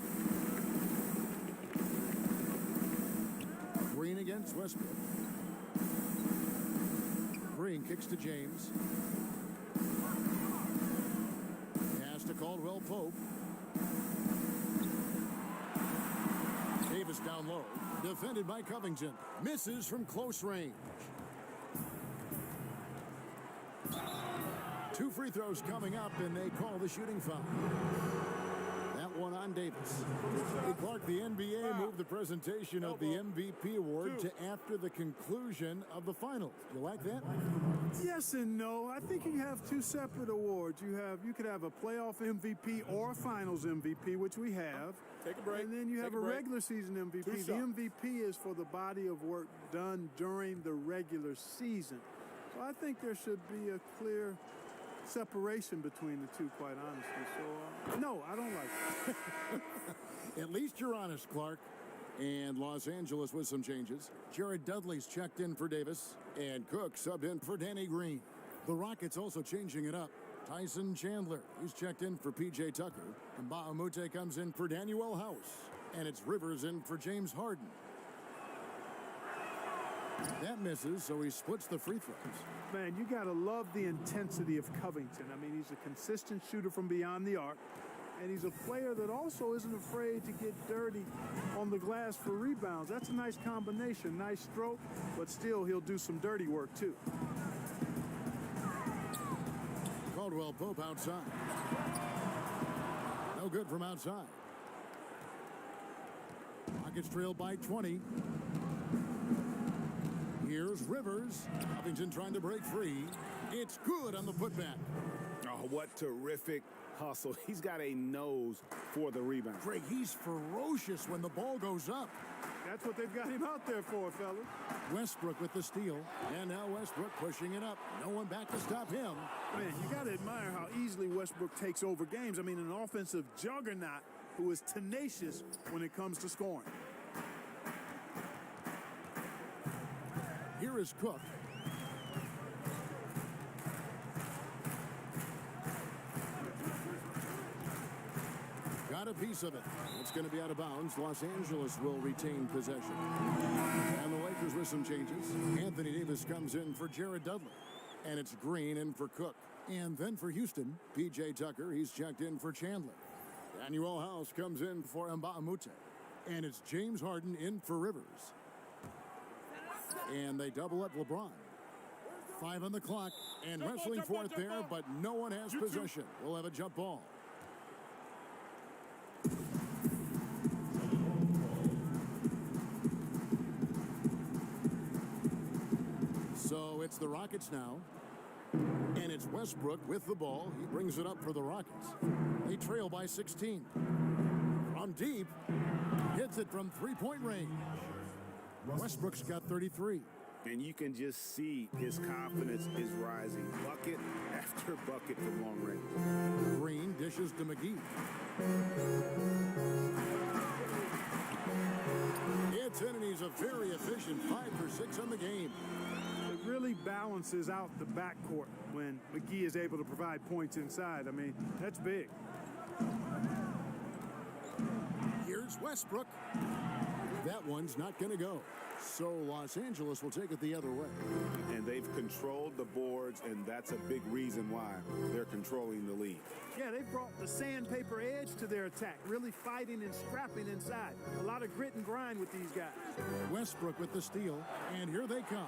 Green against Westbrook. Green kicks to James. Pass to Caldwell Pope. Davis down low. Defended by Covington. Misses from close range. 2 free throws coming up, and they call the shooting foul. That one on Davis. Hey, Clark, the NBA moved the presentation of the MVP award to after the conclusion of the finals. You like that? Yes and no. I think you have 2 separate awards. You could have a playoff MVP or a finals MVP, which we have. Take a break. And then you have a regular season MVP. The MVP is for the body of work done during the regular season. So I think there should be a clear separation between the two, quite honestly. So, no, I don't like it. At least you're honest, Clark. And Los Angeles with some changes. Jared Dudley's checked in for Davis, and Cook subbed in for Danny Green. The Rockets also changing it up. Tyson Chandler, he's checked in for P.J. Tucker. And Mbah-a-Moute comes in for Daniel House. And it's Rivers in for James Harden. That misses, so he splits the free throws. Man, you got to love the intensity of Covington. I mean, he's a consistent shooter from beyond the arc. And he's a player that also isn't afraid to get dirty on the glass for rebounds. That's a nice combination, nice stroke, but still he'll do some dirty work too. Caldwell Pope outside. No good from outside. Rockets trail by 20. Here's Rivers. Covington trying to break free. It's good on the putback. Oh, what terrific hustle. He's got a nose for the rebound. Greg, he's ferocious when the ball goes up. That's what they've got him out there for, fellas. Westbrook with the steal. And now Westbrook pushing it up. No one back to stop him. Man, you got to admire how easily Westbrook takes over games. I mean, an offensive juggernaut who is tenacious when it comes to scoring. Here is Cook. Got a piece of it. It's going to be out of bounds. Los Angeles will retain possession. And the Lakers with some changes. Anthony Davis comes in for Jared Dudley. And it's Green in for Cook. And then for Houston, P.J. Tucker, he's checked in for Chandler. Daniel House comes in for Mbah-a-Moute. And it's James Harden in for Rivers. And they double up LeBron. 5 on the clock. And wrestling for it there, but no one has possession. We'll have a jump ball. So it's the Rockets now. And it's Westbrook with the ball. He brings it up for the Rockets. They trail by 16. From deep. Hits it from three-point range. Westbrook's got 33. And you can just see his confidence is rising. Bucket after bucket from long range. Green dishes to McGee. It's in, and he's a very efficient 5 for 6 on the game. It really balances out the backcourt when McGee is able to provide points inside. I mean, that's big. Here's Westbrook. That one's not going to go. So Los Angeles will take it the other way. And they've controlled the boards, and that's a big reason why they're controlling the lead. Yeah, they've brought the sandpaper edge to their attack, really fighting and scrapping inside. A lot of grit and grind with these guys. Westbrook with the steal, and here they come.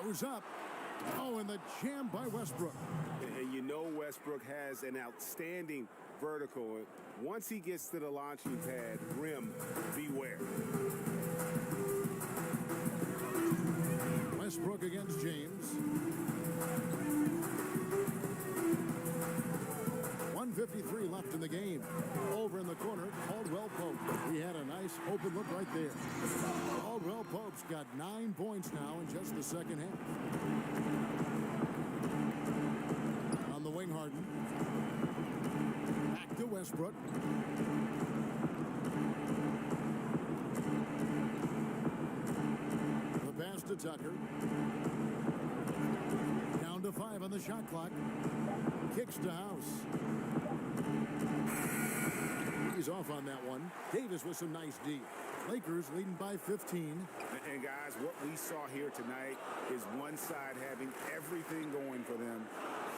Goes up. Oh, and the jam by Westbrook. And you know Westbrook has an outstanding vertical. Once he gets to the launching pad, rim, beware. Westbrook against James. 1:53 left in the game. Over in the corner, Caldwell Pope. He had a nice open look right there. Caldwell Pope's got 9 points now in just the second half. On the wing, Harden. Back to Westbrook. The pass to Tucker. Down to 5 on the shot clock. Kicks to House. He's off on that one. Davis with some nice D. Lakers leading by 15. And guys, what we saw here tonight is one side having everything going for them.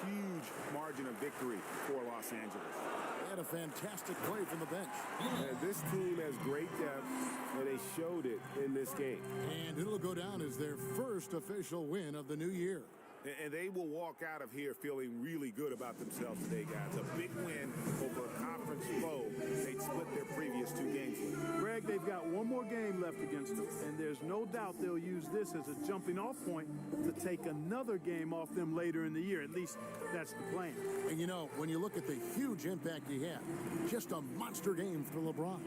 Huge margin of victory for Los Angeles. They had a fantastic play from the bench. And this team has great depth, and they showed it in this game. And it'll go down as their first official win of the new year. And they will walk out of here feeling really good about themselves today, guys. A big win over a conference foe they'd split their previous 2 games with. Greg, they've got one more game left against them, and there's no doubt they'll use this as a jumping-off point to take another game off them later in the year. At least that's the plan. And you know, when you look at the huge impact he had, just a monster game for LeBron.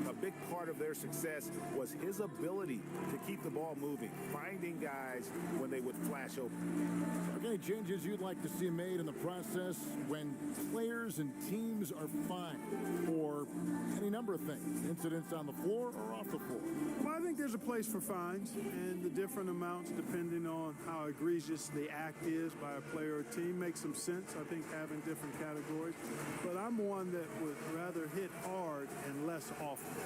A big part of their success was his ability to keep the ball moving, finding guys when they would flash open. Okay, changes you'd like to see made in the process when players and teams are fined for any number of things, incidents on the floor or off the floor. Well, I think there's a place for fines and the different amounts depending on how egregious the act is by a player or team makes some sense. I think having different categories, but I'm one that would rather hit hard and less often.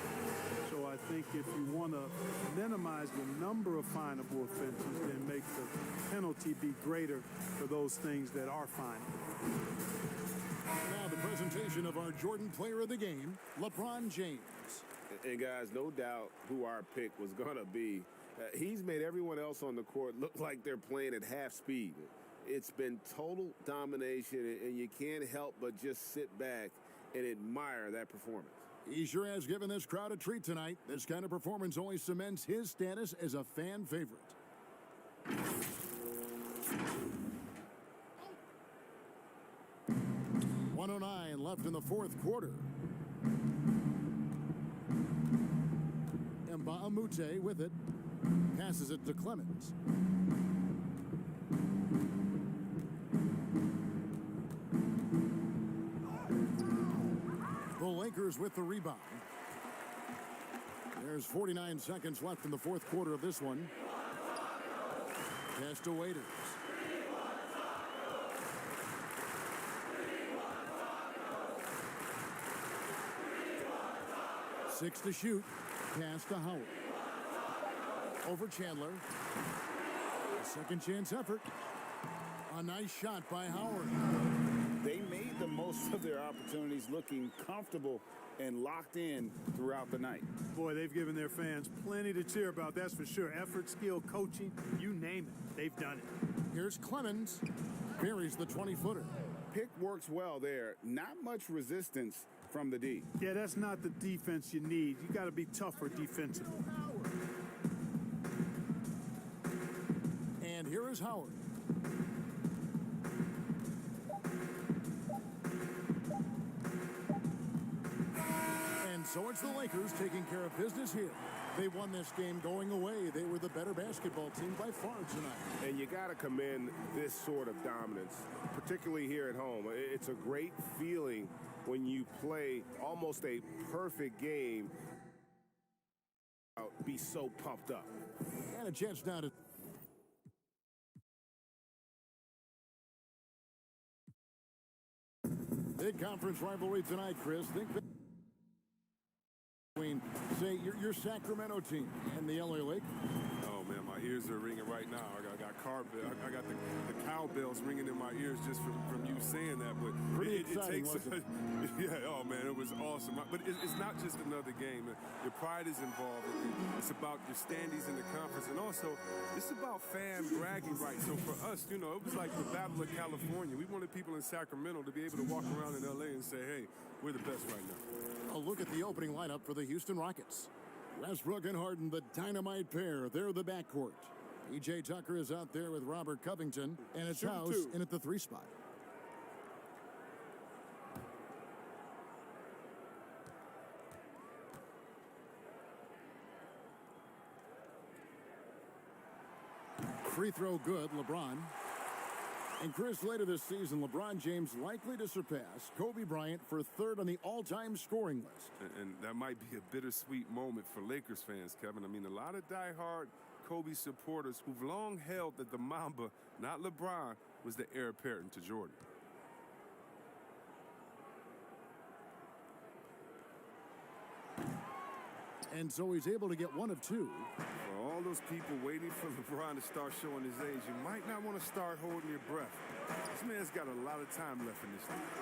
So I think if you want to minimize the number of finable offenses, then make the penalty be greater for those things that are finable. Now the presentation of our Jordan Player of the Game, LeBron James. And guys, no doubt who our pick was going to be. He's made everyone else on the court look like they're playing at half speed. It's been total domination, and you can't help but just sit back and admire that performance. He sure has given this crowd a treat tonight. This kind of performance only cements his status as a fan favorite. .109 left in the fourth quarter. Mbaamute with it. Passes it to Clemens. The Lakers with the rebound. There's 49 seconds left in the fourth quarter of this one. Pass to Waiters. Six to shoot. Pass to Howard. Over Chandler. A second chance effort. A nice shot by Howard. They made the most of their opportunities, looking comfortable and locked in throughout the night. Boy, they've given their fans plenty to cheer about, that's for sure. Effort, skill, coaching, you name it, they've done it. Here's Clemens. Buries the 20-footer. Pick works well there. Not much resistance from the D. Yeah, that's not the defense you need. You got to be tougher defensively. And here is Howard. And so it's the Lakers taking care of business here. They won this game going away. They were the better basketball team by far tonight. And you got to commend this sort of dominance, particularly here at home. It's a great feeling when you play almost a perfect game. Be so pumped up. And a chance now to... Big conference rivalry tonight, Chris. Think between, say, your Sacramento team and the LA Lakers. Oh, man, my ears are ringing right now. I got the cowbells ringing in my ears just from you saying that. But Pretty exciting, wasn't it? Yeah, oh, man, it was awesome. But it's not just another game. Your pride is involved. It's about your standings in the conference. And also, it's about fan bragging rights. So for us, you know, it was like the Battle of California. We wanted people in Sacramento to be able to walk around in L.A. and say, hey, we're the best right now. A look at the opening lineup for the Houston Rockets. Westbrook and Harden, the dynamite pair. They're the backcourt. P.J. Tucker is out there with Robert Covington, and it's House in at the 3 spot. Free throw good, LeBron. And Chris, later this season, LeBron James likely to surpass Kobe Bryant for third on the all-time scoring list. And that might be a bittersweet moment for Lakers fans, Kevin. I mean, a lot of diehard Kobe supporters who've long held that the Mamba, not LeBron, was the heir apparent to Jordan. And so he's able to get one of two. For all those people waiting for LeBron to start showing his age, you might not want to start holding your breath. This man's got a lot of time left in this league.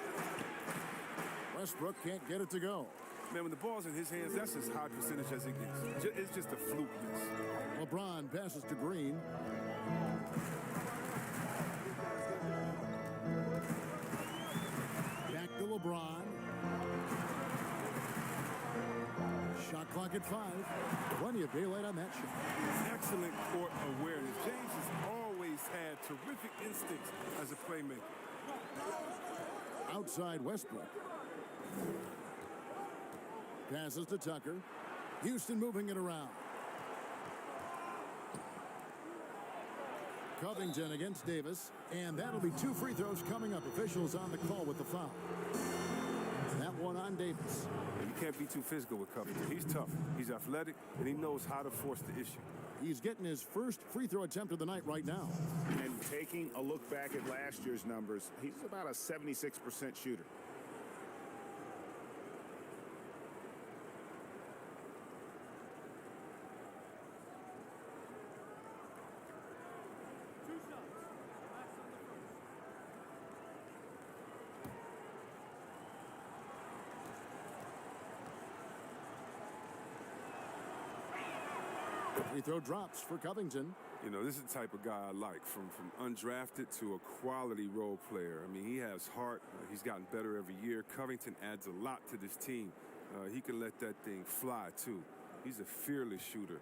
Westbrook can't get it to go. Man, when the ball's in his hands, that's as high percentage as it gets. It's just a fluke miss. LeBron passes to Green. Back to LeBron. Shot clock at 5. Plenty of daylight on that shot. Excellent court awareness. James has always had terrific instincts as a playmaker. Outside Westbrook. Passes to Tucker. Houston moving it around. Covington against Davis, and that'll be 2 free throws coming up. Officials on the call with the foul. That one on Davis. You can't be too physical with Covington. He's tough, he's athletic, and he knows how to force the issue. He's getting his first free throw attempt of the night right now. And taking a look back at last year's numbers, he's about a 76% shooter. Free throw drops for Covington. You know, this is the type of guy I like, from undrafted to a quality role player. I mean, he has heart. He's gotten better every year. Covington adds a lot to this team. He can let that thing fly, too. He's a fearless shooter.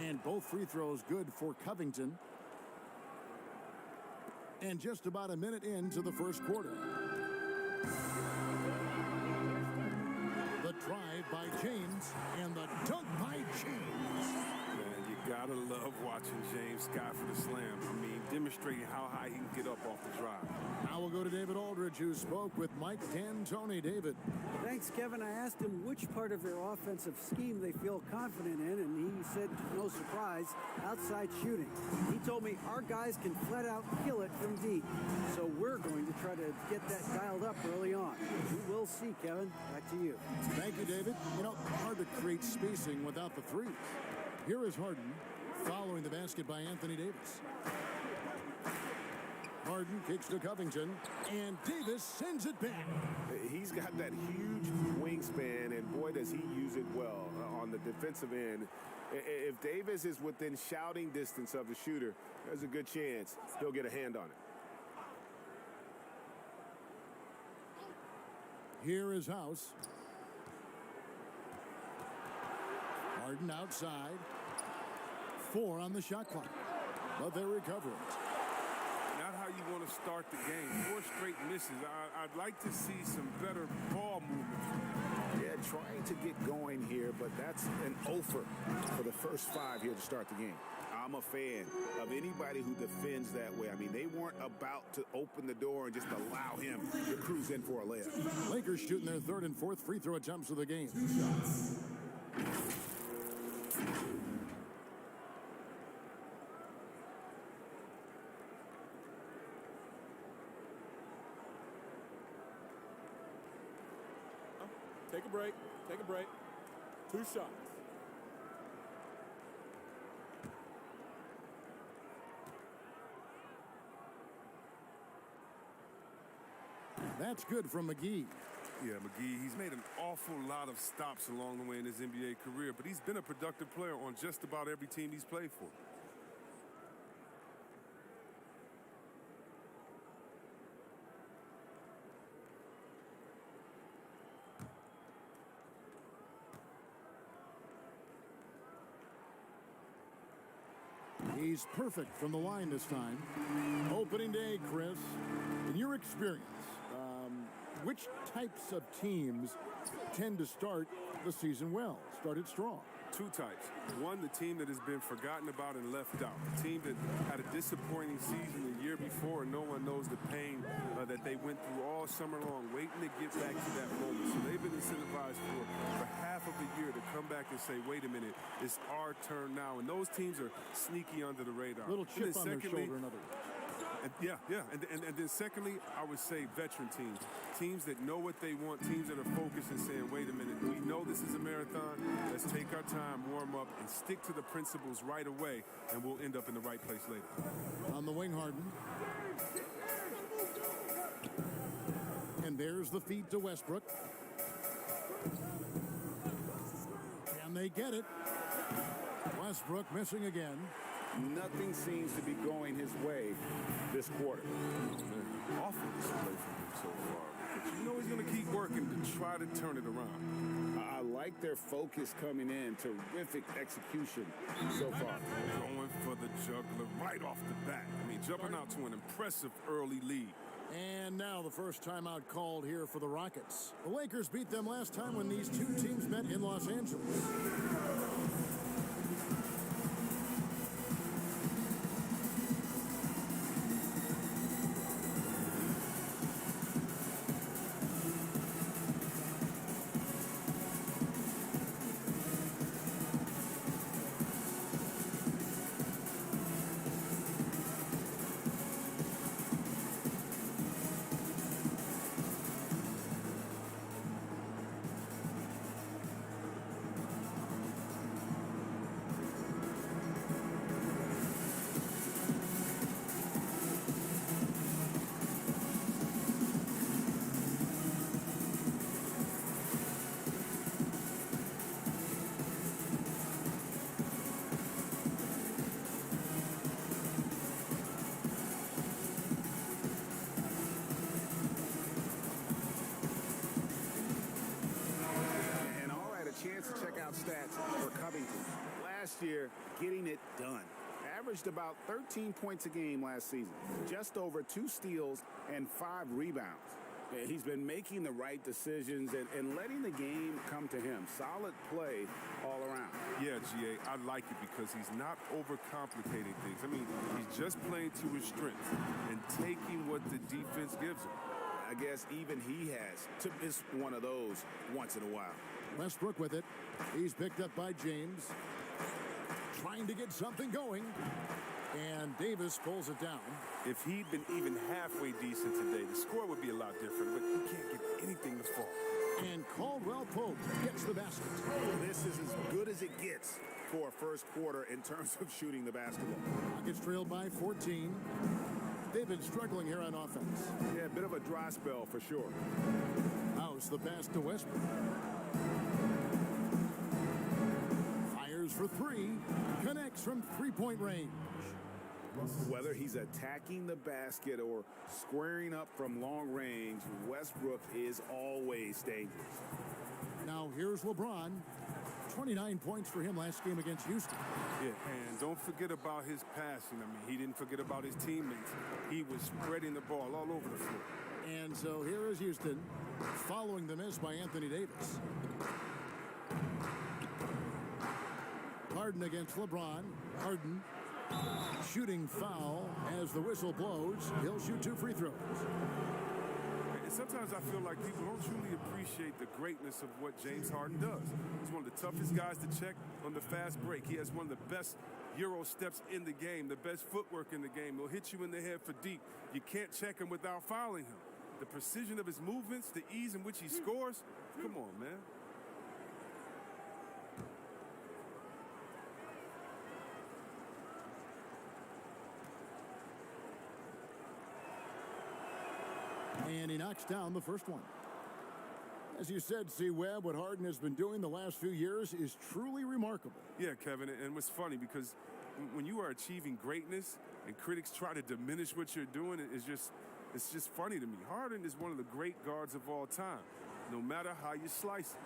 And both free throws good for Covington. And just about a minute into the first quarter. The drive by James and the dunk by James. Man, you gotta love watching James Scott for the slam. I mean, demonstrating how high he can get up off the drive. Now we'll go to David Aldridge, who spoke with Mike D'Antoni. David. Thanks, Kevin. I asked him which part of their offensive scheme they feel confident in, and he said, no surprise, outside shooting. He told me our guys can flat out kill it from deep, so we're going to try to get that dialed up early on. We will see, Kevin. Back to you. Thank you, David. You know, hard to create spacing without the threes. Here is Harden following the basket by Anthony Davis. Harden kicks to Covington, and Davis sends it back. He's got that huge wingspan, and boy, does he use it well on the defensive end. If Davis is within shouting distance of the shooter, there's a good chance he'll get a hand on it. Here is House. Harden outside. 4 on the shot clock, but they recover it. Not how you want to start the game. 4 straight misses. I'd like to see some better ball movement. Yeah, trying to get going here, but that's an offer for the first 5 here to start the game. I'm a fan of anybody who defends that way. I mean, they weren't about to open the door and just allow him to cruise in for a layup. Lakers shooting their 3rd and 4th free throw attempts of the game. Take a break. Take a break. 2 shots. That's good from McGee. Yeah, McGee, he's made an awful lot of stops along the way in his NBA career, but he's been a productive player on just about every team he's played for. He's perfect from the line this time. Opening day, Chris. In your experience, which types of teams tend to start the season well, started strong? 2 types. One, the team that has been forgotten about and left out. The team that had a disappointing season the year before, and no one knows the pain that they went through all summer long, waiting to get back to that moment. So they've been incentivized for half of the year to come back and say, wait a minute, it's our turn now. And those teams are sneaky under the radar. Little chip on their shoulder, in other words. And then secondly, I would say veteran teams. Teams that know what they want, teams that are focused and saying, wait a minute, we know this is a marathon. Let's take our time, warm up, and stick to the principles right away, and we'll end up in the right place later. On the wing, Harden. And there's the feed to Westbrook. Can they get it? Westbrook missing again. Nothing seems to be going his way this quarter. Awful display from him so far. But you know he's going to keep working to try to turn it around. I like their focus coming in. Terrific execution so far. Going for the juggler right off the bat. I mean, jumping out to an impressive early lead. And now the first timeout called here for the Rockets. The Lakers beat them last time when these two teams met in Los Angeles. Chance to check out stats for Covington. Last year, getting it done. Averaged about 13 points a game last season. Just over 2 steals and 5 rebounds. He's been making the right decisions and letting the game come to him. Solid play all around. Yeah, GA, I like it because he's not overcomplicating things. I mean, he's just playing to his strengths and taking what the defense gives him. I guess even he has to miss one of those once in a while. Westbrook with it. He's picked up by James. Trying to get something going. And Davis pulls it down. If he'd been even halfway decent today, the score would be a lot different, but he can't get anything to fall. And Caldwell Pope gets the basket. This is as good as it gets for a first quarter in terms of shooting the basketball. Gets trailed by 14. They've been struggling here on offense. Yeah, a bit of a dry spell for sure. House the pass to Westbrook. Fires for 3. Connects from three-point range. Whether he's attacking the basket or squaring up from long range, Westbrook is always dangerous. Now here's LeBron. 29 points for him last game against Houston. Yeah, and don't forget about his passing. I mean, he didn't forget about his teammates. He was spreading the ball all over the floor. And so here is Houston following the miss by Anthony Davis. Harden against LeBron. Harden shooting foul as the whistle blows. He'll shoot 2 free throws. And sometimes I feel like people don't truly appreciate the greatness of what James Harden does. He's one of the toughest guys to check on the fast break. He has one of the best Euro steps in the game, the best footwork in the game. He'll hit you in the head for deep. You can't check him without fouling him. The precision of his movements, the ease in which he scores. Come on, man. And he knocks down the first one. As you said, C-Webb, what Harden has been doing the last few years is truly remarkable. Yeah, Kevin, and what's funny, because when you are achieving greatness and critics try to diminish what you're doing, it's just funny to me. Harden is one of the great guards of all time, no matter how you slice it.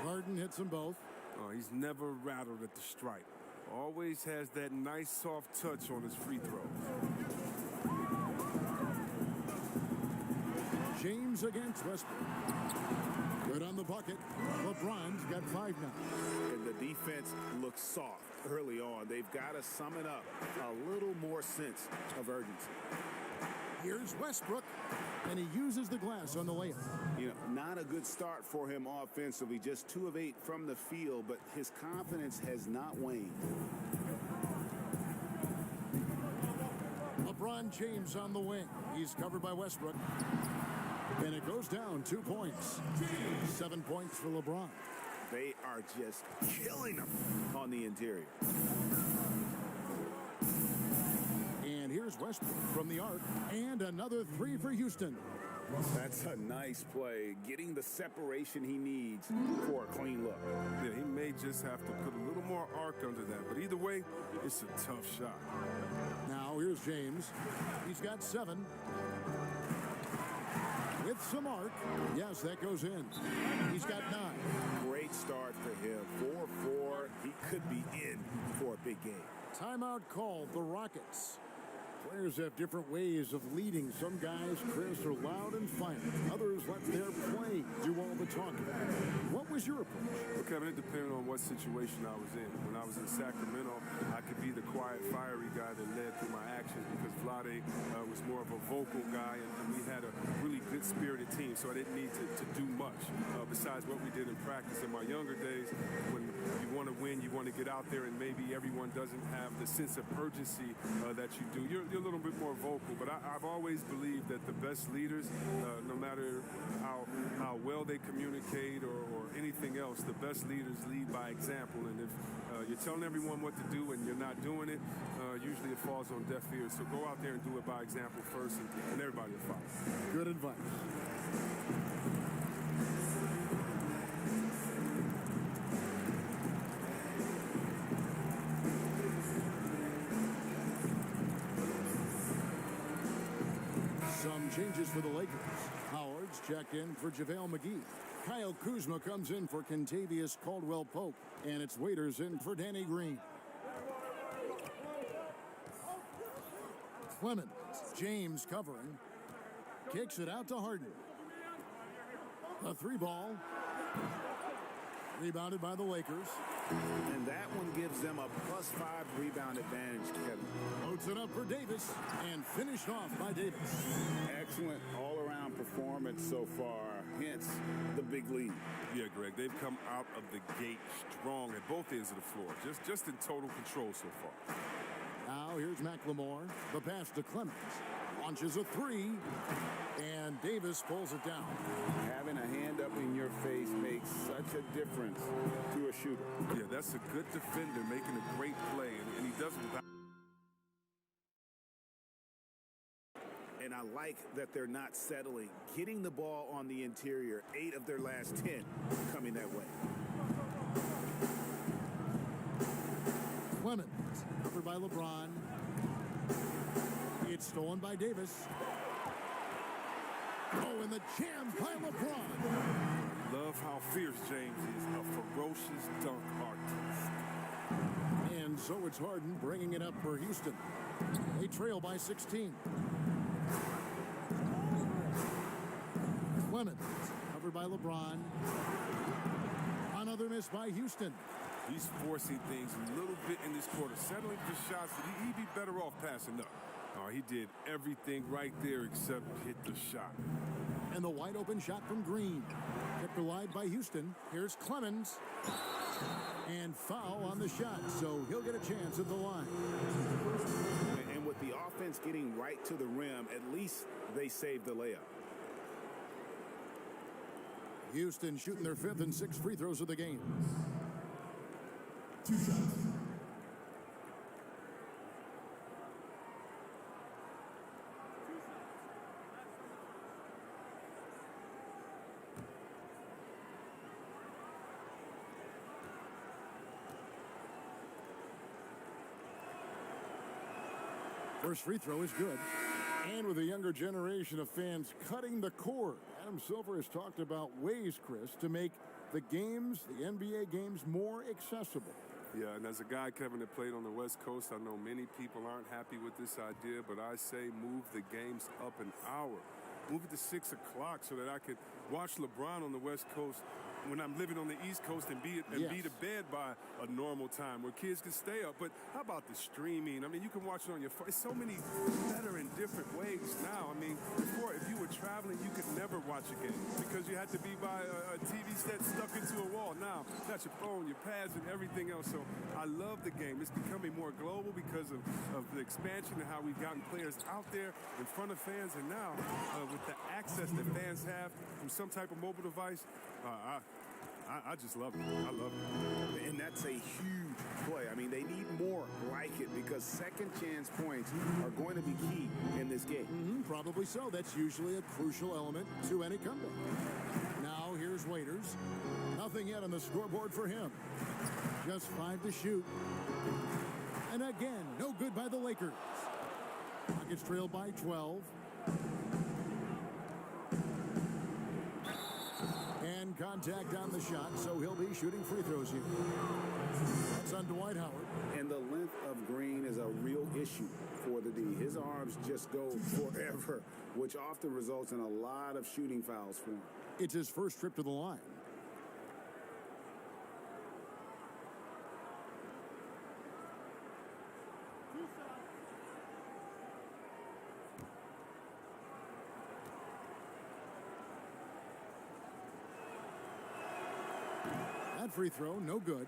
Harden hits them both. Oh, he's never rattled at the stripe. Always has that nice soft touch on his free throws. James against Westbrook. Good on the bucket. LeBron's got 5 now. And the defense looks soft early on. They've got to sum it up. A little more sense of urgency. Here's Westbrook, and he uses the glass on the layup. You know, not a good start for him offensively. Just 2 of 8 from the field, but his confidence has not waned. LeBron James on the wing. He's covered by Westbrook. And it goes down 2 points. 7 points for LeBron. They are just killing him on the interior. And here's Westbrook from the arc. And another 3 for Houston. That's a nice play. Getting the separation he needs for a clean look. Yeah, he may just have to put a little more arc under that. But either way, it's a tough shot. Now here's James. He's got 7. With some arc. Yes, that goes in. He's got 9. Great start for him. 4-4. He could be in for a big game. Timeout called, the Rockets. Players have different ways of leading. Some guys, Chris, are loud and fine. Others let their play do all the talking. What was your approach? Well, Kevin, it depended on what situation I was in. When I was in Sacramento, I could be the quiet, fiery guy that led through my actions because Vlade was more of a vocal guy, and we had a really good-spirited team, so I didn't need to do much besides what we did in practice. In my younger days, when you want to win, you want to get out there, and maybe everyone doesn't have the sense of urgency that you do. You're a little bit more vocal, but I've always believed that the best leaders, no matter how well they communicate or anything else, the best leaders lead by example. And if you're telling everyone what to do and you're not doing it, usually it falls on deaf ears. So go out there and do it by example first, and everybody will follow. Good advice. Some changes for the Lakers. Howard's checked in for JaVale McGee. Kyle Kuzma comes in for Kentavious Caldwell-Pope. And it's Waiters in for Danny Green. Clemens, James covering. Kicks it out to Harden. A 3-ball. Rebounded by the Lakers. And that one gives them a +5 rebound advantage, Kevin. Loads it up for Davis and finished off by Davis. Excellent all-around performance so far, hence the big lead. Yeah, Greg, they've come out of the gate strong at both ends of the floor, just in total control so far. Now here's McLemore. The pass to Clemens. Launches a 3, and Davis pulls it down. Having a hand up in your face makes such a difference to a shooter. Yeah, that's a good defender making a great play, and he does it without. And I like that they're not settling. Getting the ball on the interior, 8 of their last 10 coming that way. Clemens, covered by LeBron. It's stolen by Davis. Oh, and the jam by LeBron. Love how fierce James is, a ferocious dunk artist. And so it's Harden bringing it up for Houston. They trail by 16. Clemens, covered by LeBron. Another miss by Houston. He's forcing things a little bit in this quarter, settling for shots that he'd be better off passing up. Oh, he did everything right there except hit the shot. And the wide open shot from Green. Kept alive by Houston. Here's Clemens. And foul on the shot, so he'll get a chance at the line. And with the offense getting right to the rim, at least they saved the layup. Houston shooting their 5th and 6th free throws of the game. 2 shots. First free throw is good. And with a younger generation of fans cutting the cord, Adam Silver has talked about ways, Chris, to make the games, the NBA games, more accessible. Yeah, and as a guy, Kevin, that played on the West Coast, I know many people aren't happy with this idea, but I say move the games up an hour. Move it to 6 o'clock so that I could watch LeBron on the West Coast when I'm living on the East Coast and be to bed by a normal time where kids can stay up. But how about the streaming? I mean, you can watch it on your phone. It's so many better and different ways now. I mean, before, if you were traveling, you could never watch a game because you had to be by a TV set stuck into a wall. Now, that's your phone, your pads, and everything else. So I love the game. It's becoming more global because of the expansion and how we've gotten players out there in front of fans. And now, with the access that fans have from some type of mobile device, I just love it. I love it. And that's a huge play. I mean, they need more like it because second chance points are going to be key in this game. Probably so. That's usually a crucial element to any comeback. Now here's Waiters. Nothing yet on the scoreboard for him. Just 5 to shoot. And again, no good by the Lakers. Rockets trailed by 12. And contact on the shot, so he'll be shooting free throws here. That's on Dwight Howard. And the length of Green is a real issue for the D. His arms just go forever, which often results in a lot of shooting fouls for him. It's his first trip to the line. That free throw, no good.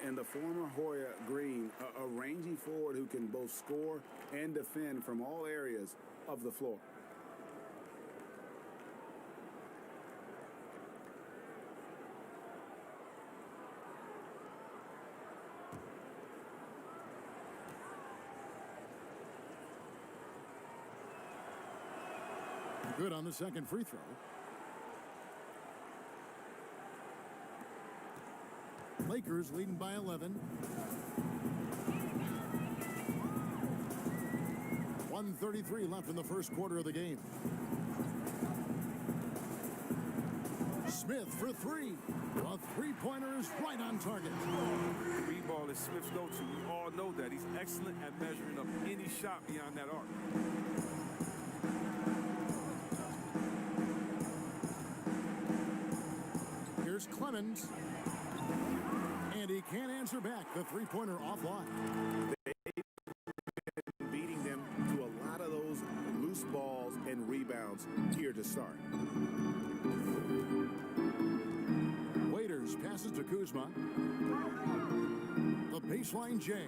And the former Hoya Green, a rangy forward who can both score and defend from all areas of the floor. Good on the second free throw. Lakers leading by 11. 1:33 left in the first quarter of the game. Smith for three. A three-pointer is right on target. Three ball is Smith's go-to. We all know that. He's excellent at measuring up any shot beyond that arc. Here's Clemens. And he can't answer back. The three-pointer offline. They've been beating them to a lot of those loose balls and rebounds here to start. Waiters passes to Kuzma. The baseline J.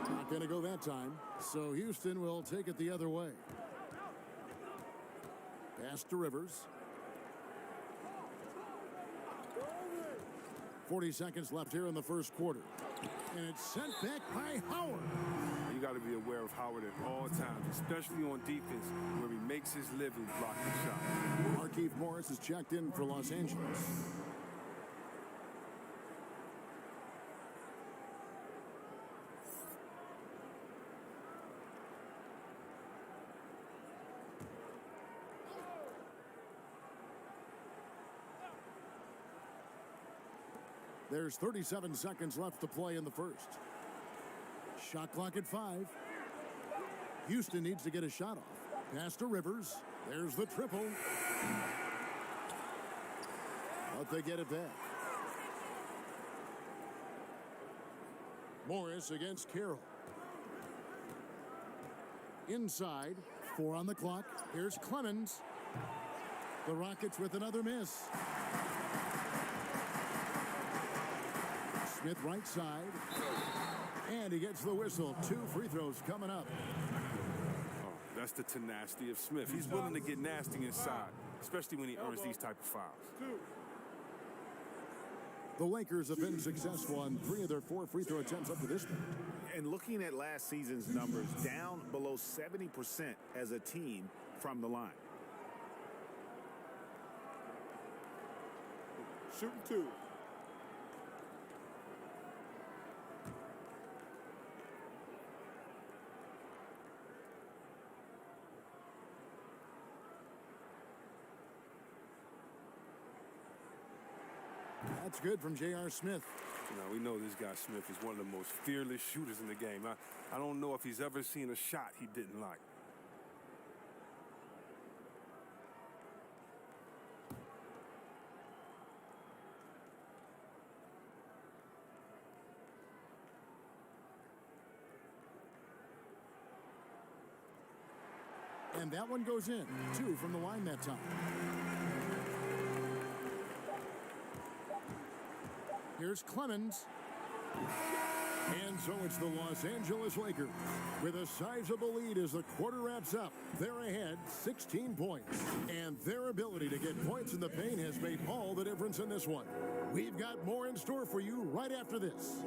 Not going to go that time. So Houston will take it the other way. Pass to Rivers. 40 seconds left here in the first quarter. And it's sent back by Howard. You got to be aware of Howard at all times, especially on defense, where he makes his living blocking shots. Markieff Morris is checked in for Los Angeles. There's 37 seconds left to play in the first. Shot clock at 5. Houston needs to get a shot off. Pass to Rivers. There's the triple. But they get it back. Morris against Carroll. Inside. 4 on the clock. Here's Clemens. The Rockets with another miss. Smith right side. And he gets the whistle. 2 free throws coming up. Oh, that's the tenacity of Smith. He's willing to get nasty inside, especially when he earns these type of fouls. The Lakers have been successful on 3 of their 4 free throw attempts up to this point. And looking at last season's numbers, down below 70% as a team from the line. Shooting 2. That's good from J.R. Smith. You know, we know this guy Smith is one of the most fearless shooters in the game. I don't know if he's ever seen a shot he didn't like. And that one goes in. 2 from the line that time. Here's Clemens. And so it's the Los Angeles Lakers with a sizable lead as the quarter wraps up. They're ahead 16 points. And their ability to get points in the paint has made all the difference in this one. We've got more in store for you right after this.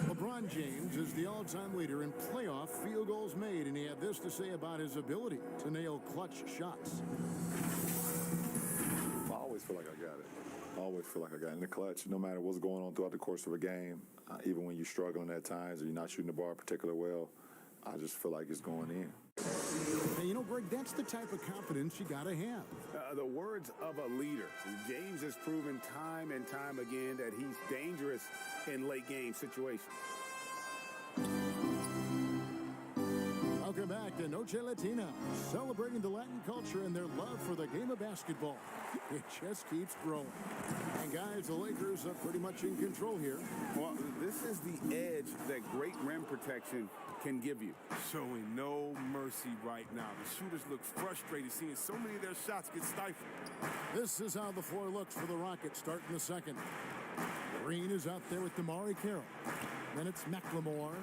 LeBron James is the all-time leader in playoff field goals made, and he had this to say about his ability to nail clutch shots. feel like I got it. I always feel like I got it in the clutch. No matter what's going on throughout the course of a game, even when you're struggling at times or you're not shooting the ball particularly well, I just feel like it's going in. Hey, you know, Greg, that's the type of confidence you got to have. The words of a leader. James has proven time and time again that he's dangerous in late game situations. Welcome back to Noche Latina, celebrating the Latin culture and their love for the game of basketball. It just keeps growing. And guys, the Lakers are pretty much in control here. Well, this is the edge that great rim protection can give you. Showing no mercy right now. The shooters look frustrated, seeing so many of their shots get stifled. This is how the floor looks for the Rockets starting the second. Green is out there with Damari Carroll. Then it's McLemore,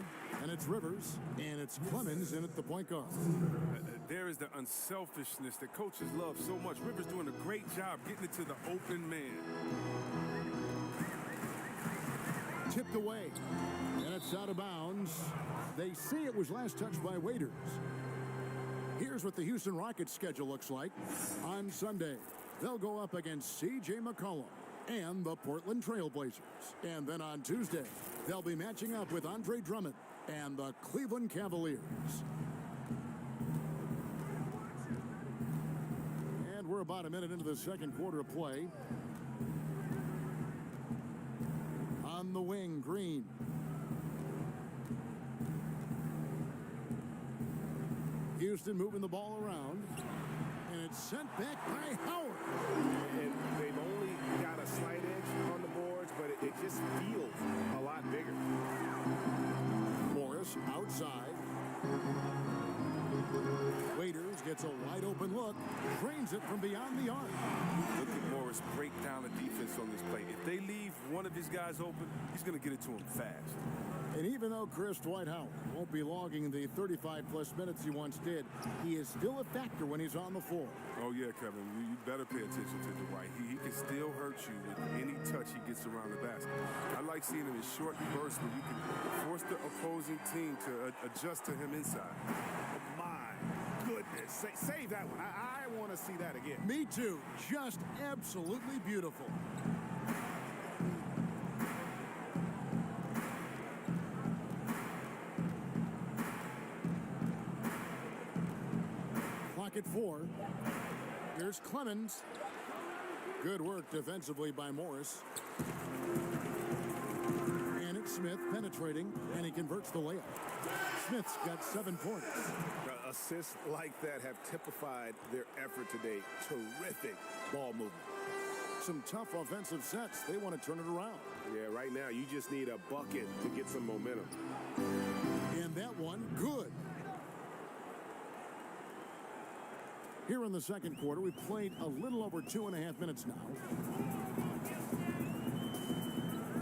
and it's Rivers, and it's Clemens in at the point guard. There is the unselfishness that coaches love so much. Rivers doing a great job getting it to the open man. Tipped away, and it's out of bounds. They say it was last touched by Waiters. Here's what the Houston Rockets schedule looks like. On Sunday, they'll go up against C.J. McCollum and the Portland Trailblazers. And then on Tuesday, they'll be matching up with Andre Drummond and the Cleveland Cavaliers. And we're about a minute into the second quarter of play. On the wing, Green. Houston moving the ball around. And it's sent back by Howard. And they've only got a slight edge on the boards, but it just feels a lot bigger. Morris outside. Waiters gets a wide open look. Drains it from beyond the arc. Look at Morris break down the defense on this play. If they leave one of his guys open, he's going to get it to him fast. And even though Chris Dwight Howard won't be logging the 35-plus minutes he once did, he is still a factor when he's on the floor. Oh, yeah, Kevin. You better pay attention to Dwight. He can still hurt you with any touch he gets around the basket. I like seeing him in short bursts where you can force the opposing team to adjust to him inside. My goodness. Save that one. I want to see that again. Me too. Just absolutely beautiful. At 4. Here's Clemens. Good work defensively by Morris. And it's Smith penetrating, and he converts the layup. Smith's got 7 points. Assists like that have typified their effort today. Terrific ball movement. Some tough offensive sets. They want to turn it around. Yeah, right now you just need a bucket to get some momentum. And that one, good. Here in the second quarter, we've played a little over 2.5 minutes now.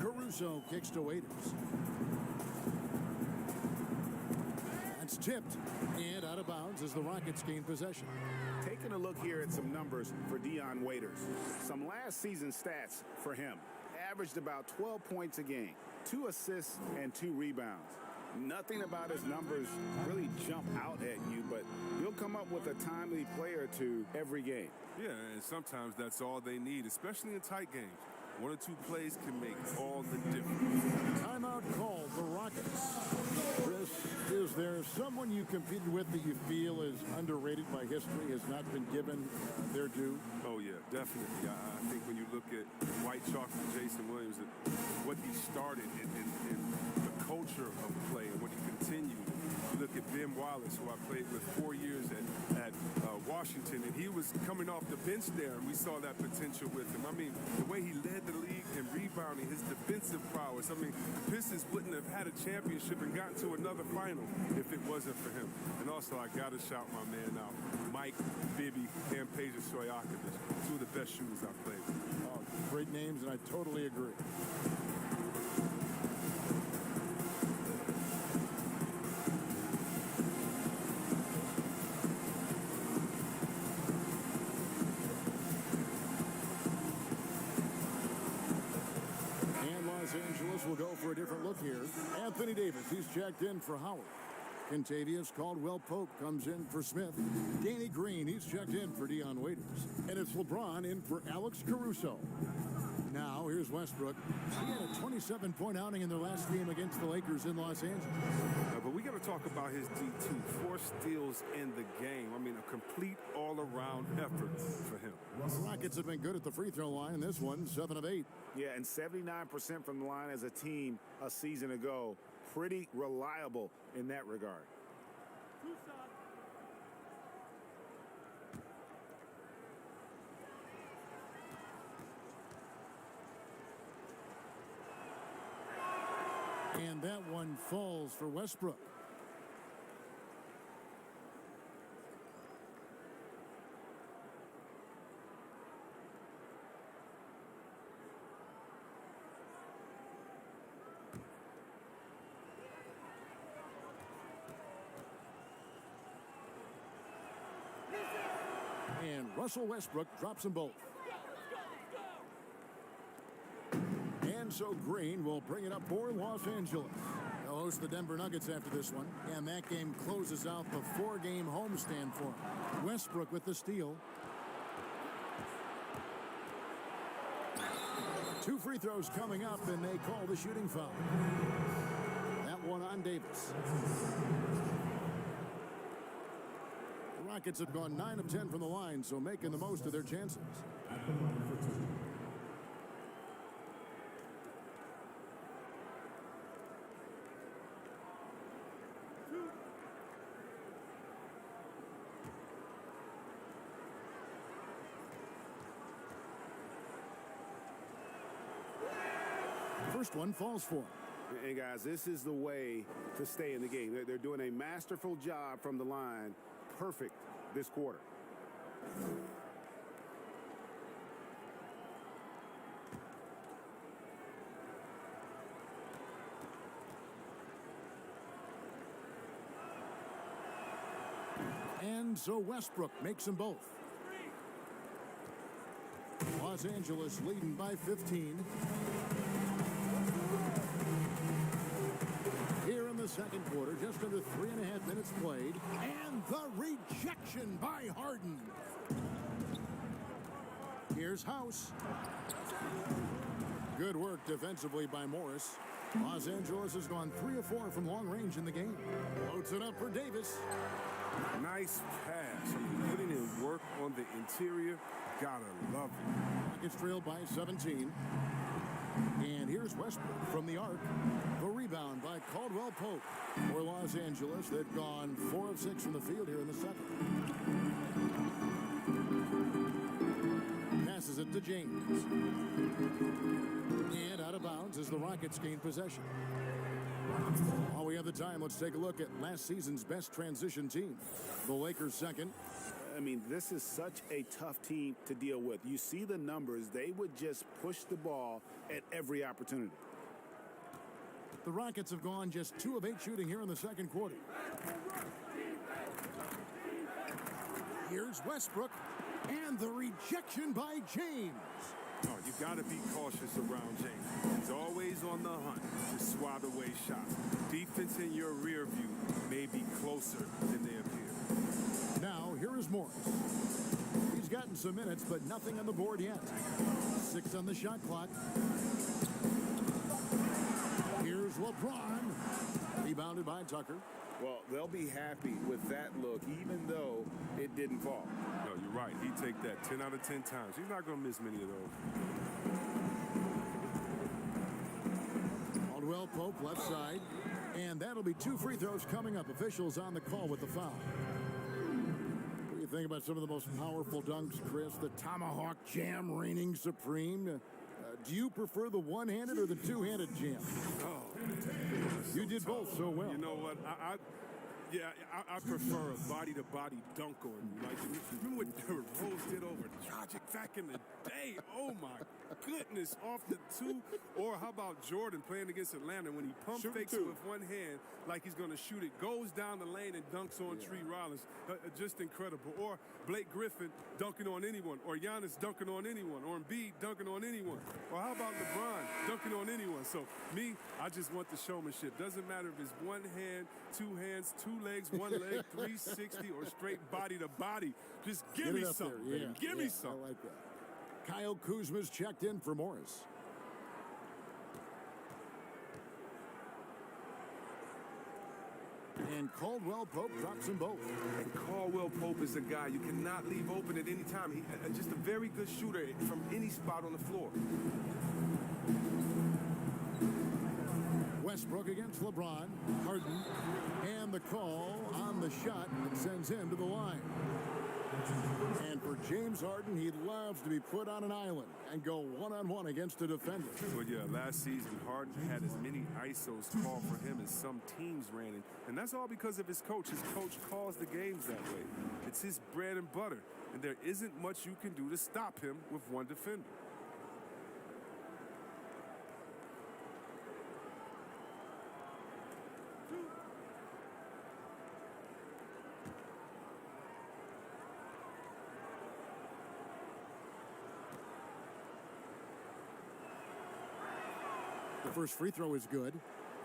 Caruso kicks to Waiters. That's tipped and out of bounds as the Rockets gain possession. Taking a look here at some numbers for Dion Waiters. Some last season stats for him. Averaged about 12 points a game, 2 assists and 2 rebounds. Nothing about his numbers really jump out at you, but he'll come up with a timely play or two every game. Yeah, and sometimes that's all they need, especially in tight games. 1 or 2 plays can make all the difference. Timeout called the Rockets. Chris, is there someone you competed with that you feel is underrated by history, has not been given their due? Oh, yeah, definitely. I think when you look at White Chalk and Jason Williams, what he started in the culture of play and what he continued. You look at Ben Wallace, who I played with 4 years at Washington, and he was coming off the bench there, and we saw that potential with him. I mean, the way he led the league in rebounding, his defensive prowess. I mean, the Pistons wouldn't have had a championship and gotten to another final if it wasn't for him. And also, I got to shout my man out, Mike Bibby and Peja Stojakovic, 2 of the best shooters I've played with. Oh, great names, and I totally agree. Los Angeles will go for a different look here. Anthony Davis, he's checked in for Howard. Contavious Caldwell-Pope comes in for Smith. Danny Green, he's checked in for Dion Waiters. And it's LeBron in for Alex Caruso. Now, here's Westbrook. He had a 27-point outing in their last game against the Lakers in Los Angeles. But we got to talk about his D2. 4 steals in the game. I mean, a complete all-around effort for him. The Rockets have been good at the free throw line in this one, 7 of 8. Yeah, and 79% from the line as a team a season ago. Pretty reliable in that regard. And that one falls for Westbrook. And Russell Westbrook drops them both. And so Green will bring it up for Los Angeles. They'll host the Denver Nuggets after this one. And that game closes out the 4-game homestand for him. Westbrook with the steal. 2 free throws coming up, and they call the shooting foul. That one on Davis. The Rockets have gone 9 of 10 from the line, so making the most of their chances. First one falls for him. And guys, this is the way to stay in the game. They're doing a masterful job from the line. Perfect this quarter. And so Westbrook makes them both. Los Angeles leading by 15. Here in the second quarter, just under 3.5 minutes played. And the rejection by Harden. Here's House. Good work defensively by Morris. Los Angeles has gone 3 of 4 from long range in the game. Loads it up for Davis. Nice pass. Putting in work on the interior. Gotta love it. Rockets trailed by 17. And here's Westbrook from the arc. The rebound by Caldwell-Pope for Los Angeles. They've gone 4 of 6 from the field here in the second. Passes it to James. And out of bounds as the Rockets gain possession. While we have the time, let's take a look at last season's best transition team. The Lakers second. I mean, this is such a tough team to deal with. You see the numbers. They would just push the ball at every opportunity. The Rockets have gone just 2 of 8 shooting here in the second quarter. Here's Westbrook. And the rejection by James. Oh, you got to be cautious around James. He's always on the hunt to swat away shots. Defense in your rear view may be closer than they appear. Now, here is Morris. He's gotten some minutes, but nothing on the board yet. 6 on the shot clock. Here's LeBron. Rebounded by Tucker. Well, they'll be happy with that look, even though it didn't fall. No, you're right. He'd take that 10 out of 10 times. He's not going to miss many of those. Caldwell-Pope left side. And that'll be 2 free throws coming up. Officials on the call with the foul. What do you think about some of the most powerful dunks, Chris? The tomahawk jam reigning supreme. Do you prefer the one-handed or the two-handed jam? Oh, you did both so well. You know what? I prefer a body-to-body dunk on you. Like, remember what Derrick Rose did over Dragic back in the day? Oh, my goodness. Off the 2. Or how about Jordan playing against Atlanta when he pump fakes it with one hand like he's going to shoot it, goes down the lane and dunks on Tree Rollins. Just incredible. Or Blake Griffin dunking on anyone. Or Giannis dunking on anyone. Or Embiid dunking on anyone. Or how about LeBron dunking on anyone? So, me, I just want the showmanship. Doesn't matter if it's one hand, 2 hands, 2 2 legs, 1 leg, 360, or straight body to body. Just give Get me it up something, there. baby. Yeah, Give me something. I like that. Kyle Kuzma's checked in for Morris. And Caldwell Pope drops them both. And Caldwell Pope is a guy you cannot leave open at any time. He's just a very good shooter from any spot on the floor. Westbrook against LeBron. Harden. And the call on the shot that sends him to the line. And for James Harden, he loves to be put on an island and go one-on-one against a defender. Well, yeah, last season, Harden had as many ISOs called for him as some teams ran in. And that's all because of his coach. His coach calls the games that way. It's his bread and butter. And there isn't much you can do to stop him with one defender. The first free throw is good.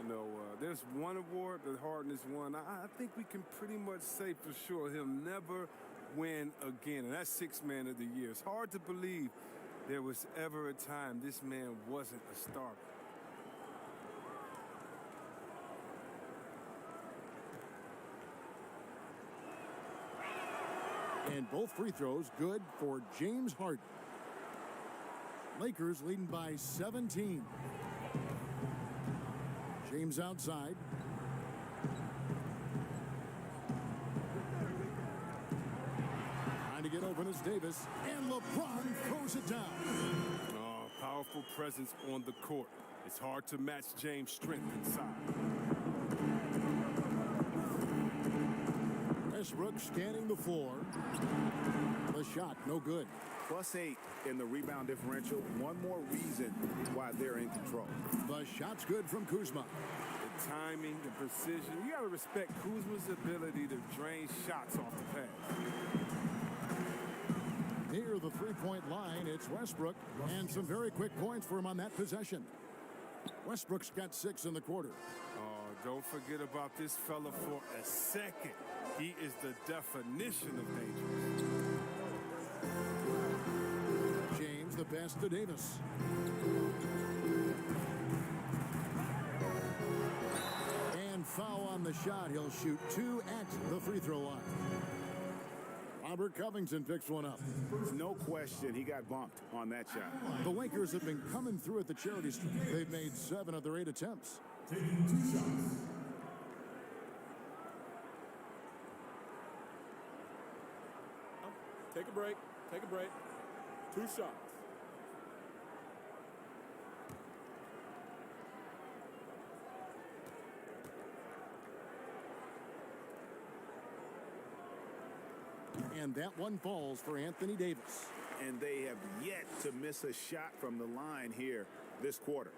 You know, there's one award that Harden has won. I think we can pretty much say for sure he'll never win again, and that's Sixth Man of the Year. It's hard to believe there was ever a time this man wasn't a starter. And both free throws good for James Harden. Lakers leading by 17. James outside. Trying to get open is Davis. And LeBron throws it down. Oh, powerful presence on the court. It's hard to match James' strength inside. Westbrook scanning the floor. The shot, no good. +8 in the rebound differential. One more reason why they're in control. The shot's good from Kuzma. The timing, the precision. You got to respect Kuzma's ability to drain shots off the pass. Near the three-point line, it's Westbrook. And some very quick points for him on that possession. Westbrook's got 6 in the quarter. Oh, don't forget about this fella for a second. He is the definition of dangerous. James, the pass to Davis. And foul on the shot. He'll shoot 2 at the free throw line. Robert Covington picks one up. No question, he got bumped on that shot. The Lakers have been coming through at the charity stripe. They've made 7 of their 8 attempts. Taking 2 shots. Take a break. Take a break. 2 shots. And that one falls for Anthony Davis. And they have yet to miss a shot from the line here this quarter.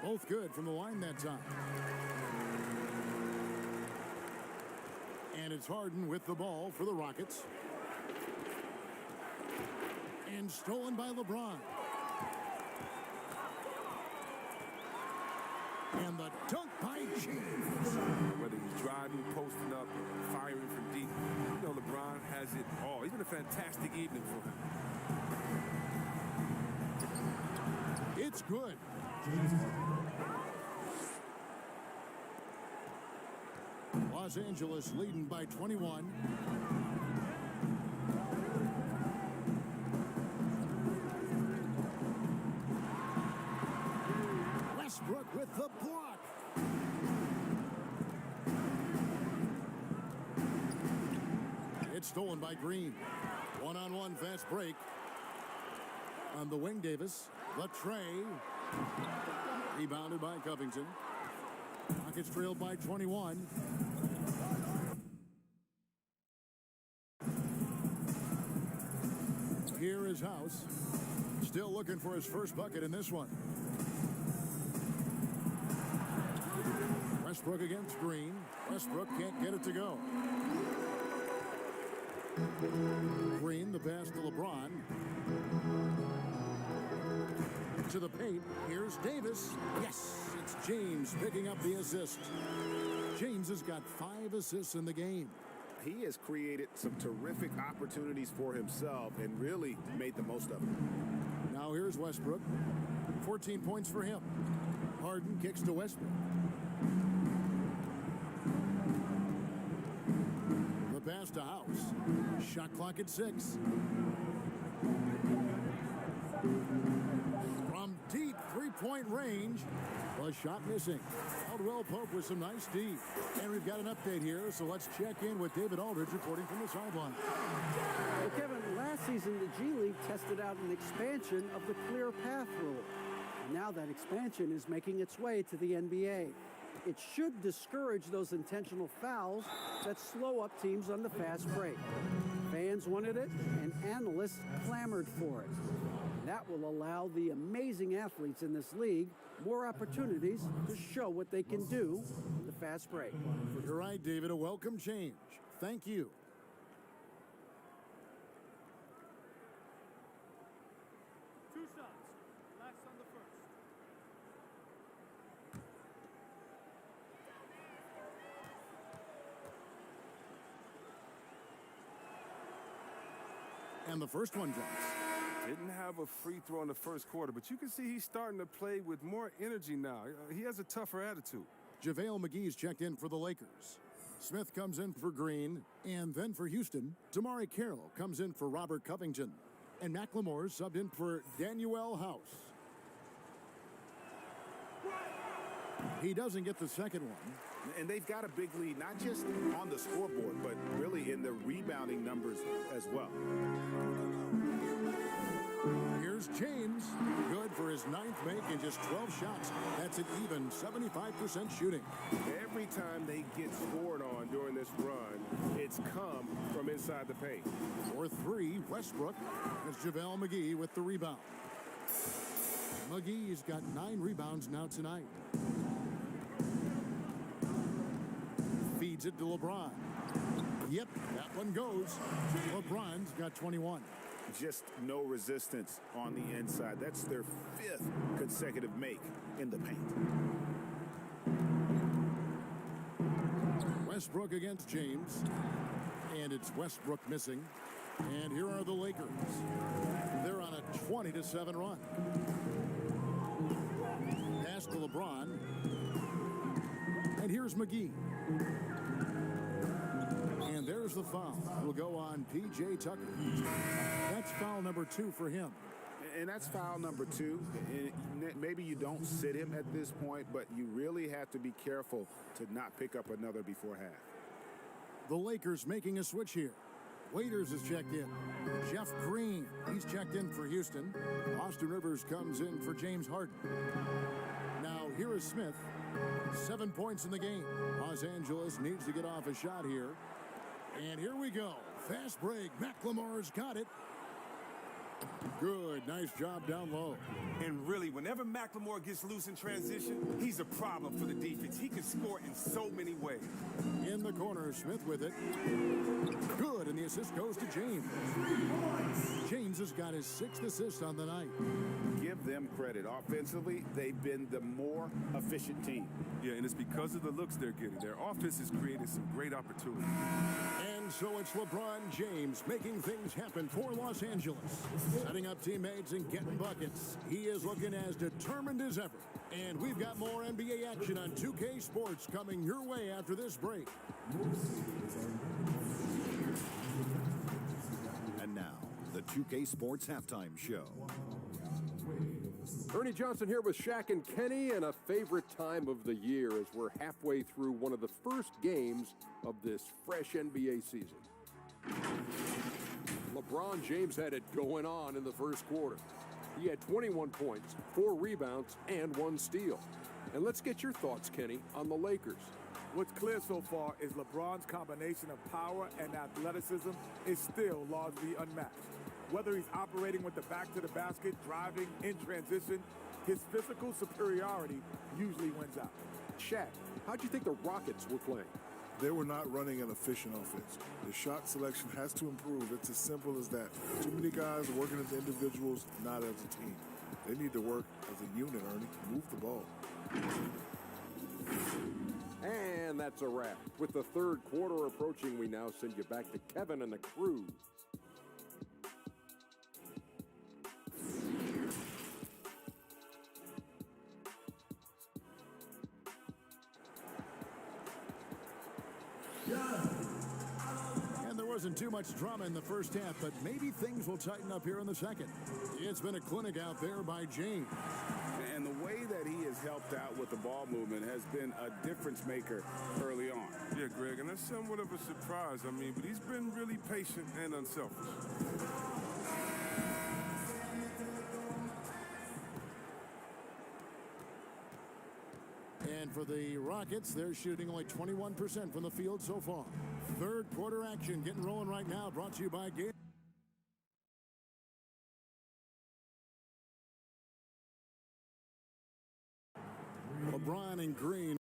Both good from the line that time. And it's Harden with the ball for the Rockets. And stolen by LeBron. And the dunk by James. Whether he's driving, posting up, firing from deep, you know LeBron has it all. It's been a fantastic evening for him. It's good. Los Angeles leading by 21. Westbrook with the block. It's stolen by Green. One-on-one fast break. On the wing, Davis. Latrey. Rebounded by Covington. Rockets trailed by 21. Here is House. Still looking for his first bucket in this one. Westbrook against Green. Westbrook can't get it to go. Green, the pass to LeBron. To the paint. Here's Davis. Yes, it's James picking up the assist. James has got 5 assists in the game. He has created some terrific opportunities for himself and really made the most of them. Now here's Westbrook. 14 points for him. Harden kicks to Westbrook. The pass to House. Shot clock at 6. From deep three-point range. A shot missing. Caldwell Pope with some nice D. And we've got an update here, so let's check in with David Aldridge reporting from the sideline. Well, Kevin, last season the G League tested out an expansion of the clear path rule. And now that expansion is making its way to the NBA. It should discourage those intentional fouls that slow up teams on the fast break. Fans wanted it, and analysts clamored for it. That will allow the amazing athletes in this league more opportunities to show what they can do in the fast break. You're right, David. A welcome change. Thank you. Two shots. Last on the first. And the first one drops. Didn't have a free throw in the first quarter, but you can see he's starting to play with more energy now. He has a tougher attitude. JaVale McGee's checked in for the Lakers. Smith comes in for Green, and then for Houston, Damari Carroll comes in for Robert Covington. And McLemore subbed in for Danuel House. He doesn't get the second one. And they've got a big lead, not just on the scoreboard, but really in the rebounding numbers as well. Here's James. Good for his 9th make in just 12 shots. That's an even 75% shooting. Every time they get scored on during this run, it's come from inside the paint. For 3, Westbrook. It's JaVale McGee with the rebound. McGee's got 9 rebounds now tonight. Feeds it to LeBron. Yep, that one goes. LeBron's got 21. Just no resistance on the inside. That's their 5th consecutive make in the paint. Westbrook against James. And it's Westbrook missing. And here are the Lakers. They're on a 20-7 run. Pass to LeBron. And here's McGee. And there's the foul. Will go on P.J. Tucker. That's foul number 2 for him. And that's foul number 2. And maybe you don't sit him at this point, but you really have to be careful to not pick up another before half. The Lakers making a switch here. Waiters is checked in. Jeff Green, he's checked in for Houston. Austin Rivers comes in for James Harden. Now here is Smith. 7 points in the game. Los Angeles needs to get off a shot here. And here we go. Fast break. McLemore's got it. Good. Nice job down low. And really, whenever McLemore gets loose in transition, he's a problem for the defense. He can score in so many ways. In the corner, Smith with it. Good, and the assist goes to James. James has got his 6th assist on the night. Give them credit. Offensively, they've been the more efficient team. Yeah, and it's because of the looks they're getting. Their offense is creating some great opportunities. And so it's LeBron James making things happen for Los Angeles. Setting up teammates and getting buckets. He is looking as determined as ever. And we've got more NBA action on 2K Sports coming your way after this break. And now, the 2K Sports Halftime Show. Ernie Johnson here with Shaq and Kenny, and a favorite time of the year as we're halfway through one of the first games of this fresh NBA season. LeBron James had it going on in the first quarter. He had 21 points, 4 rebounds, and 1 steal. And let's get your thoughts, Kenny, on the Lakers. What's clear so far is LeBron's combination of power and athleticism is still largely unmatched. Whether he's operating with the back to the basket, driving in transition, his physical superiority usually wins out. Shaq, how'd you think the Rockets were playing? They were not running an efficient offense. The shot selection has to improve. It's as simple as that. Too many guys working as individuals, not as a team. They need to work as a unit, Ernie. Move the ball. And that's a wrap. With the third quarter approaching, we now send you back to Kevin and the crew. And there wasn't too much drama in the first half, but maybe things will tighten up here in the second. It's been a clinic out there by James. And the way that he has helped out with the ball movement has been a difference maker early on. Yeah, Greg, and that's somewhat of a surprise. I mean, but he's been really patient and unselfish. And for the Rockets, they're shooting only 21% from the field so far. Third quarter action getting rolling right now, brought to you by Game. LeBron and Green.